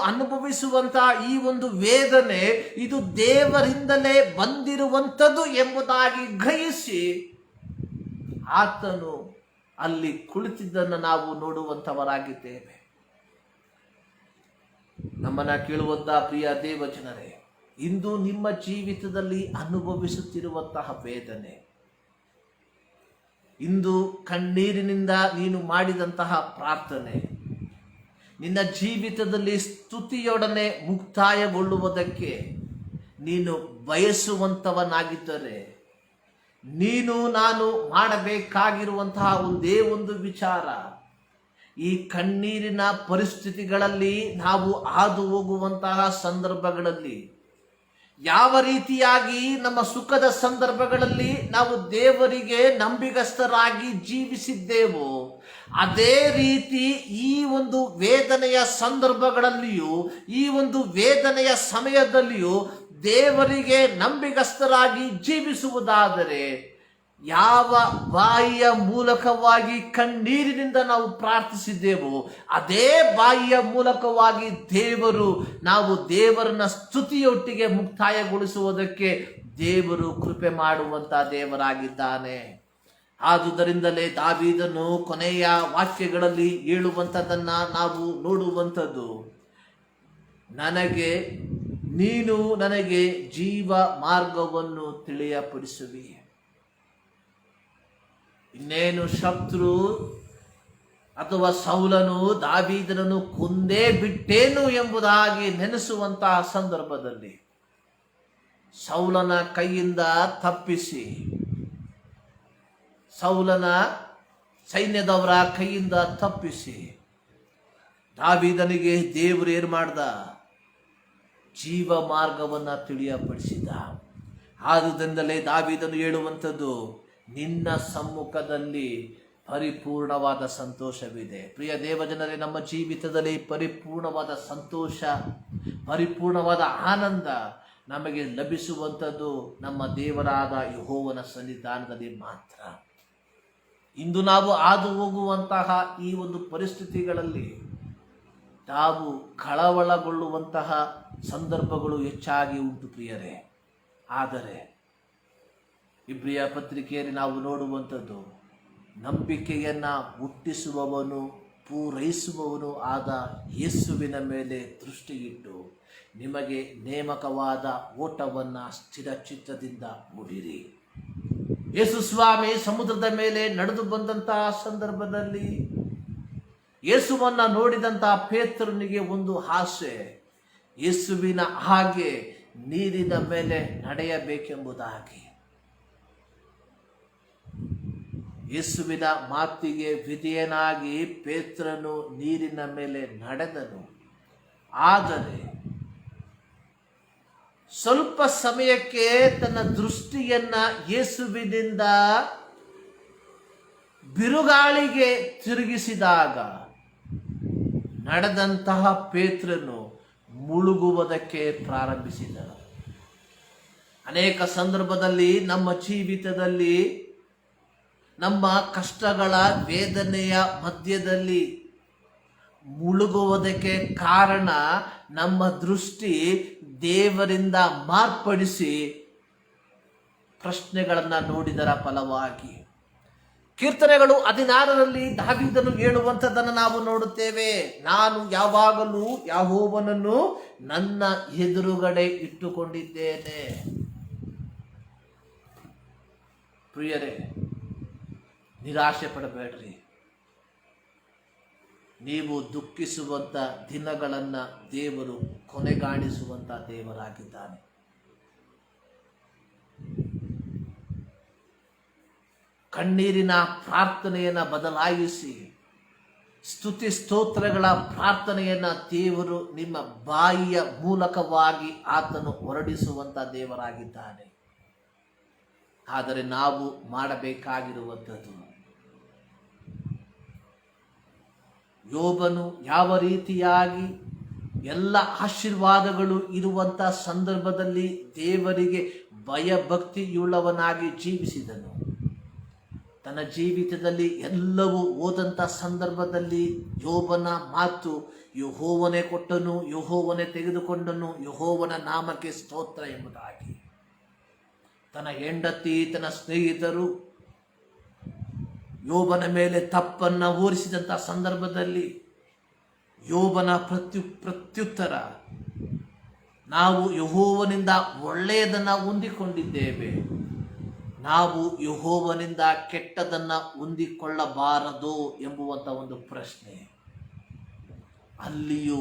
ಅನುಭವಿಸುವಂತಹ ಈ ಒಂದು ವೇದನೆ ಇದು ದೇವರಿಂದಲೇ ಬಂದಿರುವಂಥದ್ದು ಎಂಬುದಾಗಿ ಗ್ರಹಿಸಿ ಆತನು ಅಲ್ಲಿ ಕುಳಿತಿದ್ದನ್ನು ನಾವು ನೋಡುವಂಥವರಾಗಿದ್ದೇವೆ. ನಮ್ಮನ್ನ ಕೇಳುವಂತಹ ಪ್ರಿಯ ದೇವಜನರೇ, ಇಂದು ನಿಮ್ಮ ಜೀವಿತದಲ್ಲಿ ಅನುಭವಿಸುತ್ತಿರುವಂತಹ ವೇದನೆ, ಇಂದು ಕಣ್ಣೀರಿನಿಂದ ನೀನು ಮಾಡಿದಂತಹ ಪ್ರಾರ್ಥನೆ ನಿನ್ನ ಜೀವಿತದಲ್ಲಿ ಸ್ತುತಿಯೊಡನೆ ಮುಕ್ತಾಯಗೊಳ್ಳುವುದಕ್ಕೆ ನೀನು ಬಯಸುವಂಥವನಾಗಿದ್ದರೆ, ನೀನು ನಾನು ಮಾಡಬೇಕಾಗಿರುವಂತಹ ಒಂದೇ ಒಂದು ವಿಚಾರ, ಈ ಕಣ್ಣೀರಿನ ಪರಿಸ್ಥಿತಿಗಳಲ್ಲಿ ನಾವು ಹಾದು ಹೋಗುವಂತಹ ಸಂದರ್ಭಗಳಲ್ಲಿ ಯಾವ ರೀತಿಯಾಗಿ ನಮ್ಮ ಸುಖದ ಸಂದರ್ಭಗಳಲ್ಲಿ ನಾವು ದೇವರಿಗೆ ನಂಬಿಗಸ್ತರಾಗಿ ಜೀವಿಸಿದ್ದೇವೋ ಅದೇ ರೀತಿ ಈ ಒಂದು ವೇದನೆಯ ಸಂದರ್ಭಗಳಲ್ಲಿಯೂ ಈ ಒಂದು ವೇದನೆಯ ಸಮಯದಲ್ಲಿಯೂ ದೇವರಿಗೆ ನಂಬಿಗಸ್ತರಾಗಿ ಜೀವಿಸುವುದಾದರೆ, ಯಾವ ಬಾಯಿಯ ಮೂಲಕವಾಗಿ ಕಣ್ಣೀರಿನಿಂದ ನಾವು ಪ್ರಾರ್ಥಿಸಿದ್ದೇವೋ ಅದೇ ಬಾಯಿಯ ಮೂಲಕವಾಗಿ ನಾವು ದೇವರನ್ನ ಸ್ತುತಿಯೊಟ್ಟಿಗೆ ಮುಕ್ತಾಯಗೊಳಿಸುವುದಕ್ಕೆ ದೇವರು ಕೃಪೆ ಮಾಡುವಂತ ದೇವರಾಗಿದ್ದಾನೆ. ಆದುದರಿಂದಲೇ ದಾವೀದನು ಕೊನೆಯ ವಾಕ್ಯಗಳಲ್ಲಿ ಹೇಳುವಂಥದ್ದನ್ನ ನಾವು ನೋಡುವಂಥದ್ದು, ನೀನು ನನಗೆ ಜೀವ ಮಾರ್ಗವನ್ನು ತಿಳಿಯಪಡಿಸುವಿ. ಇನ್ನೇನು ಶತ್ರು ಅಥವಾ ಸೌಲನು ದಾವೀದನನ್ನು ಕೊಂದೇ ಬಿಟ್ಟೇನು ಎಂಬುದಾಗಿ ನೆನೆಸುವಂತಹ ಸಂದರ್ಭದಲ್ಲಿ ಸೌಲನ ಕೈಯಿಂದ ತಪ್ಪಿಸಿ, ಸೌಲನ ಸೈನ್ಯದವರ ಕೈಯಿಂದ ತಪ್ಪಿಸಿ ದಾವೀದನಿಗೆ ದೇವರು ಏನು ಮಾಡ್ದ? ಜೀವ ಮಾರ್ಗವನ್ನು ತಿಳಿಯಪಡಿಸಿದ. ಆದುದರಿಂದಲೇ ದಾವೀದನು ಹೇಳುವಂಥದ್ದು, ನಿನ್ನ ಸಮ್ಮುಖದಲ್ಲಿ ಪರಿಪೂರ್ಣವಾದ ಸಂತೋಷವಿದೆ. ಪ್ರಿಯ ದೇವಜನರೇ, ನಮ್ಮ ಜೀವಿತದಲ್ಲಿ ಪರಿಪೂರ್ಣವಾದ ಸಂತೋಷ, ಪರಿಪೂರ್ಣವಾದ ಆನಂದ ನಮಗೆ ಲಭಿಸುವಂಥದ್ದು ನಮ್ಮ ದೇವರಾದ ಯೆಹೋವನ ಸನ್ನಿಧಾನದಲ್ಲಿ ಮಾತ್ರ. ಇಂದು ನಾವು ಹಾದು ಹೋಗುವಂತಹ ಈ ಒಂದು ಪರಿಸ್ಥಿತಿಗಳಲ್ಲಿ ನಾವು ಕಳವಳಗೊಳ್ಳುವಂತಹ ಸಂದರ್ಭಗಳು ಹೆಚ್ಚಾಗಿ ಉಂಟು ಪ್ರಿಯರೇ. ಆದರೆ ಇಬ್ರಿಯ ಪತ್ರಿಕೆಯಲ್ಲಿ ನಾವು ನೋಡುವಂಥದ್ದು, ನಂಬಿಕೆಯನ್ನು ಹುಟ್ಟಿಸುವವನು ಪೂರೈಸುವವನು ಆದ ಯೇಸುವಿನ ಮೇಲೆ ದೃಷ್ಟಿಯಿಟ್ಟು ನಿಮಗೆ ನೇಮಕವಾದ ಓಟವನ್ನು ಸ್ಥಿರಚಿತ್ತದಿಂದ ಮುಡಿರಿ. ಯೇಸು ಸ್ವಾಮಿ ಸಮುದ್ರದ ಮೇಲೆ ನಡೆದು ಬಂದಂತಹ ಸಂದರ್ಭದಲ್ಲಿ ಯೇಸುವನ್ನ ನೋಡಿದಂತಹ ಪೇತ್ರನಿಗೆ ಒಂದು ಆಸೆ, ಯೇಸುವಿನ ಹಾಗೆ ನೀರಿನ ಮೇಲೆ ನಡೆಯಬೇಕೆಂಬುದಾಗಿ. ಯೇಸುವಿನ ಮಾತಿಗೆ ವಿಧೇಯನಾಗಿ ಪೇತ್ರನು ನೀರಿನ ಮೇಲೆ ನಡೆದನು. ಆದರೆ ಸ್ವಲ್ಪ ಸಮಯಕ್ಕೆ ತನ್ನ ದೃಷ್ಟಿಯನ್ನ ಯೇಸುವಿನಿಂದ ಬಿರುಗಾಳಿಗೆ ತಿರುಗಿಸಿದಾಗ ನಡೆದಂತಹ ಪೇತ್ರನು ಮುಳುಗುವುದಕ್ಕೆ ಪ್ರಾರಂಭಿಸಿದನು. ಅನೇಕ ಸಂದರ್ಭದಲ್ಲಿ ನಮ್ಮ ಜೀವಿತದಲ್ಲಿ ನಮ್ಮ ಕಷ್ಟಗಳ ವೇದನೆಯ ಮಧ್ಯದಲ್ಲಿ ಮುಳುಗುವುದಕ್ಕೆ ಕಾರಣ ನಮ್ಮ ದೃಷ್ಟಿ ದೇವರಿಂದ ಮಾರ್ಪಡಿಸಿ ಪ್ರಶ್ನೆಗಳನ್ನು ನೋಡಿದರ ಫಲವಾಗಿ. ಕೀರ್ತನೆಗಳು 16ರಲ್ಲಿ ದಾವೀದನು ಹೇಳುವಂಥದ್ದನ್ನು ನಾವು ನೋಡುತ್ತೇವೆ. ನಾನು ಯಾವಾಗಲೂ ಯೆಹೋವನನ್ನು ನನ್ನ ಎದುರುಗಡೆ ಇಟ್ಟುಕೊಂಡಿದ್ದೇನೆ. ಪ್ರಿಯರೇ, ನಿರಾಶೆ ಪಡಬೇಡ್ರಿ. ನೀವು ದುಃಖಿಸುವಂತ ದಿನಗಳನ್ನ ದೇವರು ಕೊನೆಗಾಣಿಸುವಂತ ದೇವರಾಗಿದ್ದಾನೆ. ಕಣ್ಣೀರಿನ ಪ್ರಾರ್ಥನೆಯನ್ನ ಬದಲಾಯಿಸಿ ಸ್ತುತಿ ಸ್ತೋತ್ರಗಳ ಪ್ರಾರ್ಥನೆಯನ್ನ ದೇವರು ನಿಮ್ಮ ಬಾಯಿಯ ಮೂಲಕವಾಗಿ ಆತನು ಹೊರಡಿಸುವಂತ ದೇವರಾಗಿದ್ದಾನೆ. ಆದರೆ ನಾವು ಮಾಡಬೇಕಾಗಿರುವಂಥದ್ದು, ಯೋಬನು ಯಾವ ರೀತಿಯಾಗಿ ಎಲ್ಲ ಆಶೀರ್ವಾದಗಳು ಇರುವಂಥ ಸಂದರ್ಭದಲ್ಲಿ ದೇವರಿಗೆ ಭಯಭಕ್ತಿಯುಳ್ಳವನಾಗಿ ಜೀವಿಸಿದನು. ತನ್ನ ಜೀವಿತದಲ್ಲಿ ಎಲ್ಲವೂ ಹೋದಂಥ ಸಂದರ್ಭದಲ್ಲಿ ಯೋಬನ ಮಾತು ಯೆಹೋವನೇ ಕೊಟ್ಟನು, ಯೆಹೋವನೇ ತೆಗೆದುಕೊಂಡನು, ಯೆಹೋವನ ನಾಮಕ್ಕೆ ಸ್ತೋತ್ರ ಎಂಬುದಾಗಿ. ತನ್ನ ಹೆಂಡತಿ, ತನ್ನ ಸ್ನೇಹಿತರು ಯೋಬನ ಮೇಲೆ ತಪ್ಪನ್ನ ಹೊರಿಸಿದಂಥ ಸಂದರ್ಭದಲ್ಲಿ ಯೋಬನ ಪ್ರತ್ಯುತ್ತರ, ನಾವು ಯೆಹೋವನಿಂದ ಒಳ್ಳೆಯದನ್ನು ಹೊಂದಿಕೊಂಡಿದ್ದೇವೆ, ನಾವು ಯೆಹೋವನಿಂದ ಕೆಟ್ಟದನ್ನು ಹೊಂದಿಕೊಳ್ಳಬಾರದು ಎಂಬುವಂಥ ಒಂದು ಪ್ರಶ್ನೆ. ಅಲ್ಲಿಯೂ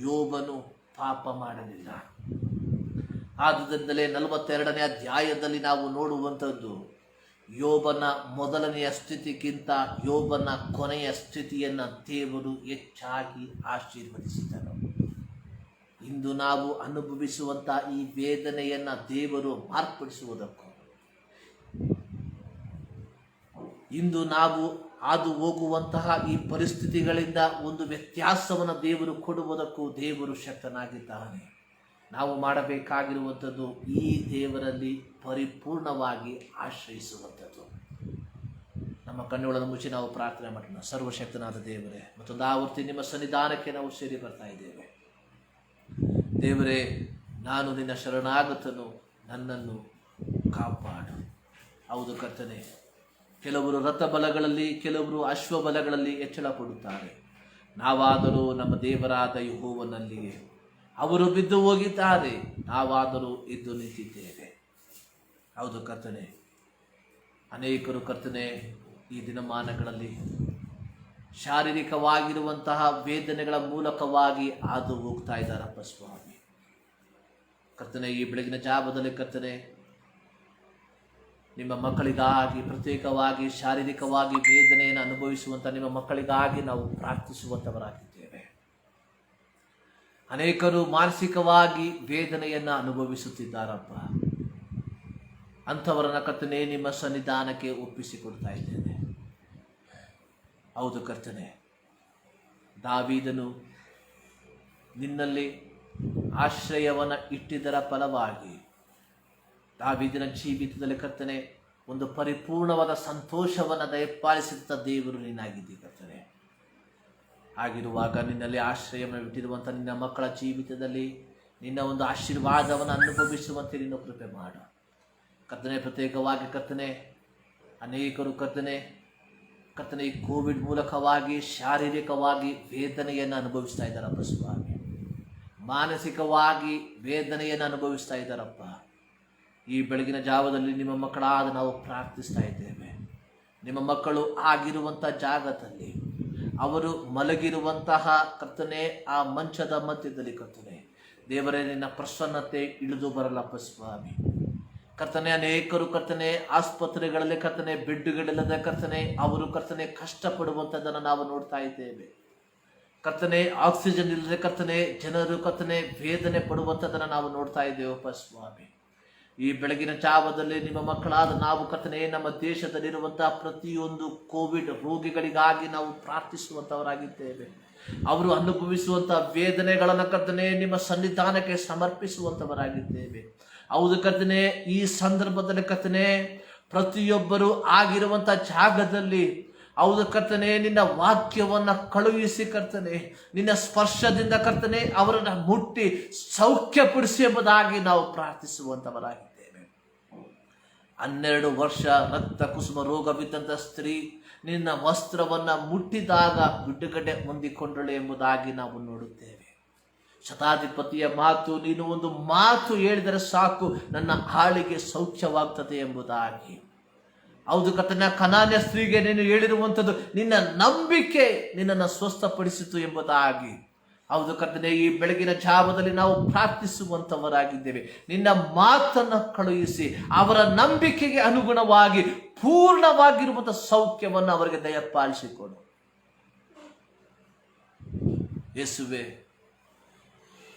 ಯೋಬನು ಪಾಪ ಮಾಡಲಿಲ್ಲ. ಆದುದರಿಂದಲೇ 42ನೇ ಅಧ್ಯಾಯದಲ್ಲಿ ನಾವು ನೋಡುವಂಥದ್ದು, ಯೋಬನ ಮೊದಲನೆಯ ಸ್ಥಿತಿಗಿಂತ ಯೋಬನ ಕೊನೆಯ ಸ್ಥಿತಿಯನ್ನು ದೇವರು ಹೆಚ್ಚಾಗಿ ಆಶೀರ್ವದಿಸಿದನು. ಇಂದು ನಾವು ಅನುಭವಿಸುವಂಥ ಈ ವೇದನೆಯನ್ನು ದೇವರು ಮಾರ್ಪಡಿಸುವುದಕ್ಕೂ, ಇಂದು ನಾವು ಹಾದು ಹೋಗುವಂತಹ ಈ ಪರಿಸ್ಥಿತಿಗಳಿಂದ ಒಂದು ವ್ಯತ್ಯಾಸವನ್ನು ದೇವರು ಕೊಡುವುದಕ್ಕೂ ದೇವರು ಶಕ್ತನಾಗಿದ್ದಾನೆ. ನಾವು ಮಾಡಬೇಕಾಗಿರುವಂಥದ್ದು ಈ ದೇವರಲ್ಲಿ ಪರಿಪೂರ್ಣವಾಗಿ ಆಶ್ರಯಿಸುವಂಥದ್ದು. ನಮ್ಮ ಕಣ್ಣುಗಳನ್ನು ಮುಚ್ಚಿ ನಾವು ಪ್ರಾರ್ಥನೆ ಮಾಡೋಣ. ಸರ್ವಶಕ್ತನಾದ ದೇವರೇ, ಮತ್ತೊಂದು ಆವರ್ತಿ ನಿಮ್ಮ ಸನ್ನಿಧಾನಕ್ಕೆ ನಾವು ಸೇರಿ ಬರ್ತಾ ಇದ್ದೇವೆ. ದೇವರೇ, ನಾನು ನಿನ್ನ ಶರಣಾಗತನು, ನನ್ನನ್ನು ಕಾಪಾಡು. ಹೌದು ಕರ್ತನೆ, ಕೆಲವರು ರಥಬಲಗಳಲ್ಲಿ, ಕೆಲವರು ಅಶ್ವಬಲಗಳಲ್ಲಿ ಹೆಚ್ಚಳ ಪಡುತ್ತಾರೆ. ನಾವಾದರೂ ನಮ್ಮ ದೇವರಾದ ಯೆಹೋವನಲ್ಲಿಯೇ ಅವರು ಬಿದ್ದು ಹೋಗಿದ್ದಾರೆ, ನಾವಾದರೂ ಎದ್ದು ನಿಂತಿದ್ದೇವೆ. ಹೌದು ಕರ್ತನೆ, ಅನೇಕರು ಕರ್ತನೆ ಈ ದಿನಮಾನಗಳಲ್ಲಿ ಶಾರೀರಿಕವಾಗಿರುವಂತಹ ವೇದನೆಗಳ ಮೂಲಕವಾಗಿ ಹಾದು ಹೋಗ್ತಾ ಇದ್ದಾರಪ್ಪ ಸ್ವಾಮಿ. ಕರ್ತನೆ, ಈ ಬೆಳಗಿನ ಜಾವದಲ್ಲಿ ಕರ್ತನೆ ನಿಮ್ಮ ಮಕ್ಕಳಿಗಾಗಿ ಪ್ರತ್ಯೇಕವಾಗಿ ಶಾರೀರಿಕವಾಗಿ ವೇದನೆಯನ್ನು ಅನುಭವಿಸುವಂಥ ನಿಮ್ಮ ಮಕ್ಕಳಿಗಾಗಿ ನಾವು ಪ್ರಾರ್ಥಿಸುವಂಥವರಾಗಿದ್ದೇವೆ. ಅನೇಕರು ಮಾನಸಿಕವಾಗಿ ವೇದನೆಯನ್ನು ಅನುಭವಿಸುತ್ತಿದ್ದಾರಪ್ಪ. ಅಂಥವರನ್ನ ಕರ್ತನೆ ನಿಮ್ಮ ಸನ್ನಿಧಾನಕ್ಕೆ ಒಪ್ಪಿಸಿಕೊಡ್ತಾ ಇದ್ದೇನೆ. ಹೌದು ಕರ್ತನೆ, ದಾವೀದನು ನಿನ್ನಲ್ಲಿ ಆಶ್ರಯವನ್ನು ಇಟ್ಟಿದ್ದರ ಫಲವಾಗಿ ದಾವೀದನ ಜೀವಿತದಲ್ಲಿ ಕರ್ತನೆ ಒಂದು ಪರಿಪೂರ್ಣವಾದ ಸಂತೋಷವನ್ನು ದಯಪಾಲಿಸಿದ ದೇವರು ನೀನಾಗಿದ್ದಿ ಕರ್ತನೆ. ಆಗಿರುವಾಗ ನಿನ್ನಲ್ಲಿ ಆಶ್ರಯವನ್ನು ಬಿಟ್ಟಿರುವಂಥ ನಿನ್ನ ಮಕ್ಕಳ ಜೀವಿತದಲ್ಲಿ ನಿನ್ನ ಒಂದು ಆಶೀರ್ವಾದವನ್ನು ಅನುಭವಿಸುವಂತೆ ನೀನು ಕೃಪೆ ಮಾಡು ಕರ್ತನೆ. ಪ್ರತ್ಯೇಕವಾಗಿ ಕರ್ತನೆ ಅನೇಕರು ಕರ್ತನೆ ಈ ಕೋವಿಡ್ ಮೂಲಕವಾಗಿ ಶಾರೀರಿಕವಾಗಿ ವೇದನೆಯನ್ನು ಅನುಭವಿಸ್ತಾ ಇದ್ದಾರಪ್ಪ ಸ್ವಾಮಿ. ಮಾನಸಿಕವಾಗಿ ವೇದನೆಯನ್ನು ಅನುಭವಿಸ್ತಾ ಇದ್ದಾರಪ್ಪ. ಈ ಬೆಳಗಿನ ಜಾವದಲ್ಲಿ ನಿಮ್ಮ ಮಕ್ಕಳಾದ ನಾವು ಪ್ರಾರ್ಥಿಸ್ತಾ ಇದ್ದೇವೆ. ನಿಮ್ಮ ಮಕ್ಕಳು ಆಗಿರುವಂಥ ಜಾಗದಲ್ಲಿ ಅವರು ಮಲಗಿರುವಂತಹ ಕರ್ತನೆ ಆ ಮಂಚದ ಮಧ್ಯದಲ್ಲಿ ಕರ್ತನೆ ದೇವರೇ ನಿನ್ನ ಪ್ರಸನ್ನತೆ ಇಳಿದು ಬರಲಪ್ಪ ಸ್ವಾಮಿ. ಕರ್ತನೆ, ಅನೇಕರು ಕರ್ತನೆ ಆಸ್ಪತ್ರೆಗಳಲ್ಲಿ ಕರ್ತನೆ ಬೆಡ್ಗಳಿಲ್ಲದ ಕರ್ತನೆ ಅವರು ಕರ್ತನೆ ಕಷ್ಟಪಡುವಂಥದ್ದನ್ನು ನಾವು ನೋಡ್ತಾ ಇದ್ದೇವೆ. ಕರ್ತನೆ, ಆಕ್ಸಿಜನ್ ಇಲ್ಲದೆ ಕರ್ತನೆ ಜನರು ಕರ್ತನೆ ವೇದನೆ ಪಡುವಂಥದ್ದನ್ನು ನಾವು ನೋಡ್ತಾ ಇದ್ದೇವಪ್ಪ ಸ್ವಾಮಿ. ಈ ಬೆಳಗಿನ ಜಾವದಲ್ಲಿ ನಿಮ್ಮ ಮಕ್ಕಳಾದ ನಾವು ಕರ್ತನೆ ನಮ್ಮ ದೇಶದಲ್ಲಿರುವಂತಹ ಪ್ರತಿಯೊಂದು ಕೋವಿಡ್ ರೋಗಿಗಳಿಗಾಗಿ ನಾವು ಪ್ರಾರ್ಥಿಸುವಂಥವರಾಗಿದ್ದೇವೆ. ಅವರು ಅನುಭವಿಸುವಂಥ ವೇದನೆಗಳನ್ನು ಕರ್ತನೆ ನಿಮ್ಮ ಸನ್ನಿಧಾನಕ್ಕೆ ಸಮರ್ಪಿಸುವಂಥವರಾಗಿದ್ದೇವೆ. ಹೌದು ಕರ್ತನೆ, ಈ ಸಂದರ್ಭದಲ್ಲಿ ಕರ್ತನೆ ಪ್ರತಿಯೊಬ್ಬರು ಆಗಿರುವಂಥ ಜಾಗದಲ್ಲಿ ಹೌದು ಕರ್ತನೆ ನಿನ್ನ ವಾಕ್ಯವನ್ನು ಕಳುಹಿಸಿ ಕರ್ತನೆ ನಿನ್ನ ಸ್ಪರ್ಶದಿಂದ ಕರ್ತನೆ ಅವರನ್ನು ಮುಟ್ಟಿ ಸೌಖ್ಯಪಡಿಸಿ ಎಂಬುದಾಗಿ ನಾವು ಪ್ರಾರ್ಥಿಸುವಂಥವರಾಗಿದ್ದೇವೆ. 12 ವರ್ಷ ರಕ್ತ ಕುಸುಮ ರೋಗವಿದ್ದಂಥ ಸ್ತ್ರೀ ನಿನ್ನ ವಸ್ತ್ರವನ್ನು ಮುಟ್ಟಿದಾಗ ಬಿಡುಗಡೆ ಹೊಂದಿಕೊಂಡಳು ಎಂಬುದಾಗಿ ನಾವು ನೋಡುತ್ತೇವೆ. ಶತಾಧಿಪತಿಯ ಮಾತು, ನೀನು ಒಂದು ಮಾತು ಹೇಳಿದರೆ ಸಾಕು ನನ್ನ ಆಳಿಗೆ ಸೌಖ್ಯವಾಗ್ತದೆ ಎಂಬುದಾಗಿ. ಹೌದು ಕರ್ತನ, ಕನಾನ್ಯ ಸ್ತ್ರೀಗೆ ನೀನು ಹೇಳಿರುವಂಥದ್ದು ನಿನ್ನ ನಂಬಿಕೆ ನಿನ್ನನ್ನು ಸ್ವಸ್ಥಪಡಿಸಿತು ಎಂಬುದಾಗಿ. ಹೌದು ಕರ್ತನೆ, ಈ ಬೆಳಗಿನ ಜಾವದಲ್ಲಿ ನಾವು ಪ್ರಾರ್ಥಿಸುವಂಥವರಾಗಿದ್ದೇವೆ. ನಿನ್ನ ಮಾತನ್ನು ಕಳುಹಿಸಿ ಅವರ ನಂಬಿಕೆಗೆ ಅನುಗುಣವಾಗಿ ಪೂರ್ಣವಾಗಿರುವಂಥ ಸೌಖ್ಯವನ್ನು ಅವರಿಗೆ ದಯಪಾಲಿಸಿಕೊಡು ಯೇಸುವೆ.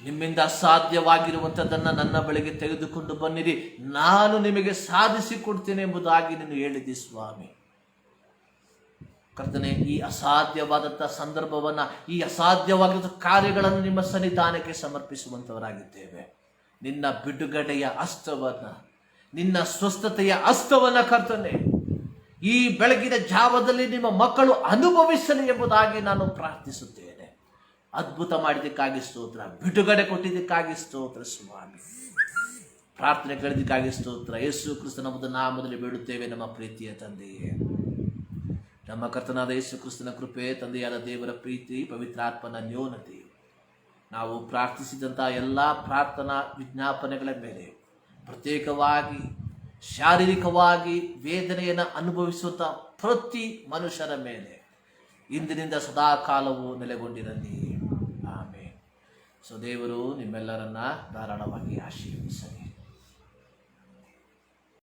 ನಿಮ್ಮಿಂದ ಅಸಾಧ್ಯವಾಗಿರುವಂಥದ್ದನ್ನು ನನ್ನ ಬಳಿಗೆ ತೆಗೆದುಕೊಂಡು ಬನ್ನಿರಿ, ನಾನು ನಿಮಗೆ ಸಾಧಿಸಿಕೊಡ್ತೇನೆ ಎಂಬುದಾಗಿ ನೀನು ಹೇಳಿದಿ ಸ್ವಾಮಿ. ಕರ್ತನೆ, ಈ ಅಸಾಧ್ಯವಾದಂಥ ಸಂದರ್ಭವನ್ನು, ಈ ಅಸಾಧ್ಯವಾದಂಥ ಕಾರ್ಯಗಳನ್ನು ನಿಮ್ಮ ಸನ್ನಿಧಾನಕ್ಕೆ ಸಮರ್ಪಿಸುವಂಥವರಾಗಿದ್ದೇವೆ. ನಿನ್ನ ಬಿಡುಗಡೆಯ ಹಸ್ತವನ್ನು, ನಿನ್ನ ಸ್ವಸ್ಥತೆಯ ಹಸ್ತವನ್ನು ಕರ್ತನೆ ಈ ಬೆಳಗಿನ ಜಾವದಲ್ಲಿ ನಿಮ್ಮ ಮಕ್ಕಳು ಅನುಭವಿಸಲಿ ಎಂಬುದಾಗಿ ನಾನು ಪ್ರಾರ್ಥಿಸುತ್ತೇನೆ. ಅದ್ಭುತ ಮಾಡಿದ್ದಕ್ಕಾಗಿ ಸ್ತೋತ್ರ, ಬಿಡುಗಡೆ ಕೊಟ್ಟಿದ್ದಕ್ಕಾಗಿ ಸ್ತೋತ್ರ ಸ್ವಾಮಿ. ಪ್ರಾರ್ಥನೆ ಕೇಳಿದ್ದಕ್ಕಾಗಿ ಸ್ತೋತ್ರ. ಯೇಸು ಕ್ರಿಸ್ತನ ನಾಮದಲ್ಲಿ ಬೇಡುತ್ತೇವೆ ನಮ್ಮ ಪ್ರೀತಿಯ ತಂದೆಯೇ. ನಮ್ಮ ಕರ್ತನಾದ ಯೇಸು ಕ್ರಿಸ್ತನ ಕೃಪೆ, ತಂದೆಯಾದ ದೇವರ ಪ್ರೀತಿ, ಪವಿತ್ರಾತ್ಮನ ನ್ಯೂನತೆ, ನಾವು ಪ್ರಾರ್ಥಿಸಿದಂಥ ಎಲ್ಲ ಪ್ರಾರ್ಥನಾ ವಿಜ್ಞಾಪನೆಗಳ ಮೇಲೆ, ಪ್ರತ್ಯೇಕವಾಗಿ ಶಾರೀರಿಕವಾಗಿ ವೇದನೆಯನ್ನು ಅನುಭವಿಸುವಂಥ ಪ್ರತಿ ಮನುಷ್ಯರ ಮೇಲೆ ಇಂದಿನಿಂದ ಸದಾಕಾಲವು ನೆಲೆಗೊಂಡಿರಲಿ. ಆಮೇಲೆ ದೇವರು ನಿಮ್ಮೆಲ್ಲರನ್ನ ಧಾರಾಳವಾಗಿ ಆಶೀರ್ವದಿಸಲಿ.